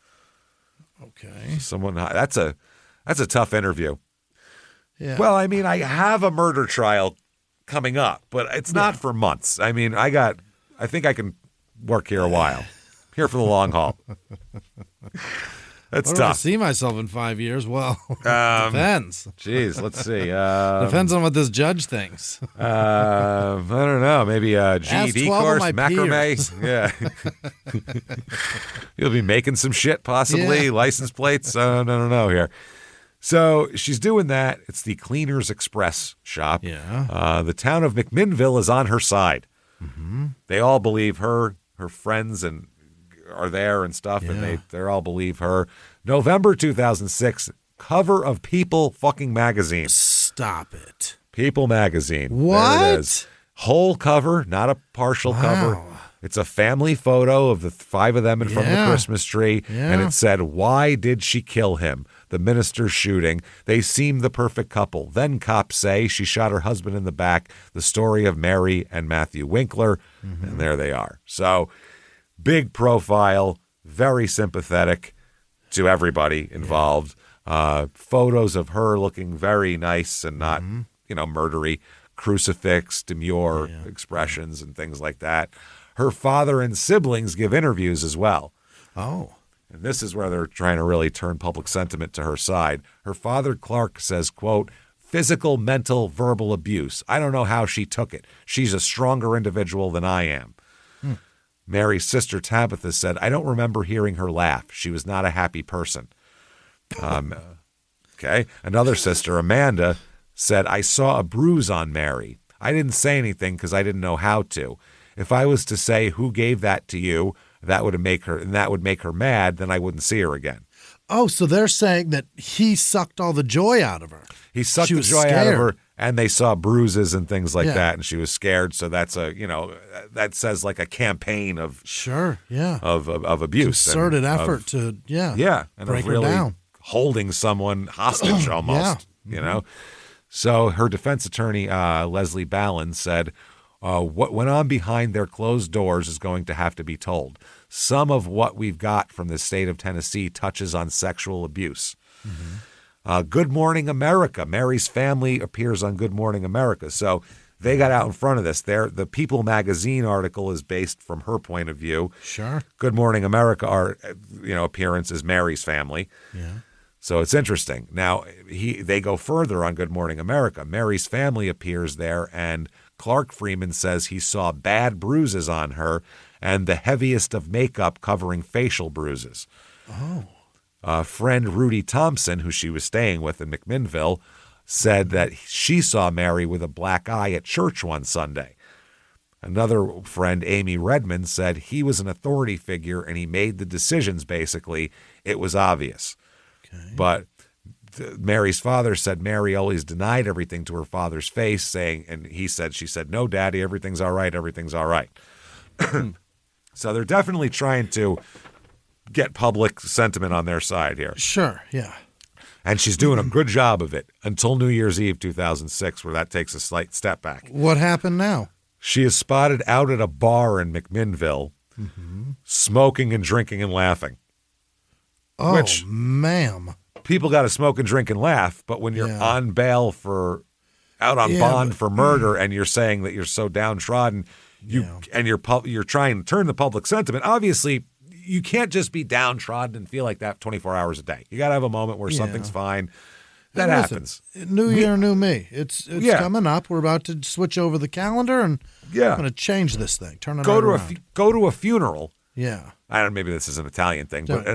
Okay. That's a tough interview. Yeah. Well, I mean, I have a murder trial coming up, but it's not for months. I mean, I think I can work here a while. Here for the long haul. That's Where do I tough. see myself in 5 years? Well, depends. Jeez, let's see. Depends on what this judge thinks. I don't know. Maybe a Ask GED 12 of course, my macrame. Yeah. You'll be making some shit, possibly. Yeah. License plates. I don't know here. So she's doing that. It's the Cleaners Express shop. Yeah. The town of McMinnville is on her side. Mm-hmm. They all believe her friends and are there and stuff, and they all believe her. November 2006, cover of People fucking magazine. Stop it. People magazine. What? There it is. Whole cover, not a partial cover. It's a family photo of the 5 of them in front of a Christmas tree, and it said, "Why did she kill him? The minister's shooting. They seem the perfect couple. Then cops say she shot her husband in the back. The story of Mary and Matthew Winkler." And there they are. So big profile, very sympathetic to everybody involved. Photos of her looking very nice and not, murdery. Crucifix, demure expressions and things like that. Her father and siblings give interviews as well. Oh. And this is where they're trying to really turn public sentiment to her side. Her father, Clark, says, quote, "Physical, mental, verbal abuse. I don't know how she took it. She's a stronger individual than I am." Mary's sister, Tabitha, said, "I don't remember hearing her laugh. She was not a happy person." Okay. Another sister, Amanda, said, "I saw a bruise on Mary. I didn't say anything because I didn't know how to. If I was to say who gave that to you, that would make her mad, then I wouldn't see her again." Oh, so they're saying that he sucked all the joy out of her. He sucked She the was joy out of scared. her, and they saw bruises and things like Yeah. that, and she was scared. So that's that says like a campaign of Sure, yeah. of abuse, Concerted and effort of, to, and break of her really down. holding someone hostage almost, So her defense attorney, Leslie Ballin, said, "What went on behind their closed doors is going to have to be told. Some of what we've got from the state of Tennessee touches on sexual abuse." Good Morning America. Mary's family appears on Good Morning America. So they got out in front of this. The People magazine article is based from her point of view. Sure. Good Morning America, appearance is Mary's family. Yeah. So it's interesting. Now, they go further on Good Morning America. Mary's family appears there, and Clark Freeman says he saw bad bruises on her and the heaviest of makeup covering facial bruises. Oh. Friend Rudy Thompson, who she was staying with in McMinnville, said that she saw Mary with a black eye at church one Sunday. Another friend, Amy Redmond, said he was an authority figure and he made the decisions, basically. It was obvious. Okay. But Mary's father said Mary always denied everything to her father's face, she said, "No, Daddy, everything's all right, everything's all right." So they're definitely trying to get public sentiment on their side here. Sure, yeah. And she's doing a good job of it until New Year's Eve 2006, where that takes a slight step back. What happened now? She is spotted out at a bar in McMinnville, smoking and drinking and laughing. Oh, Which, ma'am. people got to smoke and drink and laugh, but when you're on bail out on bond for murder, and you're saying that you're so downtrodden, you're trying to turn the public sentiment. Obviously, you can't just be downtrodden and feel like that 24 hours a day. You got to have a moment where something's fine. That happens. New year, new me. It's coming up. We're about to switch over the calendar, and I'm going to change this thing. Turn it around. Go to a funeral. Yeah. I don't know, maybe this is an Italian thing, but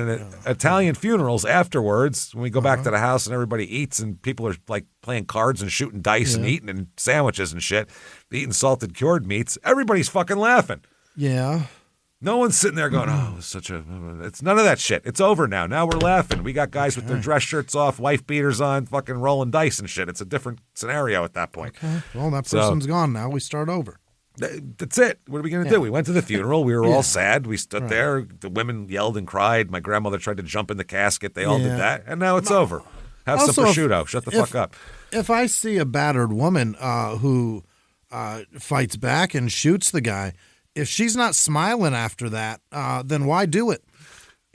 Italian funerals afterwards, when we go back to the house and everybody eats and people are like playing cards and shooting dice and eating and sandwiches and shit, eating salted cured meats, everybody's fucking laughing. Yeah. No one's sitting there going, "Oh, it's none of that shit. It's over now. Now we're laughing. We got guys with their dress shirts off, wife beaters on, fucking rolling dice and shit." It's a different scenario at that point. Okay. Well, that person's gone now. We start over. That's it. What are we going to do? We went to the funeral. We were all sad. We stood there. The women yelled and cried. My grandmother tried to jump in the casket. They all did that. And now it's over. Have some prosciutto. Shut the fuck up. If I see a battered woman who fights back and shoots the guy, if she's not smiling after that, then why do it?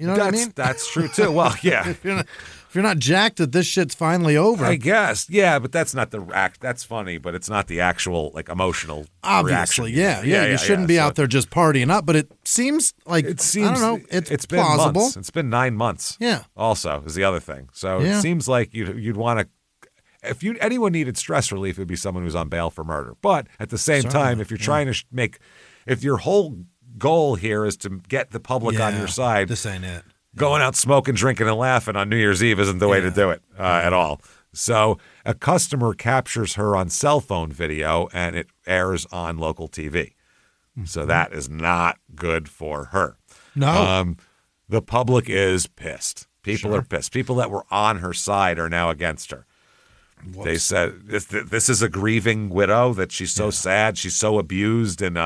You know what I mean? That's true too. Well, yeah. If you're not jacked that this shit's finally over. I guess. Yeah, but that's not the act. That's funny, but it's not the actual emotional Obviously, reaction. yeah. You shouldn't be out there just partying up, but it seems like, I don't know, it's been plausible. months. It's been 9 months. Yeah. Also is the other thing. So it seems like you'd want to, if anyone needed stress relief, it would be someone who's on bail for murder. But at the same time, if you're trying to if your whole goal here is to get the public on your side, this ain't it. Going out smoking, drinking, and laughing on New Year's Eve isn't the way to do it at all. So a customer captures her on cell phone video, and it airs on local TV. So that is not good for her. No. The public is pissed. People are pissed. People that were on her side are now against her. Whoops. They said this is a grieving widow, that she's so sad, she's so abused, and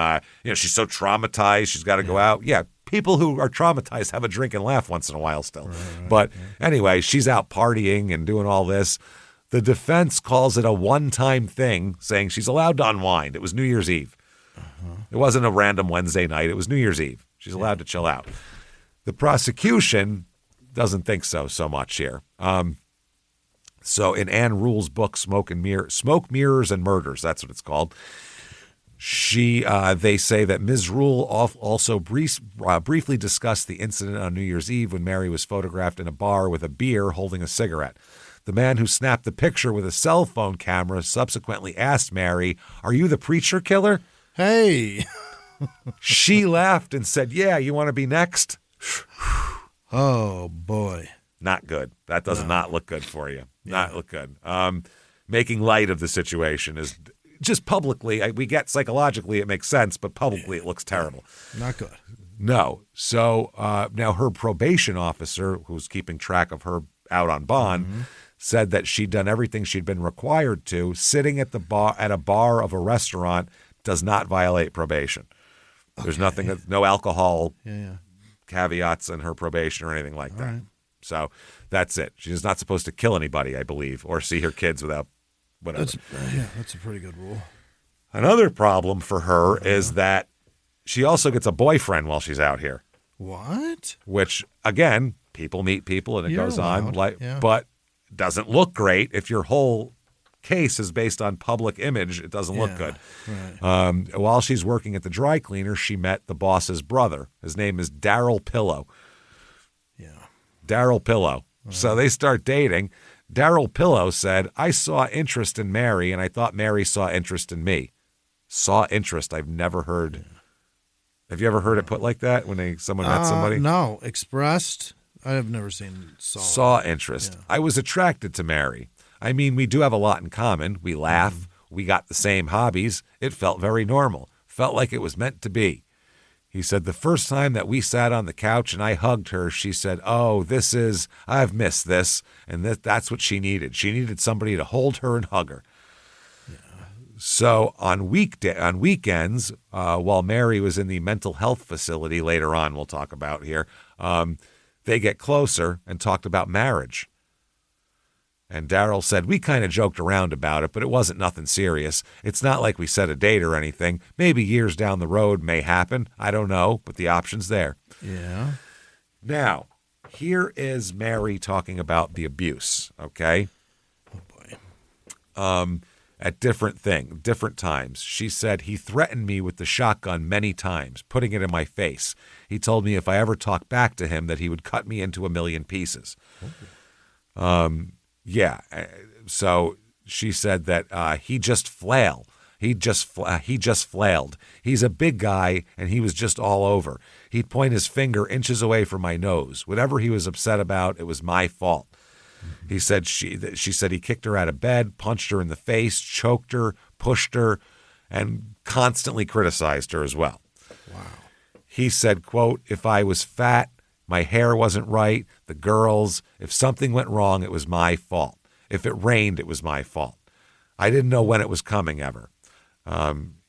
she's so traumatized, she's got to go out. Yeah, people who are traumatized have a drink and laugh once in a while still. But anyway, she's out partying and doing all this. The defense calls it a one-time thing, saying she's allowed to unwind. It was New Year's Eve. It wasn't a random Wednesday night. It was New Year's Eve. She's allowed to chill out. The prosecution doesn't think so much here. So in Ann Rule's book, Smoke, Mirrors, and Murders, that's what it's called, they say that Ms. Rule also briefly discussed the incident on New Year's Eve when Mary was photographed in a bar with a beer holding a cigarette. The man who snapped the picture with a cell phone camera subsequently asked Mary, "Are you the preacher killer?" Hey. She laughed and said, "Yeah, you want to be next?" Oh, boy. Not good. That does not look good for you. Not look good. Making light of the situation is just publicly. We get psychologically it makes sense, but publicly it looks terrible. Not good. No. So now her probation officer, who's keeping track of her out on bond, said that she'd done everything she'd been required to. Sitting at a bar of a restaurant does not violate probation. There's nothing, no alcohol caveats in her probation or anything like that. Right. So that's it. She's not supposed to kill anybody, I believe, or see her kids without whatever. That's a pretty good rule. Another problem for her is that she also gets a boyfriend while she's out here. What? Which, again, people meet people and it goes allowed. on. But doesn't look great if your whole case is based on public image. It doesn't look good. Right. While she's working at the dry cleaner, she met the boss's brother. His name is Daryl Pillow. Daryl Pillow. So they start dating. Daryl Pillow said, "I saw interest in Mary, and I thought Mary saw interest in me." Saw interest. I've never heard. Have you ever heard it put like that when someone met somebody? No. Expressed. I have never seen saw interest. Yeah. I was attracted to Mary. I mean, we do have a lot in common. We laugh. We got the same hobbies. It felt very normal. Felt like it was meant to be. He said, the first time that we sat on the couch and I hugged her, she said, "Oh, I've missed this." And that's what she needed. She needed somebody to hold her and hug her. Yeah. So on weekends, while Mary was in the mental health facility later on, we'll talk about here, they get closer and talked about marriage. And Daryl said, "We kind of joked around about it, but it wasn't nothing serious. It's not like we set a date or anything. Maybe years down the road may happen. I don't know, but the option's there." Yeah. Now, here is Mary talking about the abuse, okay? Oh, boy. At different times. She said, "He threatened me with the shotgun many times, putting it in my face. He told me if I ever talked back to him that he would cut me into a million pieces." Yeah. So she said that he just flailed. He just flailed. He's a big guy, and he was just all over. He'd point his finger inches away from my nose. Whatever he was upset about, it was my fault. He said she said he kicked her out of bed, punched her in the face, choked her, pushed her, and constantly criticized her as well. Wow. He said, quote, "If I was fat, my hair wasn't right, the girls, if something went wrong, it was my fault. If it rained, it was my fault. I didn't know when it was coming ever."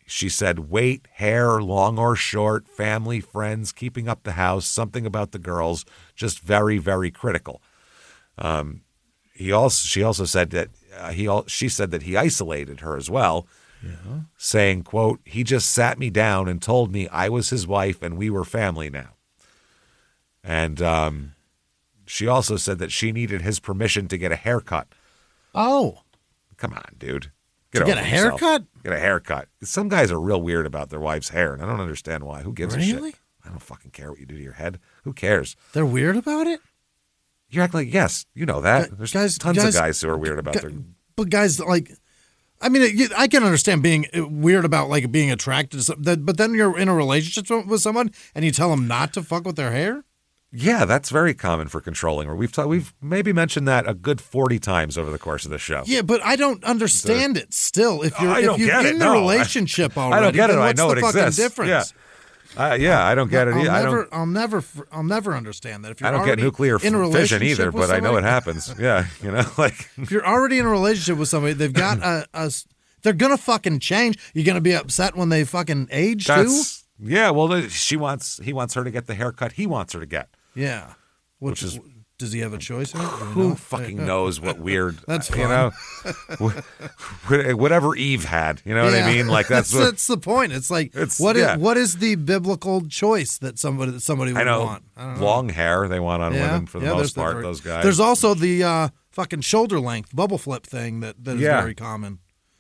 She said weight, hair, long or short, family, friends, keeping up the house, something about the girls, just very, very critical. She also said that she said that he isolated her as well, saying, quote, "He just sat me down and told me I was his wife and we were family now." And she also said that she needed his permission to get a haircut. Oh. Come on, dude. Get a haircut? Get a haircut. Some guys are real weird about their wife's hair, and I don't understand why. Who gives a shit? Really? I don't fucking care what you do to your head. Who cares? They're weird about it? You act like, yes, you know that. There's tons of guys who are weird about their... But guys, like... I mean, I can understand being weird about, like, being attracted to something, but then you're in a relationship with someone and you tell them not to fuck with their hair? Yeah, that's very common for controlling. We've maybe mentioned that a good 40 times over the course of the show. Yeah, but I don't understand it still. If you're in the No, relationship already, I don't get it. I know what's it the fucking exists. difference? I don't get it either. I'll never understand that. If you're I don't get nuclear fission either, but I know it happens. Yeah, like if you're already in a relationship with somebody, they've got they're gonna fucking change. You're gonna be upset when they fucking age too. Yeah, well, he wants her to get the haircut he wants her to get. Yeah, which is. Does he have a choice in it? Who fucking knows what weird? That's fun. Whatever Eve had. You know what I mean? Like that's the point. It's like what is the biblical choice that somebody would want? I don't know. Long hair they want on women for the most part. Those guys. There's also the fucking shoulder length bubble flip thing that is very common.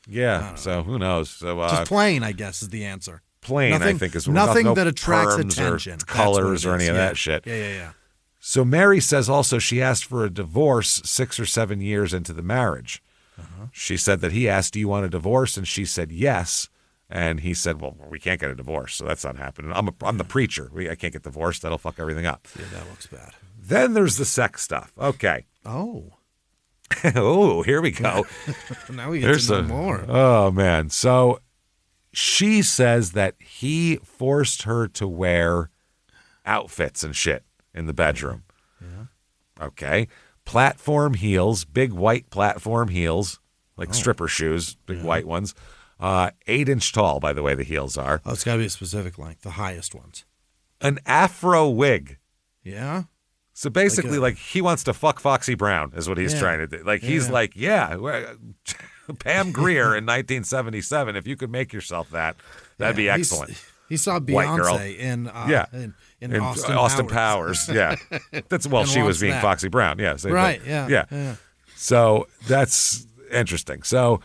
Yeah. So who knows? So just plain, I guess, is the answer. Plain, I think is nothing that attracts attention, or colors or any of that shit. Yeah. So Mary says also she asked for a divorce 6 or 7 years into the marriage. She said that he asked, do you want a divorce? And she said yes. And he said, well, we can't get a divorce, so that's not happening. I'm the preacher. I can't get divorced. That'll fuck everything up. Yeah, that looks bad. Then there's the sex stuff. Okay. Oh. Oh, here we go. Now we get to know more. Oh, man. So she says that he forced her to wear outfits and shit in the bedroom. Yeah. Okay. Platform heels, big white platform heels, like stripper shoes, big white ones. 8-inch tall, by the way, the heels are. Oh, it's got to be a specific length, the highest ones. An afro wig. Yeah. So basically, like he wants to fuck Foxy Brown is what he's trying to do. Like he's like, Pam Grier in 1977, if you could make yourself that'd be excellent. He saw Beyonce in Austin Powers. Yeah. She was being Foxy Brown. Yeah. So, right. Yeah. So that's interesting. So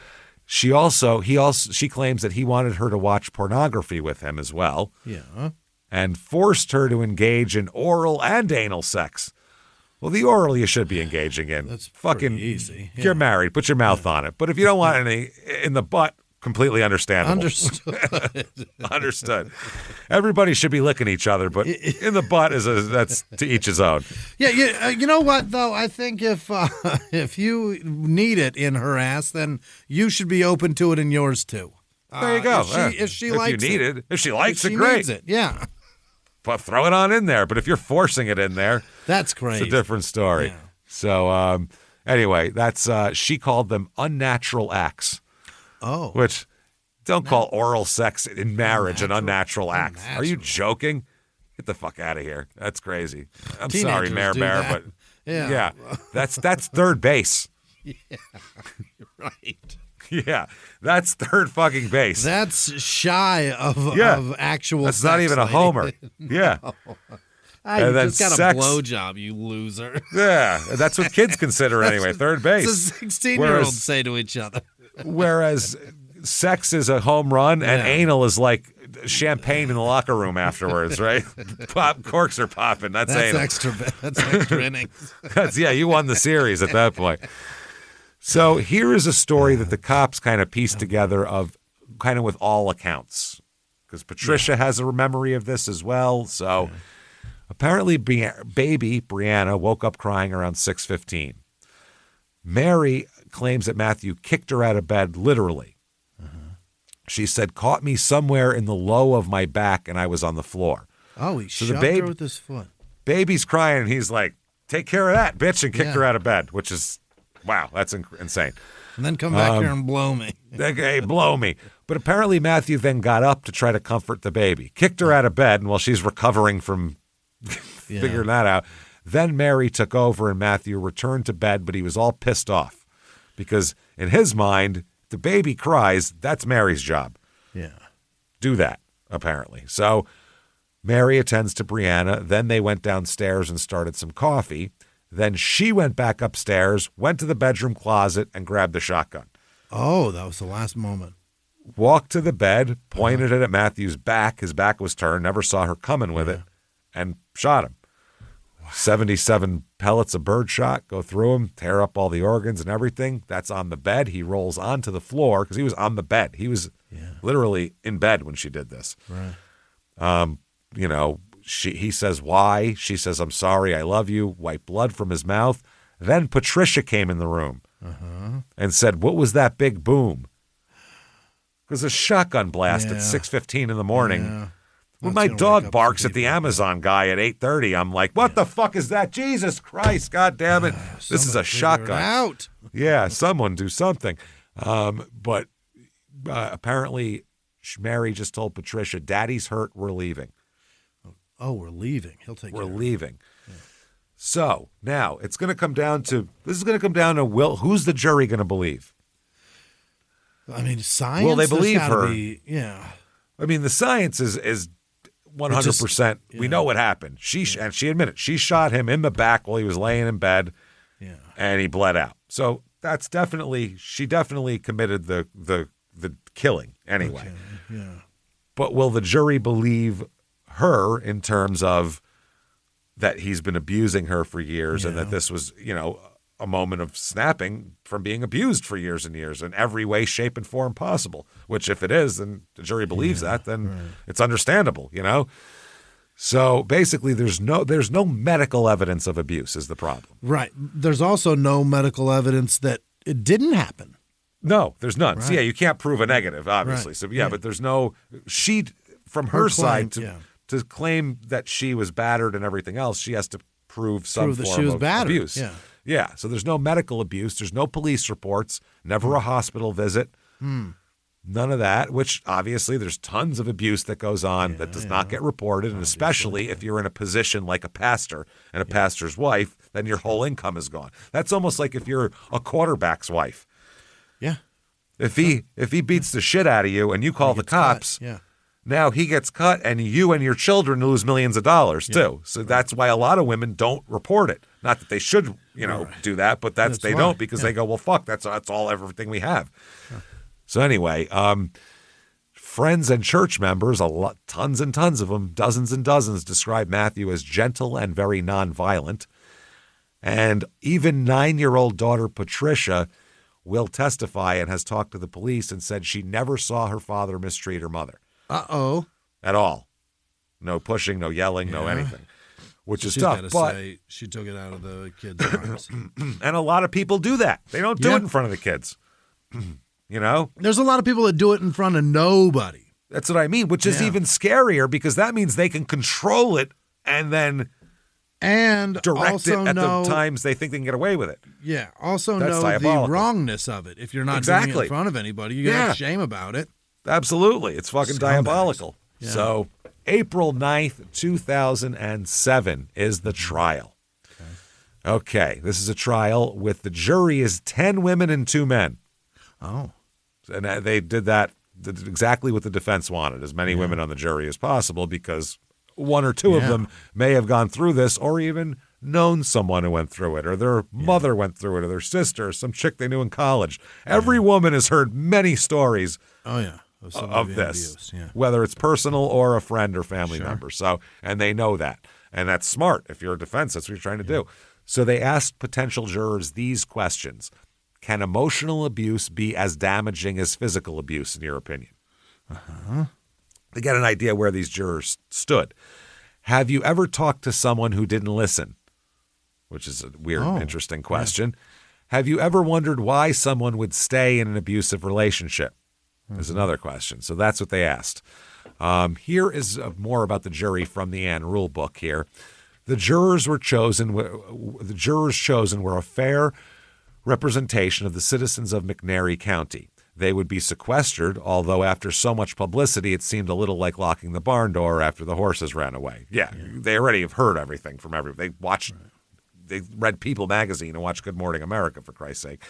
she claims that he wanted her to watch pornography with him as well. Yeah. And forced her to engage in oral and anal sex. Well, the oral you should be engaging in. That's fucking easy. Yeah. You're married. Put your mouth on it. But if you don't want any in the butt, completely understandable. Understood. Everybody should be licking each other, but in the butt that's to each his own. Yeah. You know what though? I think if you need it in her ass, then you should be open to it in yours too. There you go. If she likes it, if she likes it, great. Needs it, yeah. But throw it on in there. But if you're forcing it in there, that's crazy. It's a different story. Yeah. So anyway, that's she called them unnatural acts. Oh. Which don't call oral sex in marriage an unnatural act. Are you joking? Get the fuck out of here. That's crazy. I'm sorry, Mayor Bear, but yeah. That's third base. Yeah. You're right. Yeah. That's third fucking base. That's shy of actual That's sex, not even a homer. Yeah. You just got a blowjob, you loser. Yeah. That's what kids consider anyway, third base. That's what 16-year-olds say to each other. Whereas sex is a home run and anal is like champagne in the locker room afterwards, right? Corks are popping. That's anal. That's extra innings. You won the series at that point. So here is a story that the cops kind of pieced together of kind of with all accounts. Because Patricia has a memory of this as well. So apparently baby Brianna woke up crying around 6:15. Mary claims that Matthew kicked her out of bed literally. She said, caught me somewhere in the low of my back and I was on the floor. Oh, he shoved her with his foot. Baby's crying and he's like, take care of that, bitch, and kicked her out of bed, which is, wow, that's insane. And then come back here and blow me. Hey, blow me. But apparently Matthew then got up to try to comfort the baby, kicked her out of bed, and while she's recovering from figuring that out, then Mary took over and Matthew returned to bed, but he was all pissed off. Because in his mind, the baby cries, that's Mary's job. Yeah. Do that, apparently. So Mary attends to Brianna. Then they went downstairs and started some coffee. Then she went back upstairs, went to the bedroom closet, and grabbed the shotgun. Oh, that was the last moment. Walked to the bed, pointed it at Matthew's back. His back was turned, never saw her coming with it, and shot him. 77 pellets of birdshot go through him, tear up all the organs and everything. That's on the bed. He rolls onto the floor because he was on the bed. He was literally in bed when she did this. Right. He says, why? She says, I'm sorry, I love you, wiped blood from his mouth. Then Patricia came in the room and said, what was that big boom? Because a shotgun blast at 6:15 in the morning. Yeah. When my dog barks at the Amazon guy at 8:30, I'm like, what the fuck is that? Jesus Christ, God damn it. This is a shotgun. Out. Yeah, someone do something. But apparently Mary just told Patricia, Daddy's hurt, we're leaving. Oh, we're leaving. He'll take care of it. We're leaving. Yeah. So now it's going to come down to, who's the jury going to believe? I mean, science. Will they believe her? I mean, the science is 100%. We know what happened. And she admitted she shot him in the back while he was laying in bed, and he bled out. So that's she definitely committed the killing anyway. Okay. Yeah. But will the jury believe her in terms of that he's been abusing her for years and that this was, a moment of snapping from being abused for years and years in every way, shape, and form possible, which if it is, then the jury believes that, then it's understandable, So basically there's no medical evidence of abuse is the problem. Right. There's also no medical evidence that it didn't happen. No, there's none. Right. So you can't prove a negative, obviously. Right. So but there's no, from her side to claim that she was battered and everything else, she has to prove some that form she was of battered. abuse. Yeah. So there's no medical abuse. There's no police reports. Never a hospital visit. None of that, which obviously there's tons of abuse that goes on that does not get reported. And especially if you're in a position like a pastor and a pastor's wife, then your whole income is gone. That's almost like if you're a quarterback's wife. Yeah. If he beats the shit out of you and you call the cops, now he gets cut and you and your children lose millions of dollars too. So that's why a lot of women don't report it. Not that they should, do that, but they don't because they go, well, fuck, that's all everything we have. Yeah. So anyway, friends and church members, tons and tons of them, dozens and dozens, describe Matthew as gentle and very nonviolent. And even 9-year-old daughter Patricia will testify and has talked to the police and said she never saw her father mistreat her mother. Uh-oh. At all. No pushing, no yelling, no anything. Which is tough. But she took it out of the kids' arms. And a lot of people do that. They don't do it in front of the kids. There's a lot of people that do it in front of nobody. That's what I mean, which is even scarier because that means they can control it and then direct it at the times they think they can get away with it. Yeah. Also That's know diabolical. the wrongness of it. If you're not doing it in front of anybody, you have shame about it. Absolutely. It's fucking diabolical. Yeah. So April 9th, 2007 is the trial. Okay. This is a trial with the jury is 10 women and 2 men. Oh. And they did exactly what the defense wanted, as many women on the jury as possible, because 1 or 2 of them may have gone through this or even known someone who went through it, or their mother went through it, or their sister, or some chick they knew in college. Every woman has heard many stories of this, whether it's personal or a friend or family member. So, and they know that. And that's smart. If you're a defense, that's what you're trying to do. So they asked potential jurors these questions. Can emotional abuse be as damaging as physical abuse, in your opinion? They get an idea where these jurors stood. Have you ever talked to someone who didn't listen? Which is a weird, interesting question. Have you ever wondered why someone would stay in an abusive relationship? Is another question. So that's what they asked. Here is more about the jury from the Ann Rule book here. The jurors chosen were a fair representation of the citizens of McNairy County. They would be sequestered, although after so much publicity, it seemed a little like locking the barn door after the horses ran away. They already have heard everything from everybody. They read People magazine and watched Good Morning America, for Christ's sake.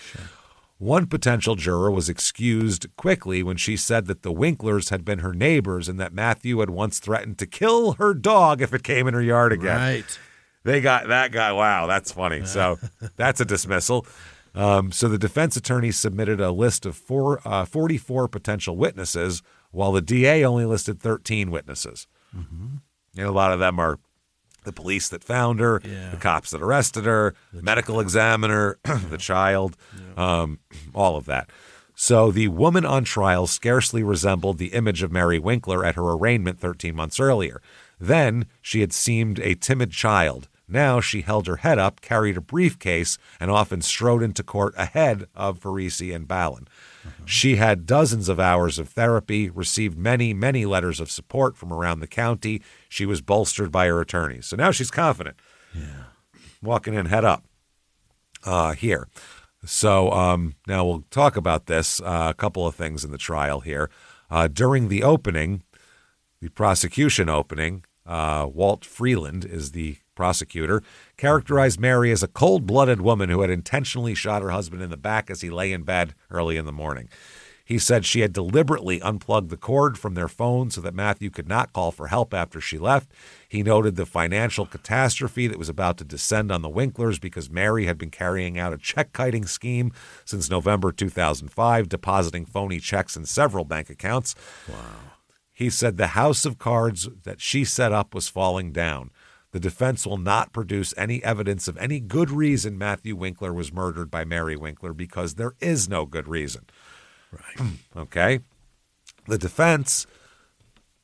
One potential juror was excused quickly when she said that the Winklers had been her neighbors and that Matthew had once threatened to kill her dog if it came in her yard again. Right. They got that guy. Wow, that's funny. So that's a dismissal. So the defense attorney submitted a list of 44 potential witnesses, while the DA only listed 13 witnesses. Mm-hmm. And a lot of them are the police that found her, the cops that arrested her, the medical examiner, the child, all of that. So the woman on trial scarcely resembled the image of Mary Winkler at her arraignment 13 months earlier. Then she had seemed a timid child. Now she held her head up, carried a briefcase, and often strode into court ahead of Farisi and Ballin. She had dozens of hours of therapy, received many, many letters of support from around the county. She was bolstered by her attorneys. So now she's confident. Yeah. Walking in head up here. So now we'll talk about this, a couple of things in the trial here. During the opening, the prosecution opening, Walt Freeland is the prosecutor, characterized Mary as a cold-blooded woman who had intentionally shot her husband in the back as he lay in bed early in the morning. He said she had deliberately unplugged the cord from their phone so that Matthew could not call for help after she left. He noted the financial catastrophe that was about to descend on the Winklers because Mary had been carrying out a check-kiting scheme since November 2005, depositing phony checks in several bank accounts. Wow. He said the house of cards that she set up was falling down. The defense will not produce any evidence of any good reason Matthew Winkler was murdered by Mary Winkler because there is no good reason. Right. Okay. The defense,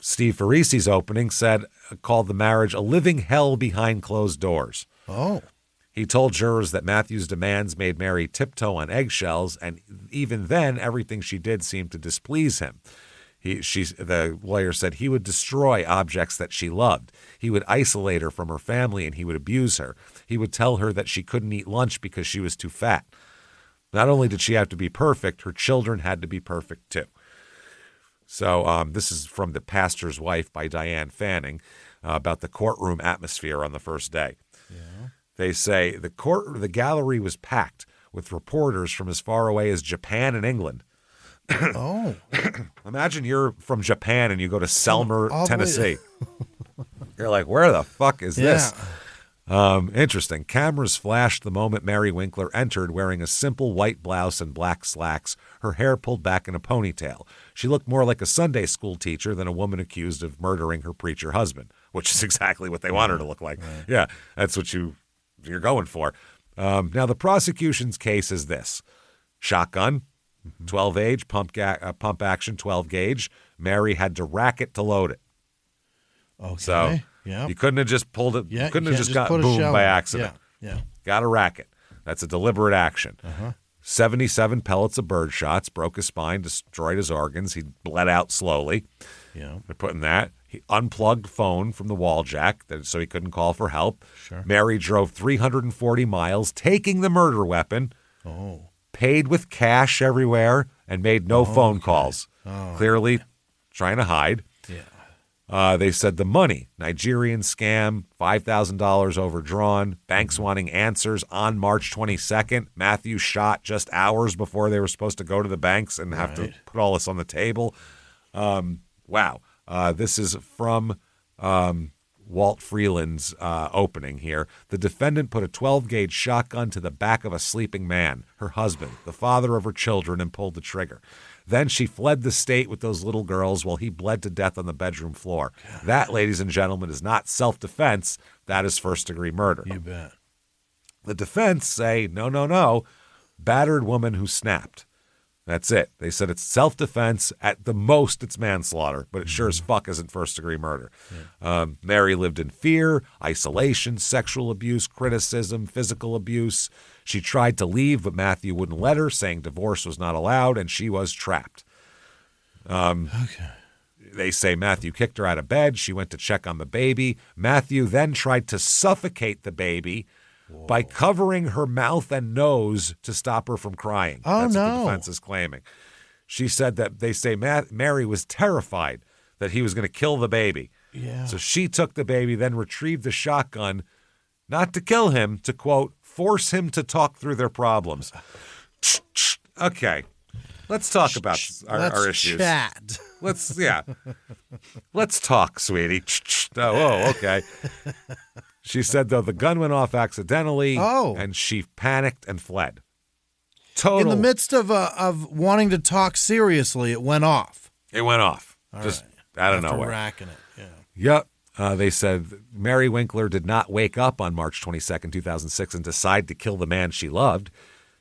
Steve Farisi's opening, called the marriage a living hell behind closed doors. Oh. He told jurors that Matthew's demands made Mary tiptoe on eggshells, and even then, everything she did seemed to displease him. The lawyer said he would destroy objects that she loved. He would isolate her from her family and he would abuse her. He would tell her that she couldn't eat lunch because she was too fat. Not only did she have to be perfect, her children had to be perfect too. So this is from The Pastor's Wife by Diane Fanning about the courtroom atmosphere on the first day. Yeah. They say the gallery was packed with reporters from as far away as Japan and England. Oh. Imagine you're from Japan and you go to Selmer, Tennessee. You're like, where the fuck is this? Interesting. Cameras flashed the moment Mary Winkler entered wearing a simple white blouse and black slacks, her hair pulled back in a ponytail. She looked more like a Sunday school teacher than a woman accused of murdering her preacher husband, which is exactly what they want her to look like. Right. Yeah, that's what you're going for. Now, the prosecution's case is this. Shotgun. 12 gauge, pump action 12 gauge. Mary had to rack it to load it. Okay. So you couldn't have just pulled it. You couldn't have just got boomed by accident. Yeah. Got to rack it. That's a deliberate action. 77 pellets of bird shots, broke his spine, destroyed his organs. He bled out slowly. Yeah. They're putting that. He unplugged phone from the wall jack so he couldn't call for help. Sure. Mary drove 340 miles, taking the murder weapon. Oh. Paid with cash everywhere and made no phone calls. Clearly trying to hide. Yeah. They said the money, Nigerian scam, $5,000 overdrawn, banks wanting answers on March 22nd. Matthew shot just hours before they were supposed to go to the banks and have to put all this on the table. Wow. This is from Walt Freeland's opening here. The defendant put a 12-gauge shotgun to the back of a sleeping man, her husband, the father of her children, and pulled the trigger. Then she fled the state with those little girls while he bled to death on the bedroom floor. That, ladies and gentlemen, is not self-defense. That is first-degree murder. You bet. The defense say, no, battered woman who snapped. That's it. They said it's self-defense. At the most, it's manslaughter, but it sure as fuck isn't first-degree murder. Yeah. Mary lived in fear, isolation, sexual abuse, criticism, physical abuse. She tried to leave, but Matthew wouldn't let her, saying divorce was not allowed, and she was trapped. They say Matthew kicked her out of bed. She went to check on the baby. Matthew then tried to suffocate the baby by covering her mouth and nose to stop her from crying. That's what the defense is claiming. She said that they say Mary was terrified that he was going to kill the baby. Yeah. So she took the baby, then retrieved the shotgun, not to kill him, to, quote, force him to talk through their problems. Okay. Let's talk about our issues. Chat. Let's talk, sweetie. Oh, okay. She said, though, the gun went off accidentally, and she panicked and fled. Total. In the midst of wanting to talk seriously, it went off. It went off. Just out of nowhere. Racking it, yeah. Yep. They said Mary Winkler did not wake up on March 22nd, 2006 and decide to kill the man she loved.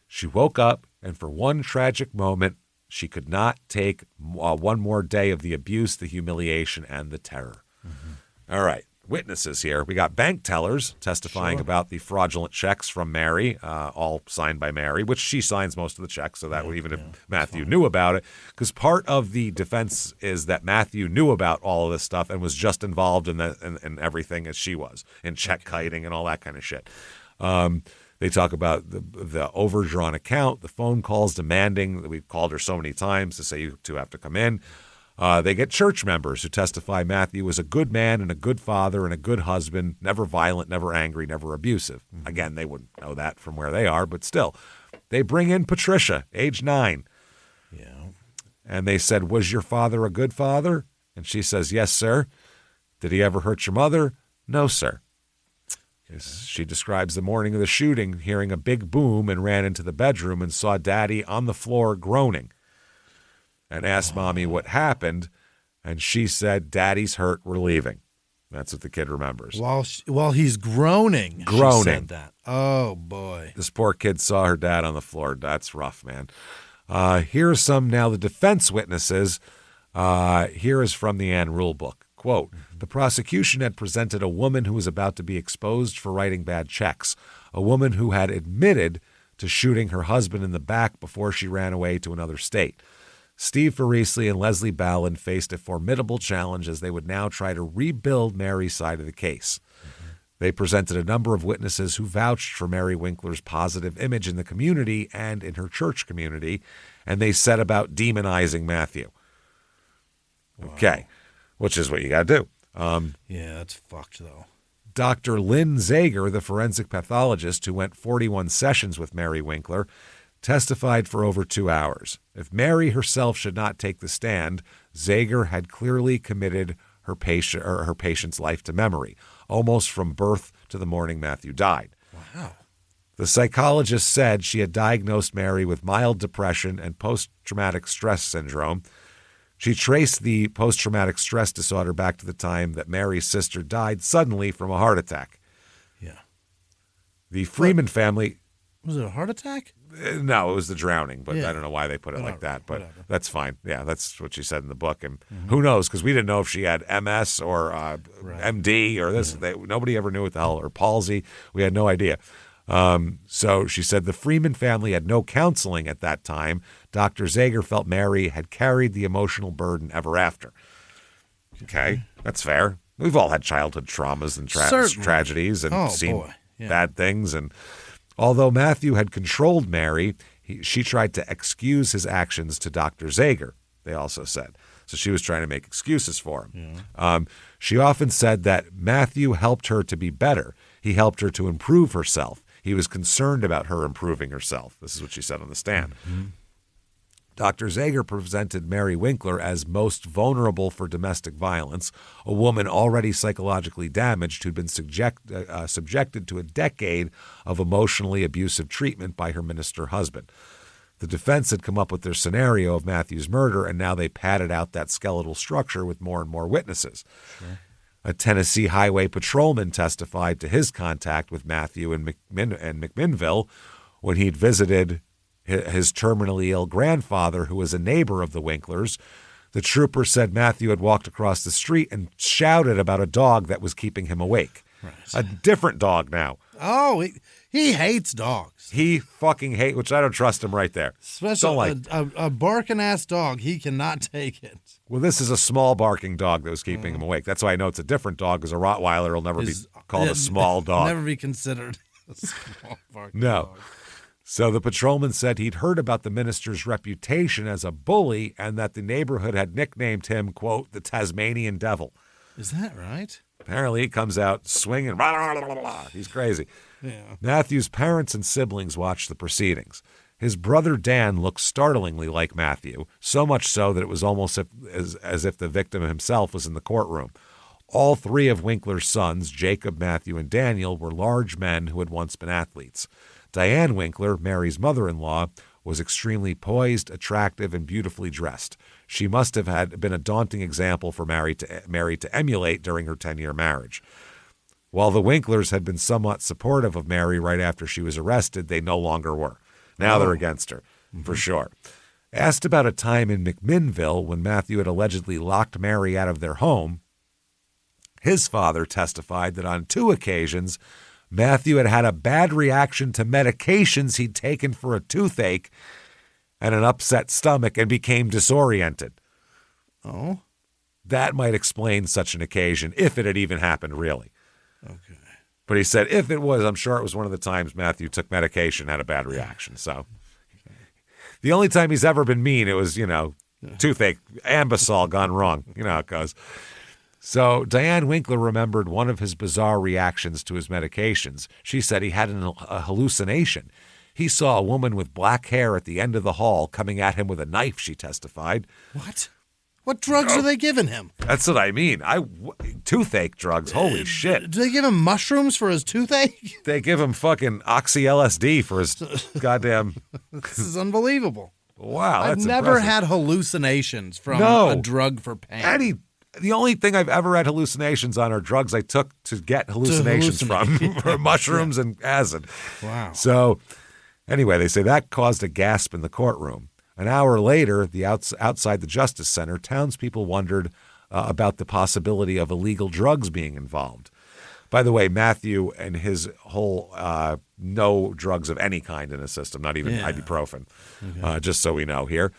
She woke up, and for one tragic moment, she could not take one more day of the abuse, the humiliation, and the terror. Mm-hmm. All right. Witnesses here. We got bank tellers testifying about the fraudulent checks from Mary, all signed by Mary, which she signs most of the checks, so that would even if Matthew knew about it, because part of the defense is that Matthew knew about all of this stuff and was just involved in everything as she was, in check kiting and all that kind of shit. They talk about the overdrawn account, the phone calls demanding that we've called her so many times to say you two have to come in. They get church members who testify Matthew was a good man and a good father and a good husband, never violent, never angry, never abusive. Mm-hmm. Again, they wouldn't know that from where they are, but still. They bring in Patricia, age 9. Yeah. And they said, was your father a good father? And she says, yes, sir. Did he ever hurt your mother? No, sir. She describes the morning of the shooting, hearing a big boom, and ran into the bedroom and saw Daddy on the floor groaning and asked Mommy what happened. And she said, Daddy's hurt, we're leaving. That's what the kid remembers. While he's groaning. She said that. Oh, boy. This poor kid saw her dad on the floor. That's rough, man. Here are some now the defense witnesses. Here is from the Ann Rule book. Quote, the prosecution had presented a woman who was about to be exposed for writing bad checks, a woman who had admitted to shooting her husband in the back before she ran away to another state. Steve Farisley and Leslie Ballin faced a formidable challenge as they would now try to rebuild Mary's side of the case. Mm-hmm. They presented a number of witnesses who vouched for Mary Winkler's positive image in the community and in her church community, and they set about demonizing Matthew. Wow. Okay. Which is what you got to do. Yeah, that's fucked, though. Dr. Lynn Zager, the forensic pathologist who went 41 sessions with Mary Winkler, testified for over 2 hours. If Mary herself should not take the stand, Zager had clearly committed her patient's life to memory, almost from birth to the morning Matthew died. Wow. The psychologist said she had diagnosed Mary with mild depression and post-traumatic stress syndrome. She traced the post-traumatic stress disorder back to the time that Mary's sister died suddenly from a heart attack. Yeah. The Freeman family... Was it a heart attack? No, it was the drowning, but I don't know why they put it like that, but that's fine. Yeah, that's what she said in the book, and who knows, because we didn't know if she had MS or MD or this. Nobody ever knew what the hell, or palsy. We had no idea. So she said the Freeman family had no counseling at that time. Dr. Zager felt Mary had carried the emotional burden ever after. Okay, that's fair. We've all had childhood traumas and tragedies and seen bad things. And although Matthew had controlled Mary, she tried to excuse his actions to Dr. Zager, they also said. So she was trying to make excuses for him. Yeah. She often said that Matthew helped her to be better. He helped her to improve herself. He was concerned about her improving herself. This is what she said on the stand. Mm-hmm. Dr. Zager presented Mary Winkler as most vulnerable for domestic violence, a woman already psychologically damaged who'd been subjected to a decade of emotionally abusive treatment by her minister husband. The defense had come up with their scenario of Matthew's murder, and now they padded out that skeletal structure with more and more witnesses. Sure. A Tennessee highway patrolman testified to his contact with Matthew in McMinnville when he'd visited his terminally ill grandfather, who was a neighbor of the Winklers. The trooper said Matthew had walked across the street and shouted about a dog that was keeping him awake. Right. A different dog now. Oh, he hates dogs. He fucking hates, which I don't trust him right there. Especially a barking ass dog. He cannot take it. Well, this is a small barking dog that was keeping him awake. That's why I know it's a different dog, because a Rottweiler will never be called a small dog. Never be considered a small barking dog. So the patrolman said he'd heard about the minister's reputation as a bully and that the neighborhood had nicknamed him, quote, the Tasmanian Devil. Is that right? Apparently he comes out swinging. Blah, blah, blah, blah. He's crazy. Yeah. Matthew's parents and siblings watched the proceedings. His brother Dan looked startlingly like Matthew, so much so that it was almost as if the victim himself was in the courtroom. All three of Winkler's sons, Jacob, Matthew, and Daniel, were large men who had once been athletes. Diane Winkler, Mary's mother-in-law, was extremely poised, attractive, and beautifully dressed. She must have been a daunting example for Mary to emulate during her 10-year marriage. While the Winklers had been somewhat supportive of Mary right after she was arrested, they no longer were. Now they're against her, for sure. Asked about a time in McMinnville when Matthew had allegedly locked Mary out of their home, his father testified that on 2 occasions, Matthew had a bad reaction to medications he'd taken for a toothache and an upset stomach and became disoriented. Oh? That might explain such an occasion, if it had even happened really. Okay. But he said if it was, I'm sure it was one of the times Matthew took medication and had a bad reaction. So the only time he's ever been mean, it was, toothache, Ambisol gone wrong. You know how it goes. So Diane Winkler remembered one of his bizarre reactions to his medications. She said he had a hallucination. He saw a woman with black hair at the end of the hall coming at him with a knife, she testified. What? What drugs are they giving him? That's what I mean. Toothache drugs. Holy shit. Do they give him mushrooms for his toothache? They give him fucking oxy LSD for his goddamn... This is unbelievable. Wow, I've that's never impressive. had hallucinations from a drug for pain. The only thing I've ever had hallucinations on are drugs I took to get hallucinations from, mushrooms and acid. Wow. So anyway, they say that caused a gasp in the courtroom. An hour later, outside the Justice Center, townspeople wondered about the possibility of illegal drugs being involved. By the way, Matthew and his whole no drugs of any kind in his system, not even ibuprofen, just so we know here.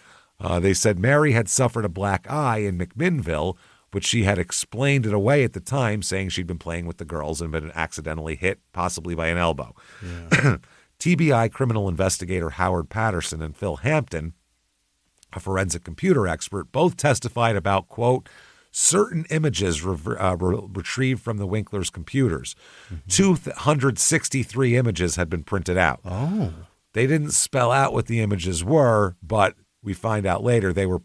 They said Mary had suffered a black eye in McMinnville, but she had explained it away at the time, saying she'd been playing with the girls and been accidentally hit, possibly by an elbow. Yeah. TBI criminal investigator Howard Patterson and Phil Hampton, a forensic computer expert, both testified about, quote, certain images retrieved from the Winklers' computers. 263 images had been printed out. Oh. They didn't spell out what the images were, but we find out later they were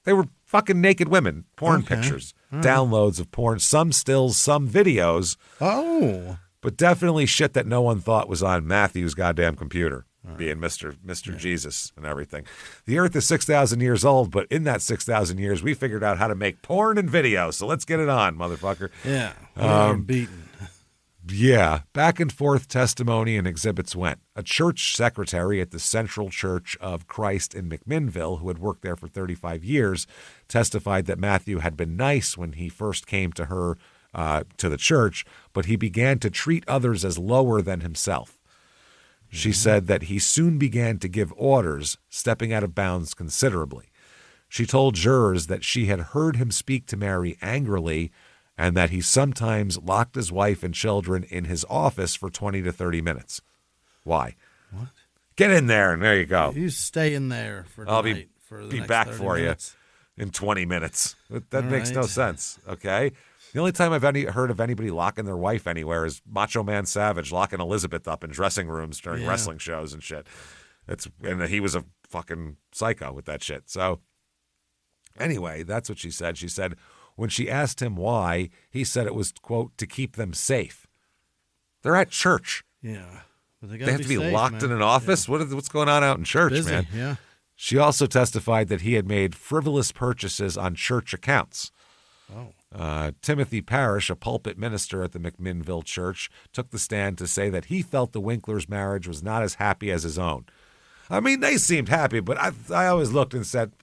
They were fucking naked women, porn pictures, downloads of porn, some stills, some videos. Oh. But definitely shit that no one thought was on Matthew's goddamn computer, being Mr. Jesus and everything. The earth is 6,000 years old, but in that 6,000 years, we figured out how to make porn and video. So let's get it on, motherfucker. Yeah. We're beaten. Yeah. Back and forth testimony and exhibits went. A church secretary at the Central Church of Christ in McMinnville, who had worked there for 35 years, testified that Matthew had been nice when he first came to her, to the church, but he began to treat others as lower than himself. She said that he soon began to give orders, stepping out of bounds considerably. She told jurors that she had heard him speak to Mary angrily and that he sometimes locked his wife and children in his office for 20 to 30 minutes. Why? What? Get in there, and there you go. You stay in there for tonight. I'll be for the next back 30 for minutes. you in 20 minutes. That All makes no right. sense, okay? The only time I've heard of anybody locking their wife anywhere is Macho Man Savage locking Elizabeth up in dressing rooms during wrestling shows and shit. And he was a fucking psycho with that shit. So anyway, that's what she said. She said when she asked him why, he said it was, quote, to keep them safe. They're at church. Yeah. But They have to be safe, locked man. in an office? Yeah. What's going on out in church, Busy, man? yeah. She also testified that he had made frivolous purchases on church accounts. Oh. Timothy Parrish, a pulpit minister at the McMinnville church, took the stand to say that he felt the Winklers' marriage was not as happy as his own. I mean, they seemed happy, but I always looked and said,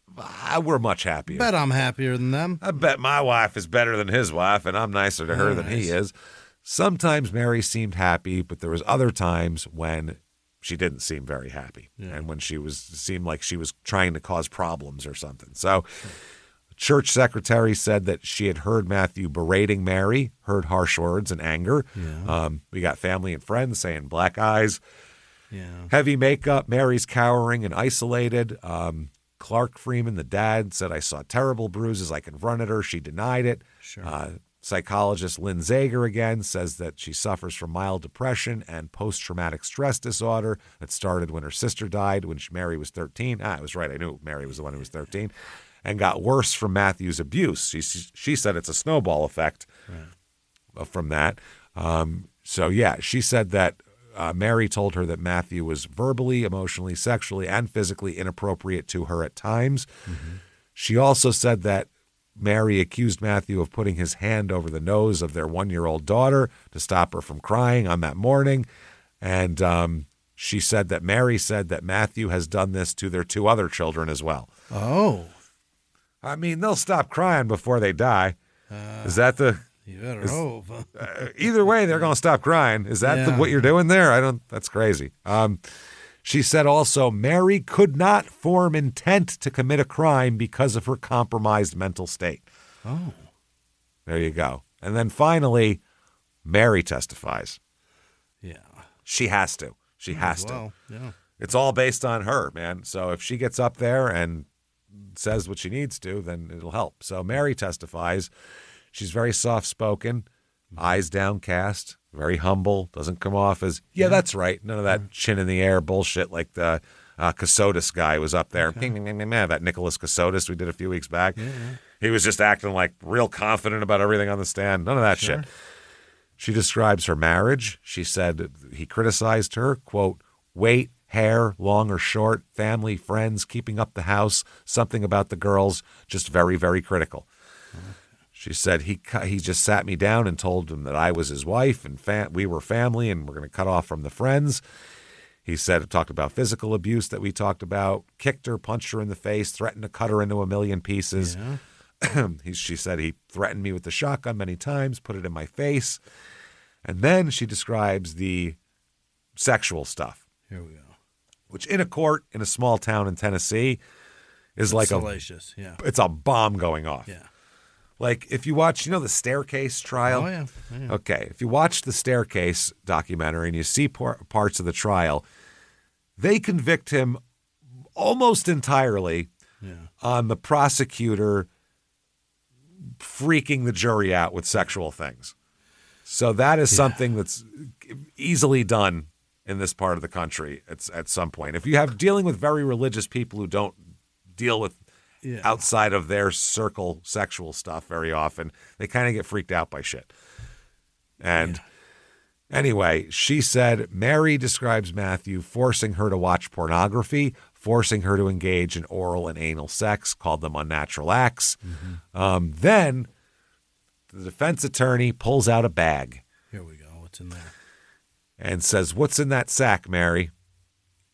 we're much happier. Bet I'm happier than them. I bet my wife is better than his wife, and I'm nicer to her than he is. Sometimes Mary seemed happy, but there was other times when she didn't seem very happy, and when seemed like she was trying to cause problems or something. So church secretary said that she had heard Matthew berating Mary, heard harsh words and anger. Yeah. We got family and friends saying black eyes, Yeah. heavy makeup, Mary's cowering and isolated. Clark Freeman, the dad, said, I saw terrible bruises. I confronted her. She denied it. Sure. Psychologist Lynn Zager again says that she suffers from mild depression and post-traumatic stress disorder that started when her sister died when Mary was 13. I was right. I knew Mary was the one who was 13. And got worse from Matthew's abuse. She said it's a snowball effect from that. She said that Mary told her that Matthew was verbally, emotionally, sexually, and physically inappropriate to her at times. Mm-hmm. She also said that Mary accused Matthew of putting his hand over the nose of their 1-year-old daughter to stop her from crying on that morning. And she said that Mary said that Matthew has done this to their 2 other children as well. Oh. I mean, they'll stop crying before they die. Is that the... You better hope. Either way, they're going to stop crying. Is that what you're doing there? That's crazy. She said also, Mary could not form intent to commit a crime because of her compromised mental state. Oh. There you go. And then finally, Mary testifies. Yeah. She has to. She has to. Yeah. It's all based on her, man. So if she gets up there and says what she needs to, then it'll help. So Mary testifies. She's very soft-spoken, eyes downcast, very humble, doesn't come off as, that's right. None of that chin in the air bullshit like the Casotis guy was up there. Okay. That Nicholas Casotis we did a few weeks back. Yeah. He was just acting like real confident about everything on the stand. None of that shit. She describes her marriage. She said he criticized her, quote, weight, hair, long or short, family, friends, keeping up the house, something about the girls, just very, very critical. She said he just sat me down and told him that I was his wife and we were family and we're going to cut off from the friends. He said, talked about physical abuse that we talked about, kicked her, punched her in the face, threatened to cut her into a million pieces. Yeah. She said he threatened me with the shotgun many times, put it in my face. And then she describes the sexual stuff. Here we go. Which in a court in a small town in Tennessee is like salacious. It's a bomb going off. Yeah. Like, if you watch, the Staircase trial? Oh, yeah. Okay, if you watch the Staircase documentary and you see parts of the trial, they convict him almost entirely on the prosecutor freaking the jury out with sexual things. So that is something that's easily done in this part of the country at some point. If you have dealing with very religious people who don't deal with outside of their circle sexual stuff very often, they kind of get freaked out by shit. And anyway, she said Mary describes Matthew forcing her to watch pornography, forcing her to engage in oral and anal sex, called them unnatural acts. Mm-hmm. Then the defense attorney pulls out a bag. Here we go. What's in there? And says, "What's in that sack, Mary?"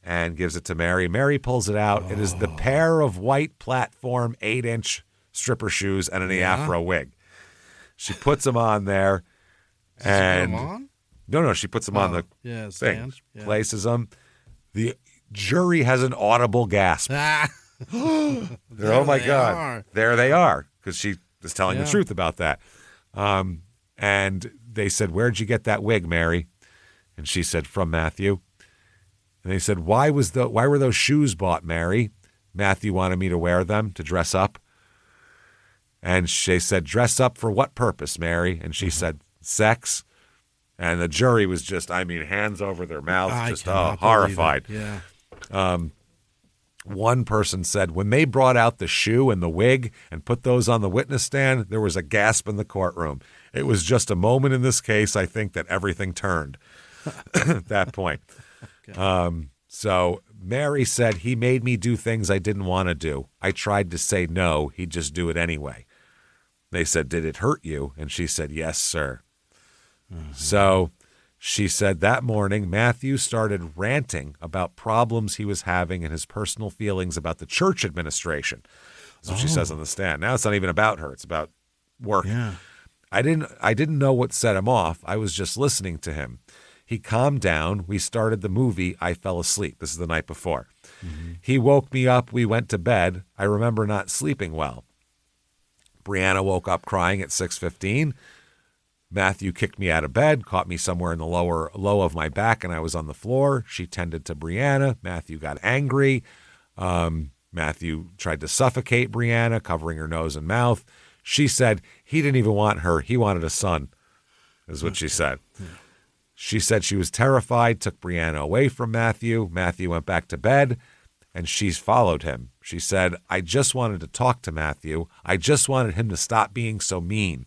And gives it to Mary. Mary pulls it out. It is the pair of white platform 8-inch stripper shoes and an Afro wig. She puts them on there. And she put them on? No, she puts them on the thing. Places them. The jury has an audible gasp. Oh my God. There they are. Because she is telling the truth about that. And they said, "Where'd you get that wig, Mary?" And she said, "From Matthew." And they said, why were those shoes bought, Mary? Matthew wanted me to wear them to dress up. And she said, "Dress up for what purpose, Mary?" And she said, "Sex." And the jury was just, hands over their mouths, just horrified. Yeah. One person said, when they brought out the shoe and the wig and put those on the witness stand, there was a gasp in the courtroom. It was just a moment in this case, I think, that everything turned at that point. Okay. So Mary said, he made me do things I didn't want to do. I tried to say no. He'd just do it anyway. They said, did it hurt you? And she said, yes, sir. Mm-hmm. So she said that morning, Matthew started ranting about problems he was having and his personal feelings about the church administration. That's what she says on the stand. Now it's not even about her. It's about work. Yeah. I didn't know what set him off. I was just listening to him. He calmed down. We started the movie. I fell asleep. This is the night before. Mm-hmm. He woke me up. We went to bed. I remember not sleeping well. Brianna woke up crying at 6:15. Matthew kicked me out of bed, caught me somewhere in the low of my back, and I was on the floor. She tended to Brianna. Matthew got angry. Matthew tried to suffocate Brianna, covering her nose and mouth. She said he didn't even want her. He wanted a son, is what she said. Yeah. She said she was terrified, took Brianna away from Matthew. Matthew went back to bed, and she's followed him. She said, I just wanted to talk to Matthew. I just wanted him to stop being so mean.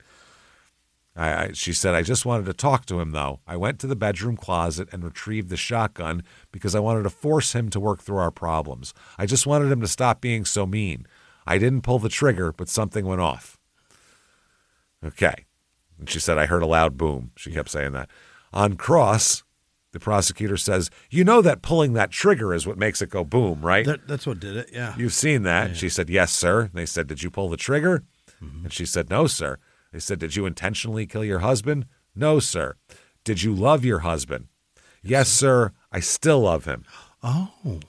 She said, I just wanted to talk to him, though. I went to the bedroom closet and retrieved the shotgun because I wanted to force him to work through our problems. I just wanted him to stop being so mean. I didn't pull the trigger, but something went off. Okay. And she said, I heard a loud boom. She kept saying that. On cross, the prosecutor says, you know that pulling that trigger is what makes it go boom, right? That's what did it, yeah. You've seen that. Yeah. She said, yes, sir. And they said, did you pull the trigger? Mm-hmm. And she said, no, sir. They said, did you intentionally kill your husband? No, sir. Did you love your husband? Yes, sir. I still love him. Oh.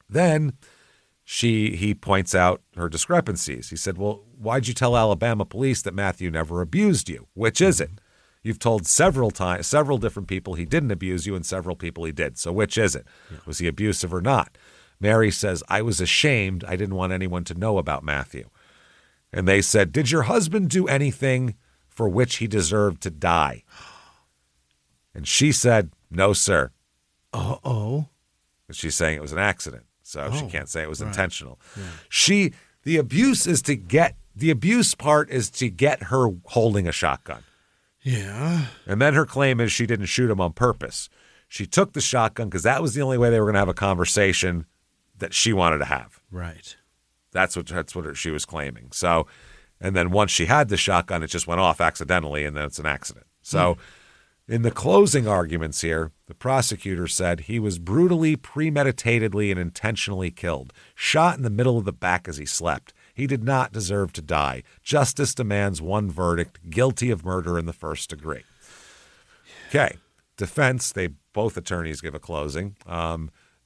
Then he points out her discrepancies. He said, well, why'd you tell Alabama police that Matthew never abused you? Which is it? You've told several different people he didn't abuse you and several people he did. So which is it? Yeah. Was he abusive or not? Mary says, I was ashamed. I didn't want anyone to know about Matthew. And they said, did your husband do anything for which he deserved to die? And she said, no, sir. Uh-oh. But she's saying it was an accident. So she can't say it was intentional. Yeah. The abuse part is to get her holding a shotgun. Yeah. And then her claim is she didn't shoot him on purpose. She took the shotgun because that was the only way they were going to have a conversation that she wanted to have. Right. That's what she was claiming. So, and then once she had the shotgun, it just went off accidentally, and then it's an accident. So, in the closing arguments here, the prosecutor said he was brutally, premeditatedly, and intentionally killed, shot in the middle of the back as he slept. He did not deserve to die. Justice demands one verdict, guilty of murder in the first degree. Okay. Defense, both attorneys give a closing.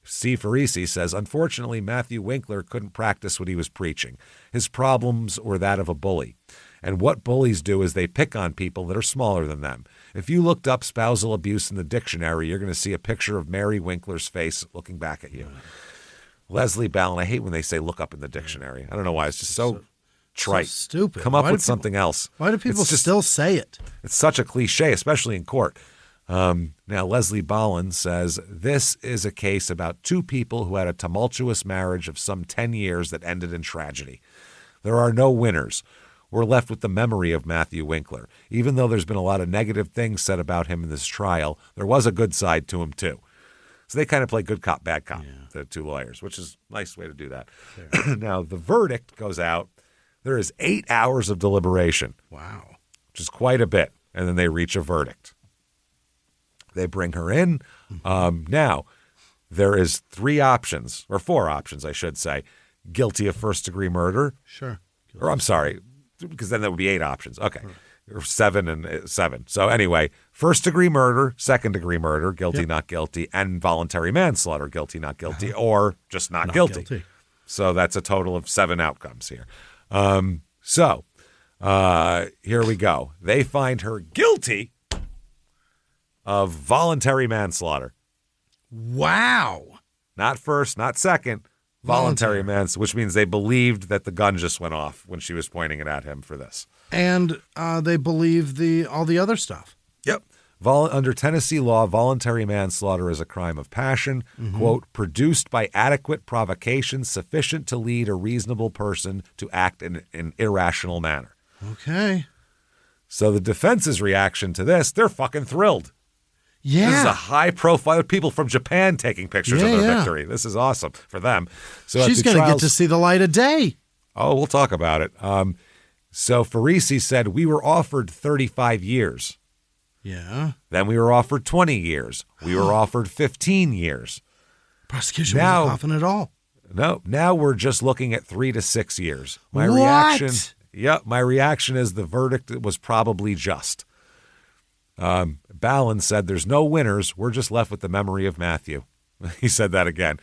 C. Farisi says, unfortunately, Matthew Winkler couldn't practice what he was preaching. His problems were that of a bully. And what bullies do is they pick on people that are smaller than them. If you looked up spousal abuse in the dictionary, you're going to see a picture of Mary Winkler's face looking back at you. Leslie Ballin, I hate when they say look up in the dictionary. I don't know why. It's just so trite. So stupid. Come up with something else. Why do people still say it? It's such a cliche, especially in court. Now, Leslie Ballin says, this is a case about two people who had a tumultuous marriage of some 10 years that ended in tragedy. There are no winners. We're left with the memory of Matthew Winkler. Even though there's been a lot of negative things said about him in this trial, there was a good side to him, too. So they kind of play good cop, bad cop, the two lawyers, which is a nice way to do that. Now, the verdict goes out. There is 8 hours of deliberation. Wow. Which is quite a bit. And then they reach a verdict. They bring her in. Now, there is 4 options, I should say. Guilty of first-degree murder. Sure. Or I'm sorry, because then there would be 8 options. Okay. Or 7 and 7. So anyway, first-degree murder, second-degree murder, guilty, not guilty, and voluntary manslaughter, guilty, not guilty, or just not guilty. So that's a total of 7 outcomes here. Here we go. They find her guilty of voluntary manslaughter. Wow. Not first, not second. Voluntary manslaughter, which means they believed that the gun just went off when she was pointing it at him for this. And they believe all the other stuff. Yep. Under Tennessee law, voluntary manslaughter is a crime of passion, quote, produced by adequate provocation sufficient to lead a reasonable person to act in an irrational manner. Okay. So the defense's reaction to this, they're fucking thrilled. Yeah. This is a high-profile, people from Japan taking pictures of their victory. This is awesome for them. So she's going to get to see the light of day. Oh, we'll talk about it. So Farisi said, we were offered 35 years. Yeah. Then we were offered 20 years. We were offered 15 years. Prosecution wasn't confident at all. No, now we're just looking at 3 to 6 years. My reaction is the verdict was probably just. Ballin said, there's no winners. We're just left with the memory of Matthew. He said that again.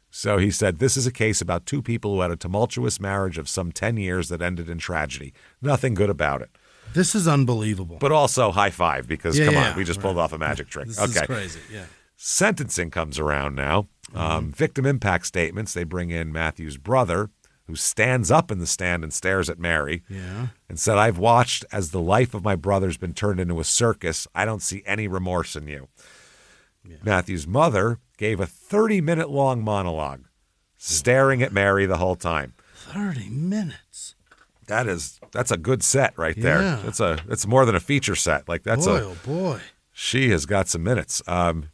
So he said, this is a case about two people who had a tumultuous marriage of some 10 years that ended in tragedy. Nothing good about it. This is unbelievable. But also high five because, come on, we just pulled off a magic trick. This is crazy, yeah. Sentencing comes around now. Victim impact statements, they bring in Matthew's brother, who stands up in the stand and stares at Mary, Yeah. and said, "I've watched as the life of my brother's been turned into a circus. I don't see any remorse in you." Yeah. Matthew's mother gave a 30-minute long monologue, staring at Mary the whole time. 30 minutes. That's a good set right there. Yeah. It's more than a feature set. Like Oh boy. She has got some minutes.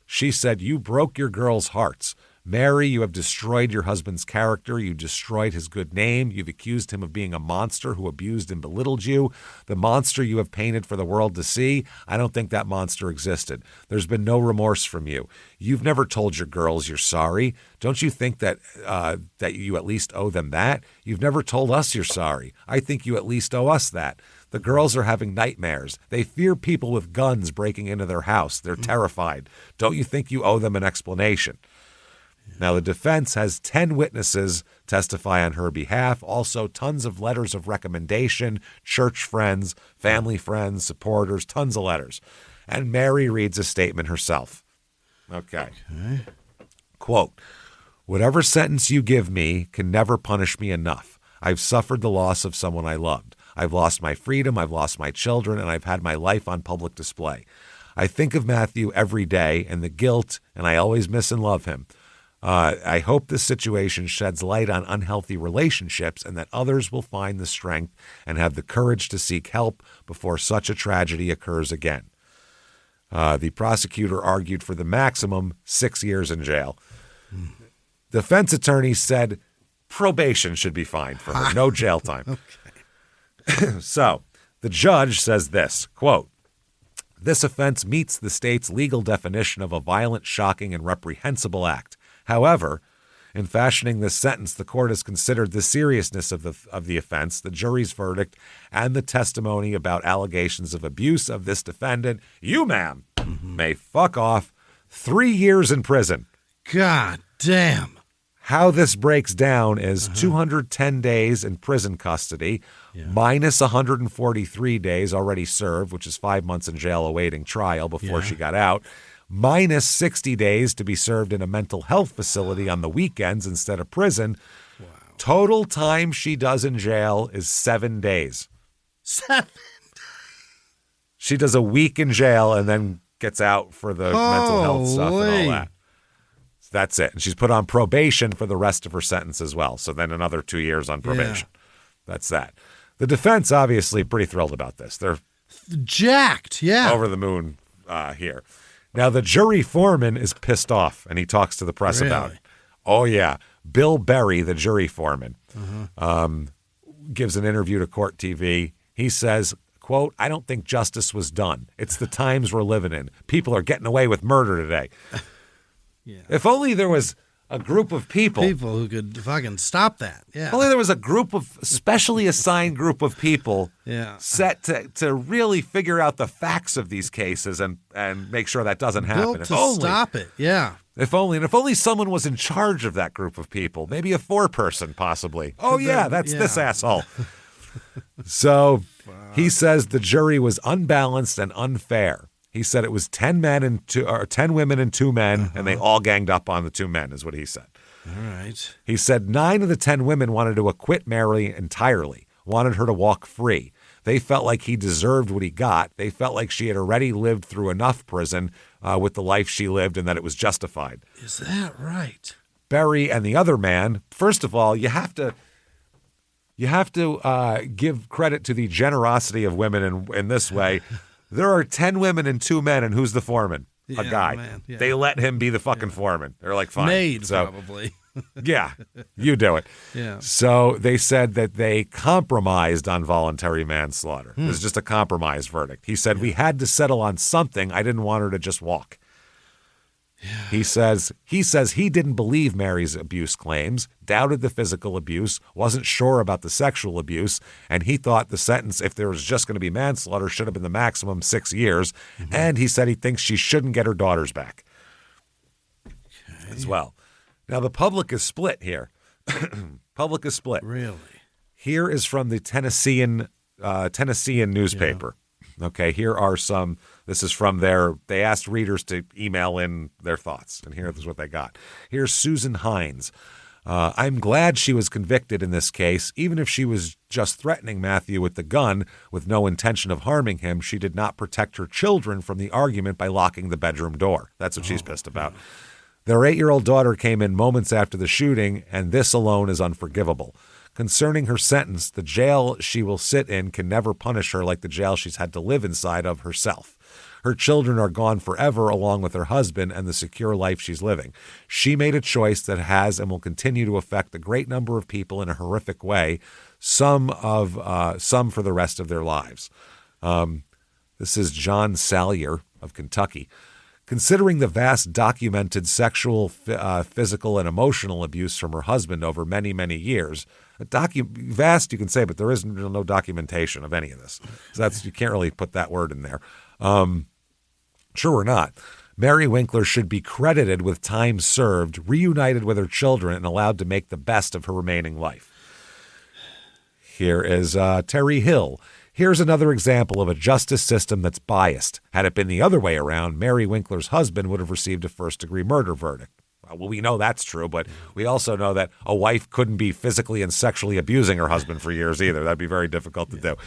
She said, "You broke your girls' hearts. Mary, you have destroyed your husband's character. You destroyed his good name. You've accused him of being a monster who abused and belittled you. The monster you have painted for the world to see, I don't think that monster existed. There's been no remorse from you. You've never told your girls you're sorry. Don't you think that you at least owe them that? You've never told us you're sorry. I think you at least owe us that. The girls are having nightmares. They fear people with guns breaking into their house. They're terrified. Don't you think you owe them an explanation?" Now, the defense has 10 witnesses testify on her behalf, also tons of letters of recommendation, church friends, family friends, supporters, tons of letters. And Mary reads a statement herself. Okay. Quote, "Whatever sentence you give me can never punish me enough. I've suffered the loss of someone I loved. I've lost my freedom, I've lost my children, and I've had my life on public display. I think of Matthew every day and the guilt, and I always miss and love him. I hope this situation sheds light on unhealthy relationships and that others will find the strength and have the courage to seek help before such a tragedy occurs again." The prosecutor argued for the maximum 6 years in jail. Defense attorney said probation should be fine for her, no jail time. So the judge says this, quote, "This offense meets the state's legal definition of a violent, shocking, and reprehensible act. However, in fashioning this sentence, the court has considered the seriousness of the offense, the jury's verdict, and the testimony about allegations of abuse of this defendant. You, ma'am, may fuck off 3 years in prison." God damn. How this breaks down is 210 days in prison custody, minus 143 days already served, which is 5 months in jail awaiting trial before she got out, minus 60 days to be served in a mental health facility on the weekends instead of prison. Wow. Total time she does in jail is 7 days. 7 days? She does a week in jail and then gets out for the mental health stuff and all that. So that's it. And she's put on probation for the rest of her sentence as well. So then another 2 years on probation. Yeah. That's that. The defense, obviously, pretty thrilled about this. They're jacked, over the moon here. Now, the jury foreman is pissed off, and he talks to the press about it. Oh, yeah. Bill Berry, the jury foreman, gives an interview to Court TV. He says, quote, "I don't think justice was done. It's the times we're living in. People are getting away with murder today." If only there was a group of people who could fucking stop that. If only there was a group of specially assigned group of people set to really figure out the facts of these cases and make sure that doesn't happen. Built to stop it. If only someone was in charge of that group of people, maybe a 4-person possibly. That's this asshole. So he says the jury was unbalanced and unfair. He said it was 10 women and 2 men, and they all ganged up on the 2 men, is what he said. All right. He said 9 of the 10 women wanted to acquit Mary entirely, wanted her to walk free. They felt like he deserved what he got. They felt like she had already lived through enough prison with the life she lived and that it was justified. Is that right? Berry and the other man, first of all, you have to give credit to the generosity of women in this way. There are 10 women and 2 men, and who's the foreman? A guy. Man, They let him be the fucking foreman. They're like, fine. Maid, probably. Yeah, you do it. So they said that they compromised on voluntary manslaughter. It was just a compromise verdict. He said, we had to settle on something. I didn't want her to just walk. He says he didn't believe Mary's abuse claims, doubted the physical abuse, wasn't sure about the sexual abuse, and he thought the sentence, if there was just going to be manslaughter, should have been the maximum 6 years. And he said he thinks she shouldn't get her daughters back as well. Now, the public is split here. Public is split. Really? Here is from the Tennessean newspaper. Okay, here are some. This is from they asked readers to email in their thoughts, and here's what they got. Here's Susan Hines. I'm glad she was convicted in this case. Even if she was just threatening Matthew with the gun with no intention of harming him, she did not protect her children from the argument by locking the bedroom door. That's what she's pissed about. Their 8-year-old daughter came in moments after the shooting, and this alone is unforgivable. Concerning her sentence, the jail she will sit in can never punish her like the jail she's had to live inside of herself. Her children are gone forever along with her husband and the secure life she's living. She made a choice that has and will continue to affect a great number of people in a horrific way, some for the rest of their lives. This is John Salyer of Kentucky. Considering the vast documented sexual, physical, and emotional abuse from her husband over many, many years, vast you can say, but there is no documentation of any of this. So you can't really put that word in there. True or not, Mary Winkler should be credited with time served, reunited with her children, and allowed to make the best of her remaining life. Here is Terry Hill. Here's another example of a justice system that's biased. Had it been the other way around, Mary Winkler's husband would have received a first-degree murder verdict. Well, we know that's true, but we also know that a wife couldn't be physically and sexually abusing her husband for years either. That'd be very difficult to do.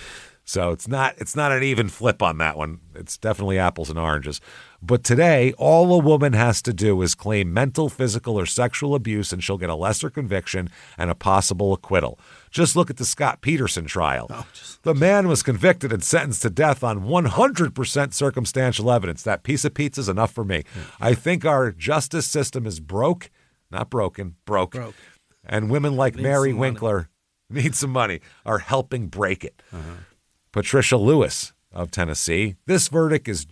So it's not an even flip on that one. It's definitely apples and oranges. But today, all a woman has to do is claim mental, physical, or sexual abuse, and she'll get a lesser conviction and a possible acquittal. Just look at the Scott Peterson trial. The man was convicted and sentenced to death on 100% circumstantial evidence. That piece of pizza is enough for me. I think our justice system is broke. Not broken, broke. And women like Mary Winkler need some money, are helping break it. Patricia Lewis of Tennessee. This verdict is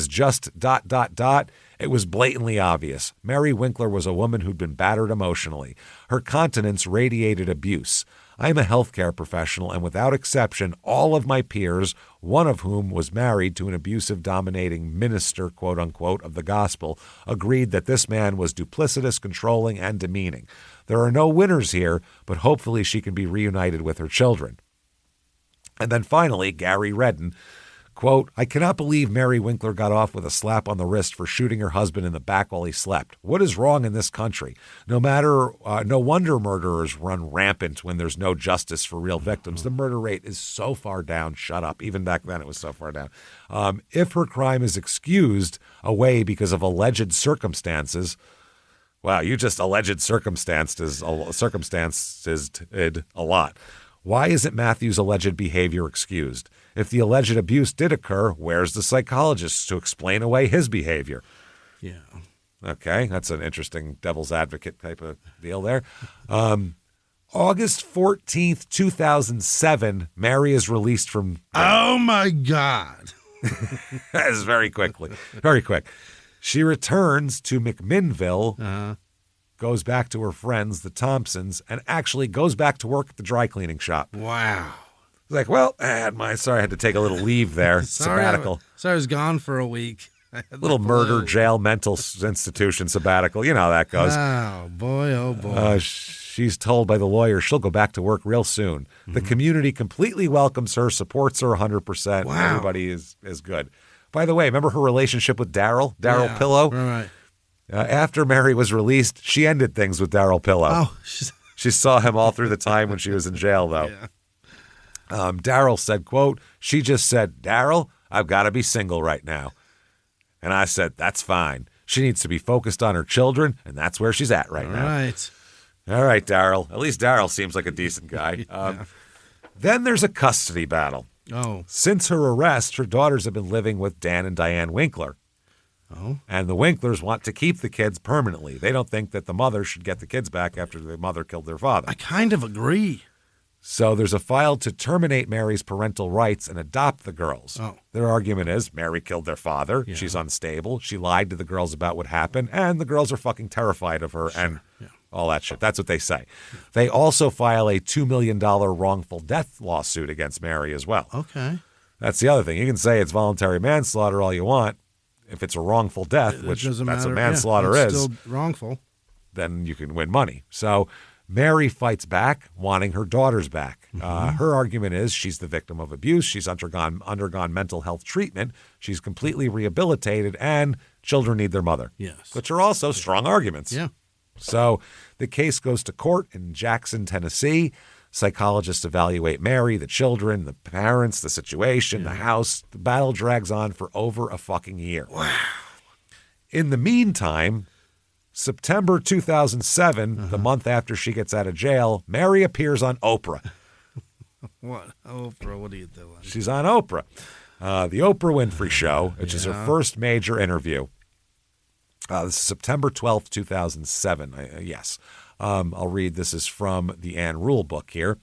just ... It was blatantly obvious. Mary Winkler was a woman who'd been battered emotionally. Her countenance radiated abuse. I'm a healthcare professional, and without exception, all of my peers, one of whom was married to an abusive, dominating minister, quote unquote, of the gospel, agreed that this man was duplicitous, controlling, and demeaning. There are no winners here, but hopefully she can be reunited with her children. And then finally, Gary Redden, quote, I cannot believe Mary Winkler got off with a slap on the wrist for shooting her husband in the back while he slept. What is wrong in this country? No wonder murderers run rampant when there's no justice for real victims. The murder rate is so far down. Shut up. Even back then it was so far down. If her crime is excused away because of alleged circumstances, wow, you just alleged circumstances a lot. Why isn't Matthew's alleged behavior excused? If the alleged abuse did occur, where's the psychologist to explain away his behavior? Yeah. Okay, that's an interesting devil's advocate type of deal there. August 14th, 2007, Mary is released from... Oh, my God. That is very quick. She returns to McMinnville, goes back to her friends, the Thompsons, and actually goes back to work at the dry cleaning shop. Wow. It's like, well, I had to take a little leave there, sabbatical. Sorry, I was gone for a week. Little murder, jail, mental institution sabbatical. You know how that goes. Oh, boy. She's told by the lawyer she'll go back to work real soon. The community completely welcomes her, supports her 100%. Wow. Everybody is good. By the way, remember her relationship with Daryl Pillow? Right. After Mary was released, she ended things with Daryl Pillow. Oh, she saw him all through the time when she was in jail, though. Yeah. Daryl said, quote, she just said, Daryl, I've got to be single right now. And I said, that's fine. She needs to be focused on her children, and that's where she's at right now. All right, Daryl. At least Daryl seems like a decent guy. Then there's a custody battle. Oh. Since her arrest, her daughters have been living with Dan and Diane Winkler. Oh. And the Winklers want to keep the kids permanently. They don't think that the mother should get the kids back after the mother killed their father. I kind of agree. So there's a file to terminate Mary's parental rights and adopt the girls. Oh. Their argument is Mary killed their father. Yeah. She's unstable. She lied to the girls about what happened. And the girls are fucking terrified of her and all that shit. That's what they say. They also file a $2 million wrongful death lawsuit against Mary as well. Okay. That's the other thing. You can say it's voluntary manslaughter all you want. If it's a wrongful death, which that's what manslaughter is, still wrongful, then you can win money. So Mary fights back, wanting her daughters back. Her argument is she's the victim of abuse. She's undergone mental health treatment. She's completely rehabilitated, and children need their mother. Yes. Which are also strong arguments. Yeah. So the case goes to court in Jackson, Tennessee. Psychologists evaluate Mary, the children, the parents, the situation, the house. The battle drags on for over a fucking year. Wow. In the meantime, September 2007, the month after she gets out of jail, Mary appears on Oprah. What? Oprah, what are you doing? She's on Oprah. The Oprah Winfrey Show, which is her first major interview. This is September 12th, 2007. Yes. I'll read. This is from the Ann Rule book here.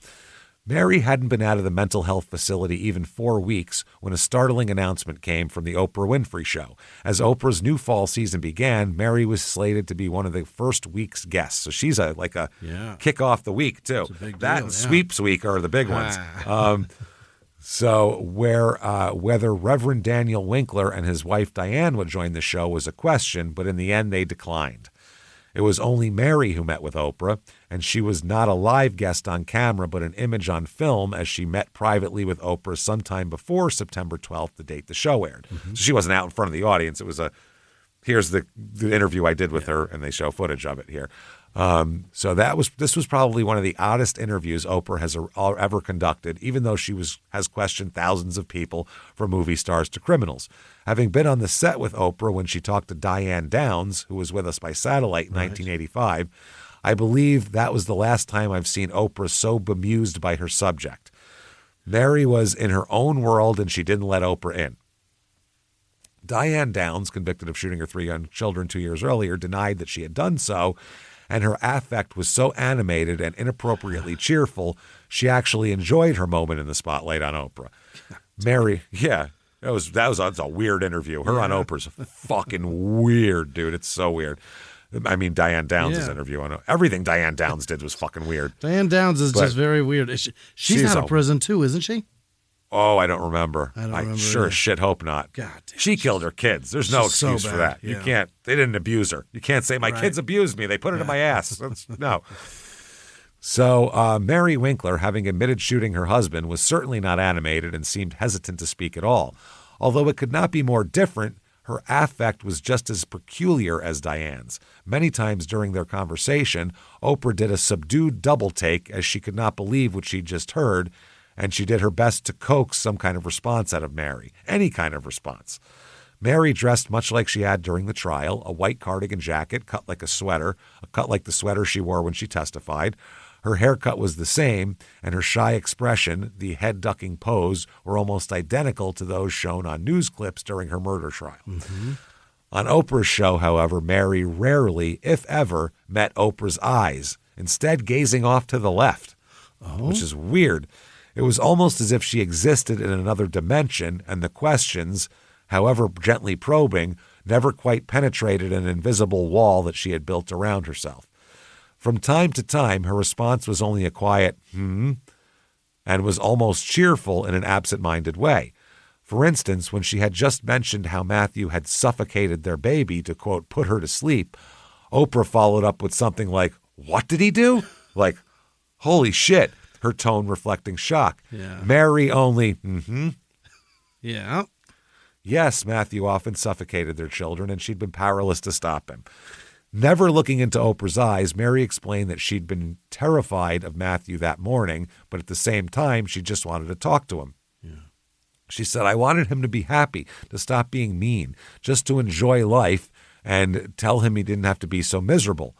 Mary hadn't been out of the mental health facility even 4 weeks when a startling announcement came from the Oprah Winfrey Show. As Oprah's new fall season began, Mary was slated to be one of the first week's guests. So she's like a kick off the week, too. That and Sweeps Week are the big ones. So whether Reverend Daniel Winkler and his wife Diane would join the show was a question, but in the end they declined. It was only Mary who met with Oprah, and she was not a live guest on camera, but an image on film as she met privately with Oprah sometime before September 12th, the date the show aired. So she wasn't out in front of the audience. It was here's the interview I did with her, and they show footage of it here. So this was probably one of the oddest interviews Oprah has ever conducted, even though she has questioned thousands of people, from movie stars to criminals. Having been on the set with Oprah when she talked to Diane Downs, who was with us by satellite in 1985, I believe that was the last time I've seen Oprah so bemused by her subject. Mary was in her own world, and she didn't let Oprah in. Diane Downs, convicted of shooting her 3 young children 2 years earlier, denied that she had done so, and her affect was so animated and inappropriately cheerful, she actually enjoyed her moment in the spotlight on Oprah. Mary, that was a weird interview. Her on Oprah's fucking weird, dude. It's so weird. I mean, Diane Downs' interview on everything Diane Downs did was fucking weird. Diane Downs is just very weird. She's out of prison too, isn't she? Oh, I don't remember. I don't remember. Sure as shit hope not. God damn. She killed her kids. There's no excuse for that. Yeah. You can't. They didn't abuse her. You can't say my kids abused me. They put it in my ass. No. So Mary Winkler, having admitted shooting her husband, was certainly not animated and seemed hesitant to speak at all. Although it could not be more different, her affect was just as peculiar as Diane's. Many times during their conversation, Oprah did a subdued double take as she could not believe what she'd just heard, and she did her best to coax some kind of response out of Mary, any kind of response. Mary dressed much like she had during the trial, a white cardigan jacket cut like a sweater, cut like the sweater she wore when she testified. Her haircut was the same, and her shy expression, the head-ducking pose, were almost identical to those shown on news clips during her murder trial. On Oprah's show, however, Mary rarely, if ever, met Oprah's eyes, instead gazing off to the left, which is weird. It was almost as if she existed in another dimension, and the questions, however gently probing, never quite penetrated an invisible wall that she had built around herself. From time to time, her response was only a quiet, and was almost cheerful in an absent-minded way. For instance, when she had just mentioned how Matthew had suffocated their baby to, quote, put her to sleep, Oprah followed up with something like, "What did he do?" Like, holy shit, her tone reflecting shock. Yeah. Mary only, Yeah. Yes, Matthew often suffocated their children, and she'd been powerless to stop him. Never looking into Oprah's eyes, Mary explained that she'd been terrified of Matthew that morning, but at the same time, she just wanted to talk to him. Yeah. She said, I wanted him to be happy, to stop being mean, just to enjoy life and tell him he didn't have to be so miserable.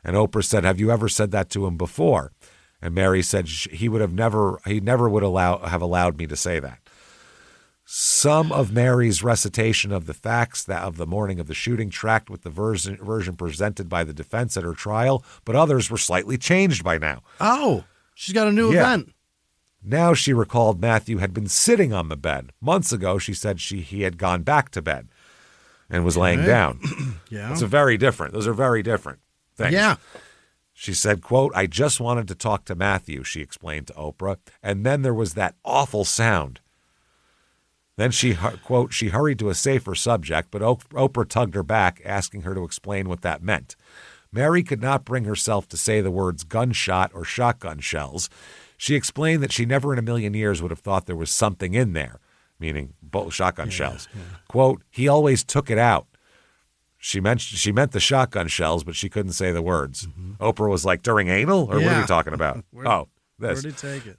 And Oprah said, have you ever said that to him before? And Mary said he never would have allowed me to say that. Some of Mary's recitation of the facts of the morning of the shooting tracked with the version presented by the defense at her trial, but others were slightly changed by now. Oh, she's got a new event. Now she recalled Matthew had been sitting on the bed. Months ago, she said he had gone back to bed and was laying down. Yeah. Those are very different things. Yeah. She said, quote, I just wanted to talk to Matthew, she explained to Oprah, and then there was that awful sound. Then she, quote, she hurried to a safer subject, but Oprah tugged her back, asking her to explain what that meant. Mary could not bring herself to say the words gunshot or shotgun shells. She explained that she never in a million years would have thought there was something in there, meaning both shotgun shells. Yeah. Quote, he always took it out. She meant the shotgun shells, but she couldn't say the words. Oprah was like, during anal? Or what are we talking about? This. Where'd he take it?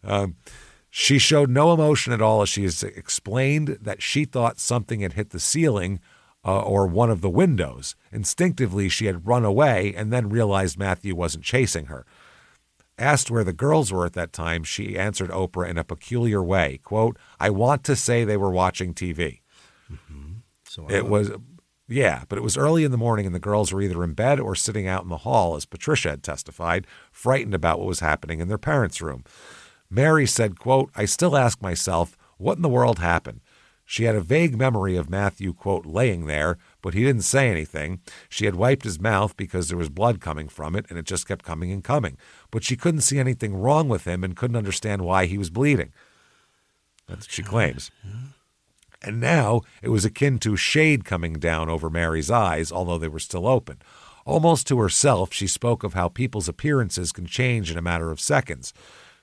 She showed no emotion at all as she has explained that she thought something had hit the ceiling or one of the windows. Instinctively, she had run away and then realized Matthew wasn't chasing her. Asked where the girls were at that time, she answered Oprah in a peculiar way, quote, I want to say they were watching TV. So It was early in the morning and the girls were either in bed or sitting out in the hall, as Patricia had testified, frightened about what was happening in their parents' room. Mary said, quote, I still ask myself, what in the world happened? She had a vague memory of Matthew, quote, laying there, but he didn't say anything. She had wiped his mouth because there was blood coming from it, and it just kept coming and coming. But she couldn't see anything wrong with him and couldn't understand why he was bleeding. That's what she claims. And now it was akin to shade coming down over Mary's eyes, although they were still open. Almost to herself, she spoke of how people's appearances can change in a matter of seconds.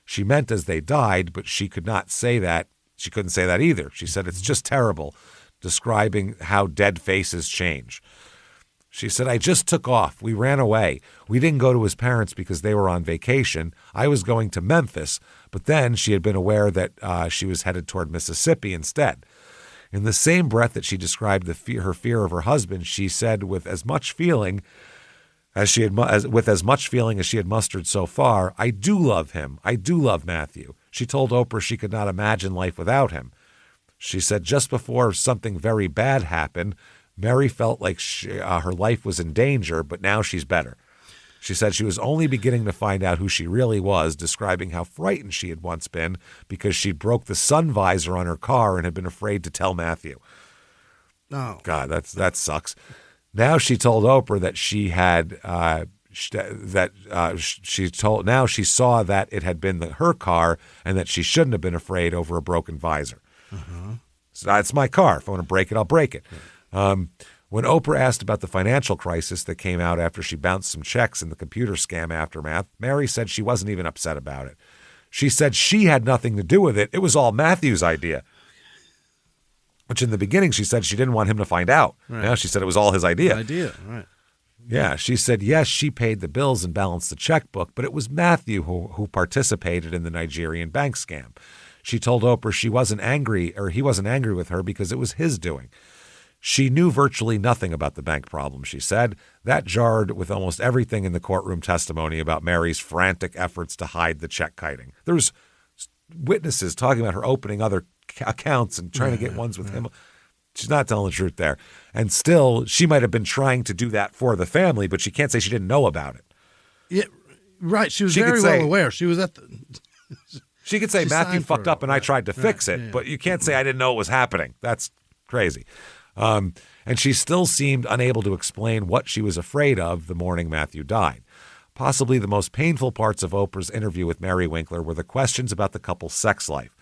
She meant as they died, but she could not say that. She couldn't say that either. She said, it's just terrible, describing how dead faces change. She said, I just took off. We ran away. We didn't go to his parents because they were on vacation. I was going to Memphis, but then she had been aware that she was headed toward Mississippi instead. In the same breath that she described her fear of her husband, she said with as much feeling as she had mustered so far, I do love him. I do love Matthew. She told Oprah she could not imagine life without him. She said just before something very bad happened, Mary felt like her life was in danger, but now she's better. She said she was only beginning to find out who she really was, describing how frightened she had once been because she broke the sun visor on her car and had been afraid to tell Matthew. Oh, God, that sucks. Now she told Oprah that she saw that it had been her car and that she shouldn't have been afraid over a broken visor. So it's my car. If I want to break it, I'll break it. When Oprah asked about the financial crisis that came out after she bounced some checks in the computer scam aftermath, Mary said she wasn't even upset about it. She said she had nothing to do with it. It was all Matthew's idea. Which in the beginning she said she didn't want him to find out. Right. Now she said it was all his idea. Right. Yeah, she said, yes, she paid the bills and balanced the checkbook, but it was Matthew who participated in the Nigerian bank scam. She told Oprah he wasn't angry with her because it was his doing. She knew virtually nothing about the bank problem, she said. That jarred with almost everything in the courtroom testimony about Mary's frantic efforts to hide the check kiting. There was witnesses talking about her opening other accounts and trying to get ones with him. She's not telling the truth there. And still, she might have been trying to do that for the family, but she can't say she didn't know about it. Yeah, right. She was very well aware. She was at the... She could say, Matthew fucked up and I tried to fix it, but you can't say I didn't know it was happening. That's crazy. And she still seemed unable to explain what she was afraid of the morning Matthew died. Possibly the most painful parts of Oprah's interview with Mary Winkler were the questions about the couple's sex life.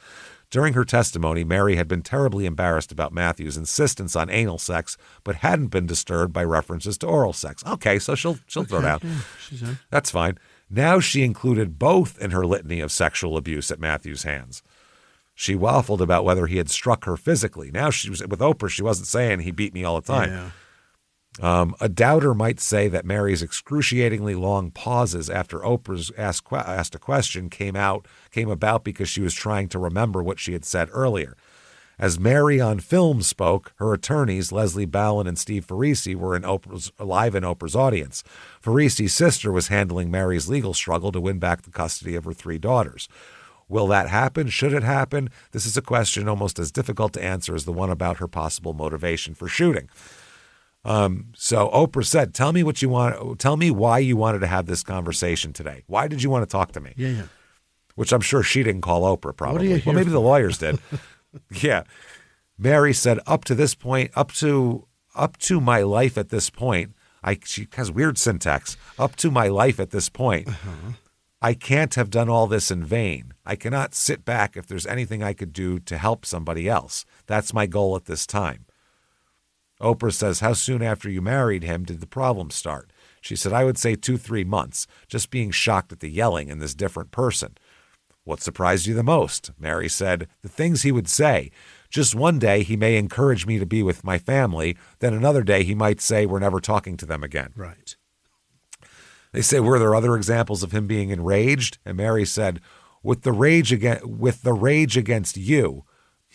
During her testimony, Mary had been terribly embarrassed about Matthew's insistence on anal sex, but hadn't been disturbed by references to oral sex. Okay, so she'll throw it out. Yeah, that's fine. Now she included both in her litany of sexual abuse at Matthew's hands. She waffled about whether he had struck her physically. Now she was with Oprah. She wasn't saying he beat me all the time. Yeah. A doubter might say that Mary's excruciatingly long pauses after Oprah's asked a question came about because she was trying to remember what she had said earlier. As Mary on film spoke, her attorneys, Leslie Ballin and Steve Farisi, were live in Oprah's audience. Farisi's sister was handling Mary's legal struggle to win back the custody of her 3 daughters. Will that happen? Should it happen? This is a question almost as difficult to answer as the one about her possible motivation for shooting. So Oprah said, tell me what you want. Tell me why you wanted to have this conversation today. Why did you want to talk to me? Yeah. Which I'm sure she didn't call Oprah probably. What are you here maybe for? The lawyers did. Yeah. Mary said, up to my life at this point, she has weird syntax. Up to my life at this point, I can't have done all this in vain. I cannot sit back if there's anything I could do to help somebody else. That's my goal at this time. Oprah says, how soon after you married him did the problem start? She said, I would say 2-3 months, just being shocked at the yelling and this different person. What surprised you the most? Mary said, the things he would say. Just one day, he may encourage me to be with my family. Then another day, he might say we're never talking to them again. Right. They say, were there other examples of him being enraged? And Mary said, with the rage against you,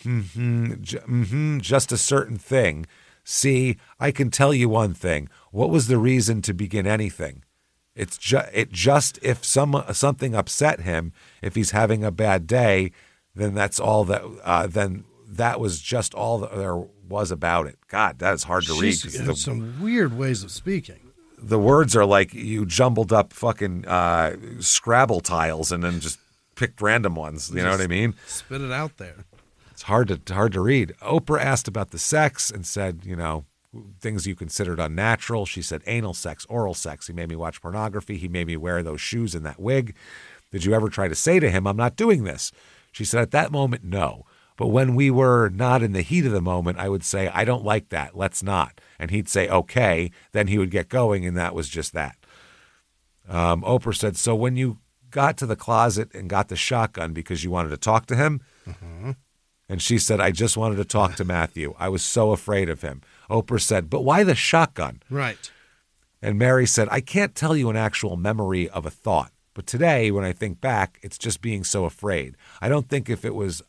just a certain thing. See, I can tell you one thing. What was the reason to begin anything? It just if something upset him, if he's having a bad day, then that's all that. Then that was just all that there was about it. God, that is hard to read. There's some weird ways of speaking. The words are like you jumbled up fucking Scrabble tiles and then just picked random ones. You know what I mean? Spit it out there. It's hard to read. Oprah asked about the sex and said, things you considered unnatural. She said anal sex, oral sex. He made me watch pornography. He made me wear those shoes and that wig. Did you ever try to say to him, I'm not doing this? She said at that moment, no. But when we were not in the heat of the moment, I would say, I don't like that. Let's not. And he'd say, okay. Then he would get going, and that was just that. Oprah said, so when you got to the closet and got the shotgun because you wanted to talk to him? And she said, I just wanted to talk to Matthew. I was so afraid of him. Oprah said, but why the shotgun? Right. And Mary said, I can't tell you an actual memory of a thought. But today, when I think back, it's just being so afraid. I don't think if it was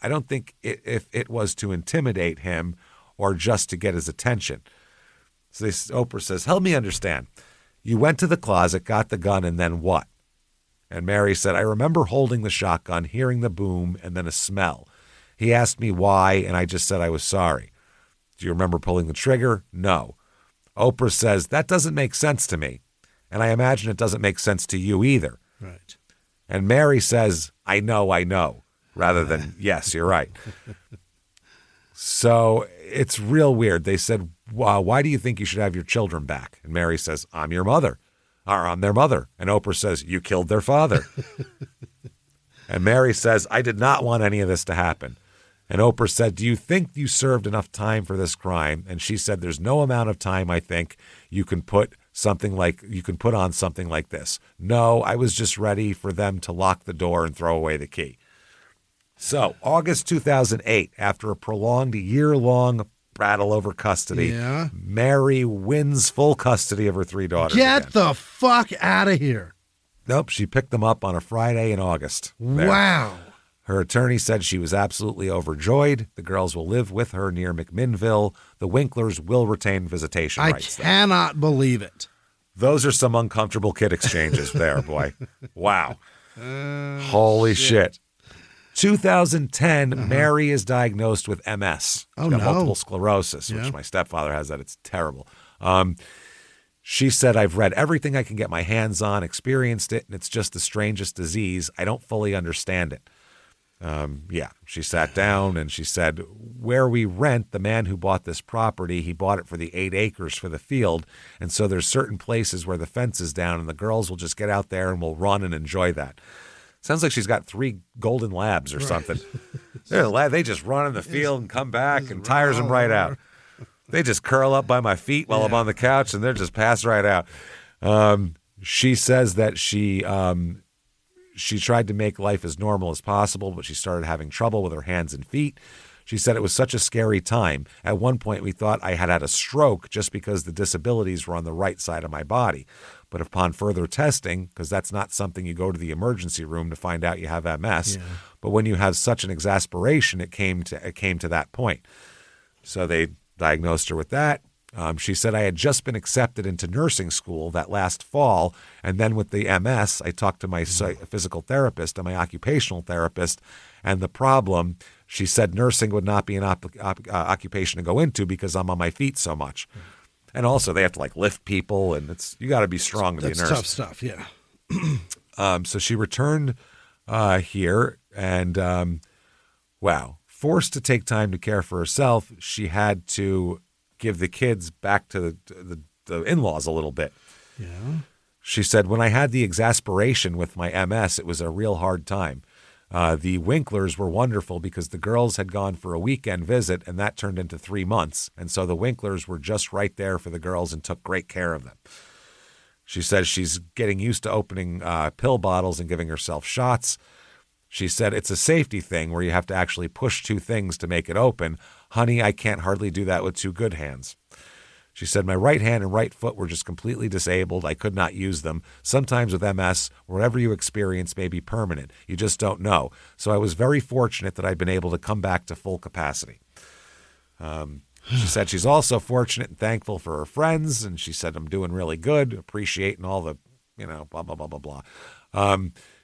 to intimidate him or just to get his attention. So Oprah says, help me understand. You went to the closet, got the gun, and then what? And Mary said, I remember holding the shotgun, hearing the boom, and then a smell. He asked me why, and I just said I was sorry. Do you remember pulling the trigger? No. Oprah says, that doesn't make sense to me. And I imagine it doesn't make sense to you either. Right. And Mary says, I know, rather than, yes, you're right. So it's real weird. They said, wow, why do you think you should have your children back? And Mary says, I'm your mother, or I'm their mother. And Oprah says, you killed their father. And Mary says, I did not want any of this to happen. And Oprah said, do you think you served enough time for this crime? And she said, there's no amount of time I think you can put on something like this. No, I was just ready for them to lock the door and throw away the key. So August 2008, after a prolonged year-long battle over custody, Mary wins full custody of her 3 daughters. Get the fuck out of here. Nope, she picked them up on a Friday in August. There. Wow. Her attorney said she was absolutely overjoyed. The girls will live with her near McMinnville. The Winklers will retain visitation rights. I cannot believe it. Those are some uncomfortable kid exchanges there, boy. Wow. Holy shit. 2010, Mary is diagnosed with MS. She's got multiple sclerosis, which my stepfather has that. It's terrible. She said, I've read everything I can get my hands on, experienced it, and it's just the strangest disease. I don't fully understand it. She sat down and she said, where we rent, the man who bought this property, he bought it for the 8 acres for the field. And so there's certain places where the fence is down and the girls will just get out there and will run and enjoy that. Sounds like she's got 3 golden labs or something. They just run in the field and come back and tires them right out. They just curl up by my feet while I'm on the couch and they're just pass right out. She says that she tried to make life as normal as possible, but she started having trouble with her hands and feet. She said it was such a scary time. At one point, we thought I had a stroke just because the disabilities were on the right side of my body. But upon further testing, because that's not something you go to the emergency room to find out you have MS, but when you have such an exasperation, it came to that point. So they diagnosed her with that. She said, I had just been accepted into nursing school that last fall, and then with the MS, I talked to my physical therapist and my occupational therapist, and the problem, she said nursing would not be an occupation to go into because I'm on my feet so much. And also, they have to lift people, and you got to be strong to be a nurse. That's tough stuff, yeah. So she returned here, and forced to take time to care for herself, she had to give the kids back to the in-laws a little bit. Yeah. She said, when I had the exasperation with my MS, it was a real hard time. The Winklers were wonderful because the girls had gone for a weekend visit, and that turned into 3 months. And so the Winklers were just right there for the girls and took great care of them. She says she's getting used to opening pill bottles and giving herself shots. She said it's a safety thing where you have to actually push 2 things to make it open. Honey, I can't hardly do that with two good hands. She said, my right hand and right foot were just completely disabled. I could not use them. Sometimes with MS, whatever you experience may be permanent. You just don't know. So I was very fortunate that I've been able to come back to full capacity. She said she's also fortunate and thankful for her friends. And she said, I'm doing really good, appreciating all the, blah, blah, blah, blah, blah.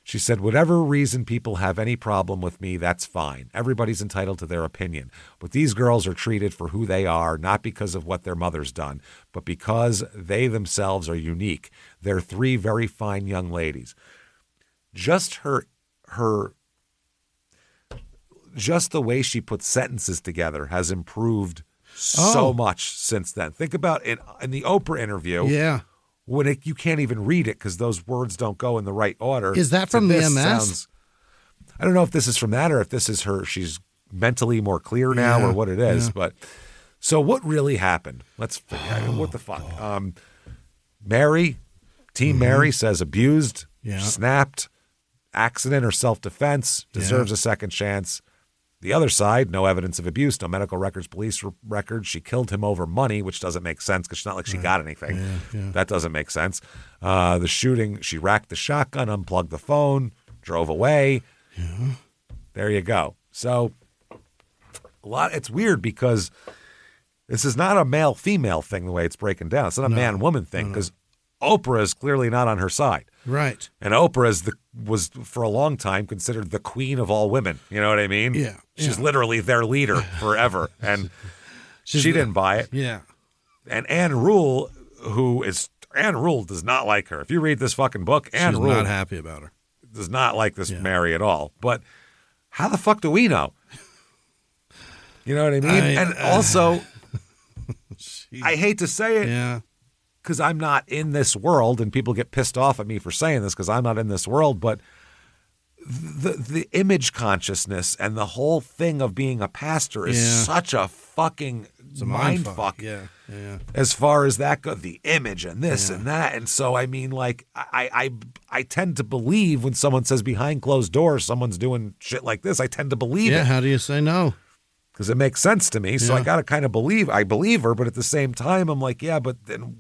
She said, whatever reason people have any problem with me, that's fine. Everybody's entitled to their opinion. But these girls are treated for who they are, not because of what their mother's done, but because they themselves are unique. They're three very fine young ladies. Just just the way she puts sentences together has improved so much since then. Think about it in the Oprah interview. Yeah. When you can't even read it because those words don't go in the right order. Is that from the MS? I don't know if this is from that or if this is her. She's mentally more clear now or what it is. Yeah. But so what really happened? Let's figure out what the fuck. Mary, Team Mary says abused, snapped, accident or self-defense, deserves a second chance. The other side, no evidence of abuse, no medical records, police records. She killed him over money, which doesn't make sense because it's not like she got anything. Yeah. That doesn't make sense. The shooting, she racked the shotgun, unplugged the phone, drove away. Yeah. There you go. So it's weird because this is not a male-female thing the way it's breaking down. It's not a man-woman thing because Oprah is clearly not on her side. Right. And Oprah was for a long time considered the queen of all women. You know what I mean? Yeah. She's literally their leader forever. And she didn't buy it. Yeah. And Anne Rule, Anne Rule does not like her. If you read this fucking book, Anne Rule she's not happy about her. Does not like this Mary at all. But how the fuck do we know? You know what I mean? And also, I hate to say it. Yeah. Because I'm not in this world, and people get pissed off at me for saying this because I'm not in this world, but the image consciousness and the whole thing of being a pastor is such a fucking mind fuck. Yeah. As far as that goes, the image and this and that. And so, I mean, like, I tend to believe when someone says behind closed doors someone's doing shit like this, I tend to believe it. Yeah, how do you say no? Because it makes sense to me. So I got to kind of believe her, but at the same time, I'm like, yeah, but then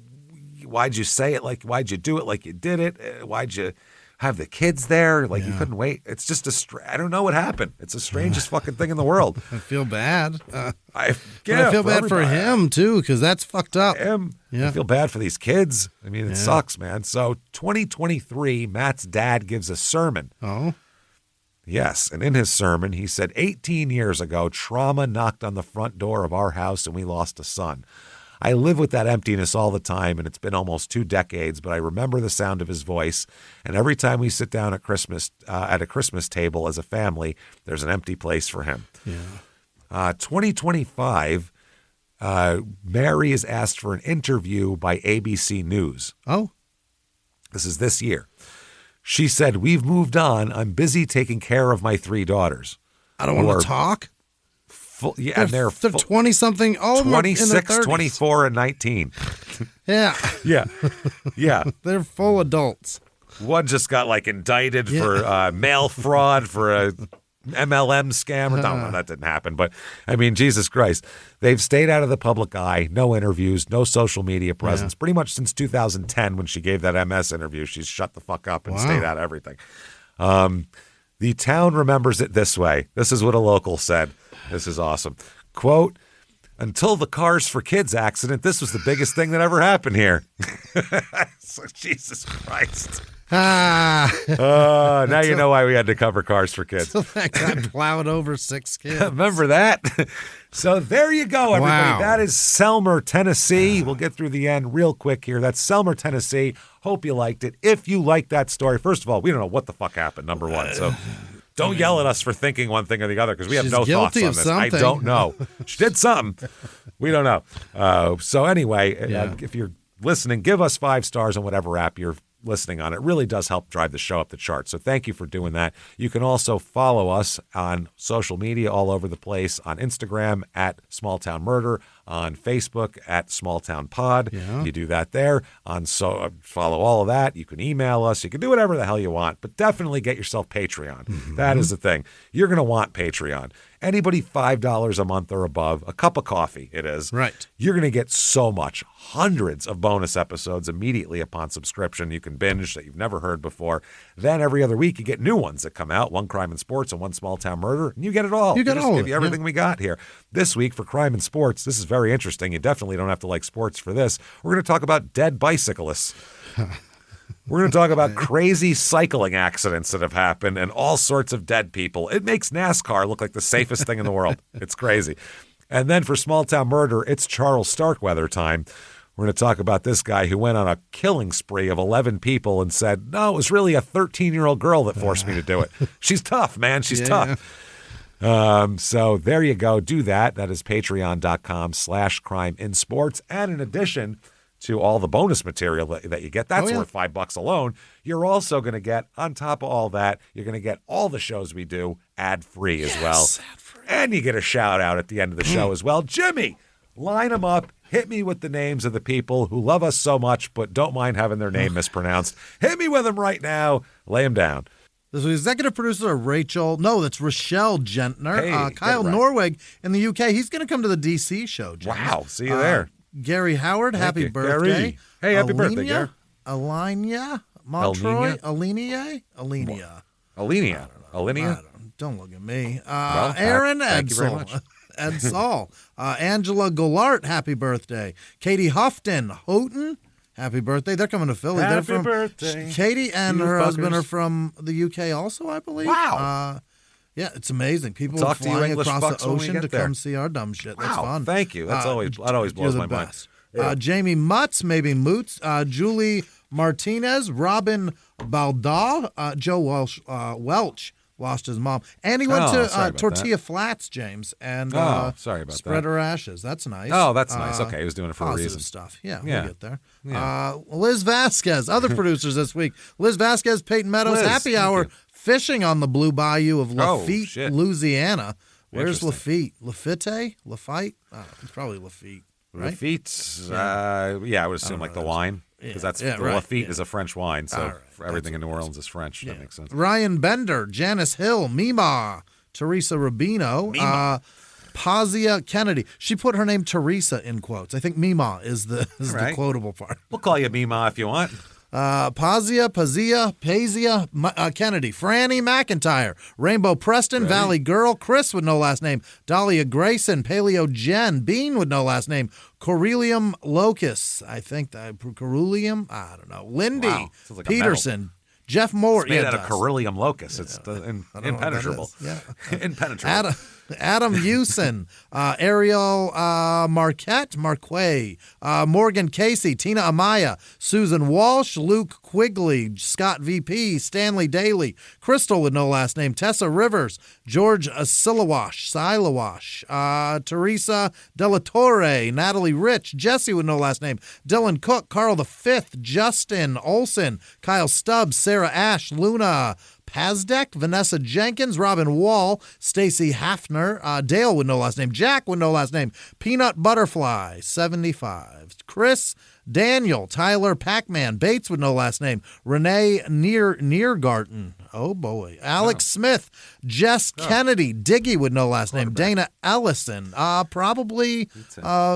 why'd you say it like, why'd you do it like you did it? Why'd you have the kids there? Like you couldn't wait. It's just I don't know what happened. It's the strangest fucking thing in the world. I feel bad. I feel bad for him too, because that's fucked up. I feel bad for these kids. I mean, it sucks, man. So 2023, Matt's dad gives a sermon. Oh. Yes, and in his sermon, he said, 18 years ago, trauma knocked on the front door of our house and we lost a son. I live with that emptiness all the time, and it's been almost 2 decades, but I remember the sound of his voice. And every time we sit down at Christmas, at a Christmas table as a family, there's an empty place for him. Yeah. 2025, Mary is asked for an interview by ABC News. Oh. This is this year. She said, we've moved on. I'm busy taking care of my 3 daughters. I don't want to talk. They're 20-something, all 26, 24, and 19. Yeah. Yeah. They're full adults. One just got like indicted for mail fraud for a MLM scam. No, that didn't happen. But I mean, Jesus Christ. They've stayed out of the public eye, no interviews, no social media presence. Pretty much since 2010 when she gave that MS interview, she's shut the fuck up and stayed out of everything. The town remembers it this way. This is what a local said. This is awesome. Quote, until the Cars for Kids accident, this was the biggest thing that ever happened here. So, Jesus Christ. Now you know why we had to cover Cars for Kids. That guy plowed over 6 kids. Remember that? So there you go, everybody. Wow. That is Selmer, Tennessee. We'll get through the end real quick here. That's Selmer, Tennessee. Hope you liked it. If you liked that story, first of all, we don't know what the fuck happened, number one. So don't yell at us for thinking one thing or the other because we have no thoughts on this. I don't know. She did something. We don't know. So anyway, if you're listening, give us 5 stars on whatever app you're listening on. It really does help drive the show up the charts. So thank you for doing that. You can also follow us on social media all over the place on Instagram at Small Town Murder, on Facebook at Small Town Pod. Yeah. You do that there. Follow all of that. You can email us. You can do whatever the hell you want, but definitely get yourself Patreon. Mm-hmm. That is the thing. You're going to want Patreon. Anybody $5 a month or above, a cup of coffee it is. Right. You're going to get so much. Hundreds of bonus episodes immediately upon subscription. You can binge that you've never heard before. Then every other week you get new ones that come out. One Crime and Sports and one Small Town Murder. And you get it all. You get all. Give you everything we got here. This week for Crime and Sports, this is very interesting. You definitely don't have to like sports for this. We're going to talk about dead bicyclists. We're going to talk about crazy cycling accidents that have happened and all sorts of dead people. It makes NASCAR look like the safest thing in the world. It's crazy. And then for Small Town Murder, it's Charles Starkweather time. We're going to talk about this guy who went on a killing spree of 11 people and said, no, it was really a 13-year-old girl that forced me to do it. She's tough, man. She's tough. So there you go. Do that. That is patreon.com/crimeinsports. And in addition to all the bonus material that you get, that's worth $5 alone. You're also going to get, on top of all that, you're going to get all the shows we do ad-free as well. Ad-free. And you get a shout-out at the end of the show as well. Jimmy, line them up. Hit me with the names of the people who love us so much but don't mind having their name mispronounced. Hit me with them right now. Lay them down. This is executive producer that's Rochelle Gentner. Hey, Kyle Norweg in the UK. He's going to come to the DC show, James. Wow, see you there. Gary Howard, happy birthday. Gary. Hey, happy birthday, Gary. Alenia, Montroy, Alenia. Don't look at me. Aaron thank you very much. Edsall. Angela Goulart, happy birthday. Katie Houghton, Houghton, happy birthday. They're coming to Philly. Happy birthday. Katie and you her fuckers. husband are from the UK also, I believe. Wow. Yeah, it's amazing. People We'll are talk to you flying English across fucks the when we ocean get to there. come see our dumb shit. That's Wow, fun. thank you. That always blows my mind. Jamie Mutz, maybe Moots, Julie Martinez, Robin Baldaw, Joe Welch lost his mom, and he went to Tortilla Flats, James, and sorry about spread that. her ashes. That's nice. Oh, that's nice. Okay, he was doing it for a positive reason. Stuff. Yeah, Yeah. we'll get there. Yeah. Liz Vasquez, other producers this week. Liz Vasquez, Peyton Meadows, Liz, happy thank hour you. fishing on the Blue Bayou of Oh, Lafitte, shit. Louisiana. Where's Interesting. Lafitte? Lafitte? It's probably Lafitte. Right? Lafitte's, I would assume like the wine, because Lafitte is a French wine, so everything in New Orleans is French. That makes sense. Ryan Bender, Janice Hill, Mima, Teresa Rubino, Pazia Kennedy. She put her name Teresa in quotes. I think Mima is the quotable part. We'll call you Mima if you want. Pazia, Kennedy, Franny McIntyre, Rainbow Preston, Valley Girl, Chris with no last name, Dahlia Grayson, Paleo Jen, Bean with no last name, Corellium Locus, I think that Corellium, I don't know, Lindy, Sounds like a Peterson, Jeff Moore. It's made out of Corellium locus. It's impenetrable. Impenetrable. Adam Hewson, Ariel Marquette, Morgan Casey, Tina Amaya, Susan Walsh, Luke Quigley, Scott VP, Stanley Daly, Crystal with no last name, Tessa Rivers, George Silawash, Teresa Delatorre, Natalie Rich, Jesse with no last name, Dylan Cook, Carl V, Justin Olson, Kyle Stubbs, Sarah Ash, Luna Pazdek, Vanessa Jenkins, Robin Wall, Stacy Hafner, Dale with no last name, Jack with no last name, Peanut Butterfly, 75, Chris Daniel, Tyler Pac-Man, Bates with no last name, Renee Neargarten, oh boy, Alex Smith, Jess Kennedy, Diggy with no last name, Dana Ellison, probably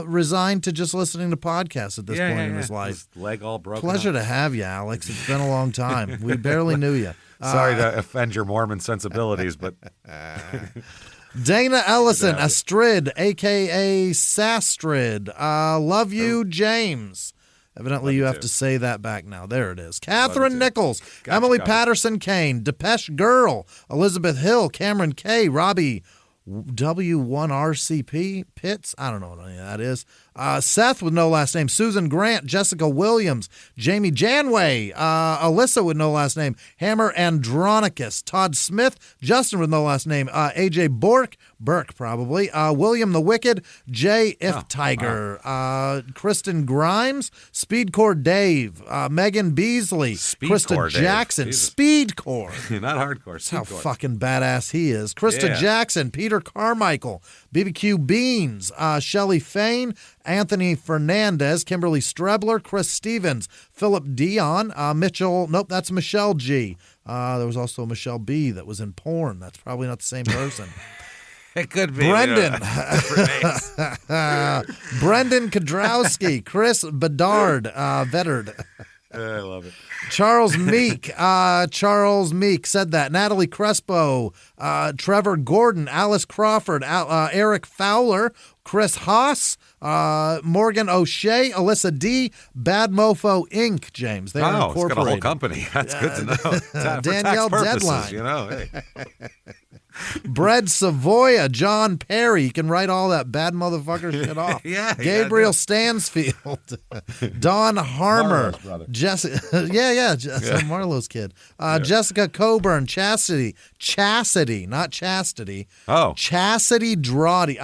resigned to just listening to podcasts at this point in his life. His leg all broken. Pleasure to have you, Alex. It's been a long time. We barely knew you. Sorry to offend your Mormon sensibilities, but Dana Ellison, Astrid, a.k.a. Sastrid. Love you, James. Evidently, you have to say that back now. There it is. Catherine Nichols, Emily Patterson Kane, Depeche Girl, Elizabeth Hill, Cameron K, Robbie W1RCP, Pitts, I don't know what any of that is. Seth with no last name, Susan Grant, Jessica Williams, Jamie Janway, Alyssa with no last name, Hammer Andronicus, Todd Smith, Justin with no last name, AJ Burke probably, William the Wicked, Jay Tiger, Kristen Grimes, Speedcore Dave, Megan Beasley, Krista Jackson, Speedcore. Not hardcore. That's how fucking badass he is. Krista Jackson, Peter Carmichael, BBQ Beans, Shelly Fain, Anthony Fernandez, Kimberly Strebler, Chris Stevens, Philip Dion, Mitchell. Nope, that's Michelle G. There was also Michelle B. that was in porn. That's probably not the same person. It could be. Brendan. Brendan Kodrowski, Chris Bedard, Vettard. I love it. Charles Meek. Charles Meek said that. Natalie Crespo, Trevor Gordon, Alice Crawford, Eric Fowler, Chris Haas, Morgan O'Shea, Alyssa D, Bad Mofo Inc. James, they are incorporated. It's got a whole company. That's good to know. Danielle for tax purposes, Deadline. Hey. Bread Savoya, John Perry. You can write all that bad motherfucker shit off. Gabriel Stansfield, Don Harmer, Jessica. Marlowe's kid. Jessica Coburn, Chastity, not Chastity. Oh, Chastity Drawdy.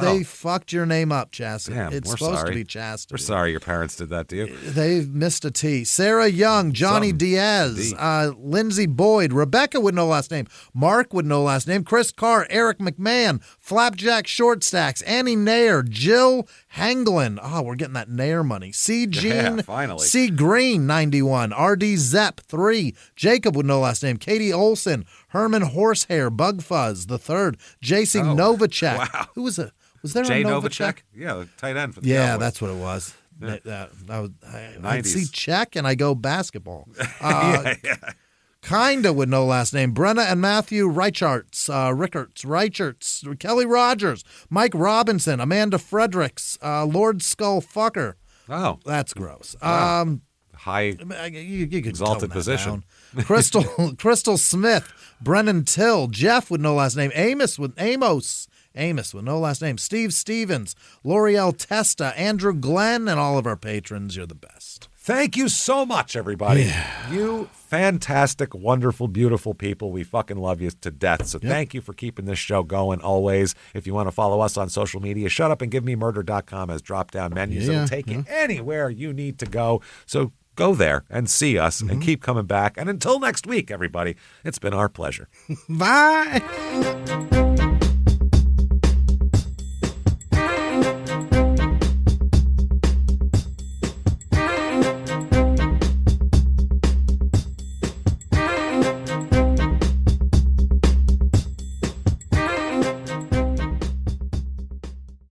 They fucked your name up, Chastity. Damn, it's supposed to be Chastity. We're sorry your parents did that to you. They've missed a T. Sarah Young, Johnny Diaz, Lindsay Boyd, Rebecca with no last name, Mark with no last name, Chris Carr, Eric McMahon, Flapjack Short Stacks, Annie Nair, Jill Hanglin. Oh, we're getting that Nair money. C. Jean, finally. C. Green, 91, RD Zepp, 3, Jacob with no last name, Katie Olson, Herman Horsehair, Bug Fuzz, the 3rd, JC Novacek. Wow. Who was it? Was there Jay a Novacek? Yeah, the tight end for the Yeah, Cowboys. that's what it was. Yeah. I see check and I go basketball. Yeah. Kinda with no last name. Brenna and Matthew Reichardt, Reicherts, Kelly Rogers, Mike Robinson, Amanda Fredericks, Lord Skull Fucker. Oh, that's gross. Wow. High, you could exalted position. Crystal Smith, Brennan Till, Jeff with no last name, Amos with no last name, Steve Stevens, L'Oreal Testa, Andrew Glenn, and all of our patrons. You're the best. Thank you so much, everybody. Yeah. You fantastic, wonderful, beautiful people. We fucking love you to death. So thank you for keeping this show going always. If you want to follow us on social media, shutupandgivememurder.com has drop-down menus. It'll take you anywhere you need to go. So go there and see us and keep coming back. And until next week, everybody, it's been our pleasure. Bye.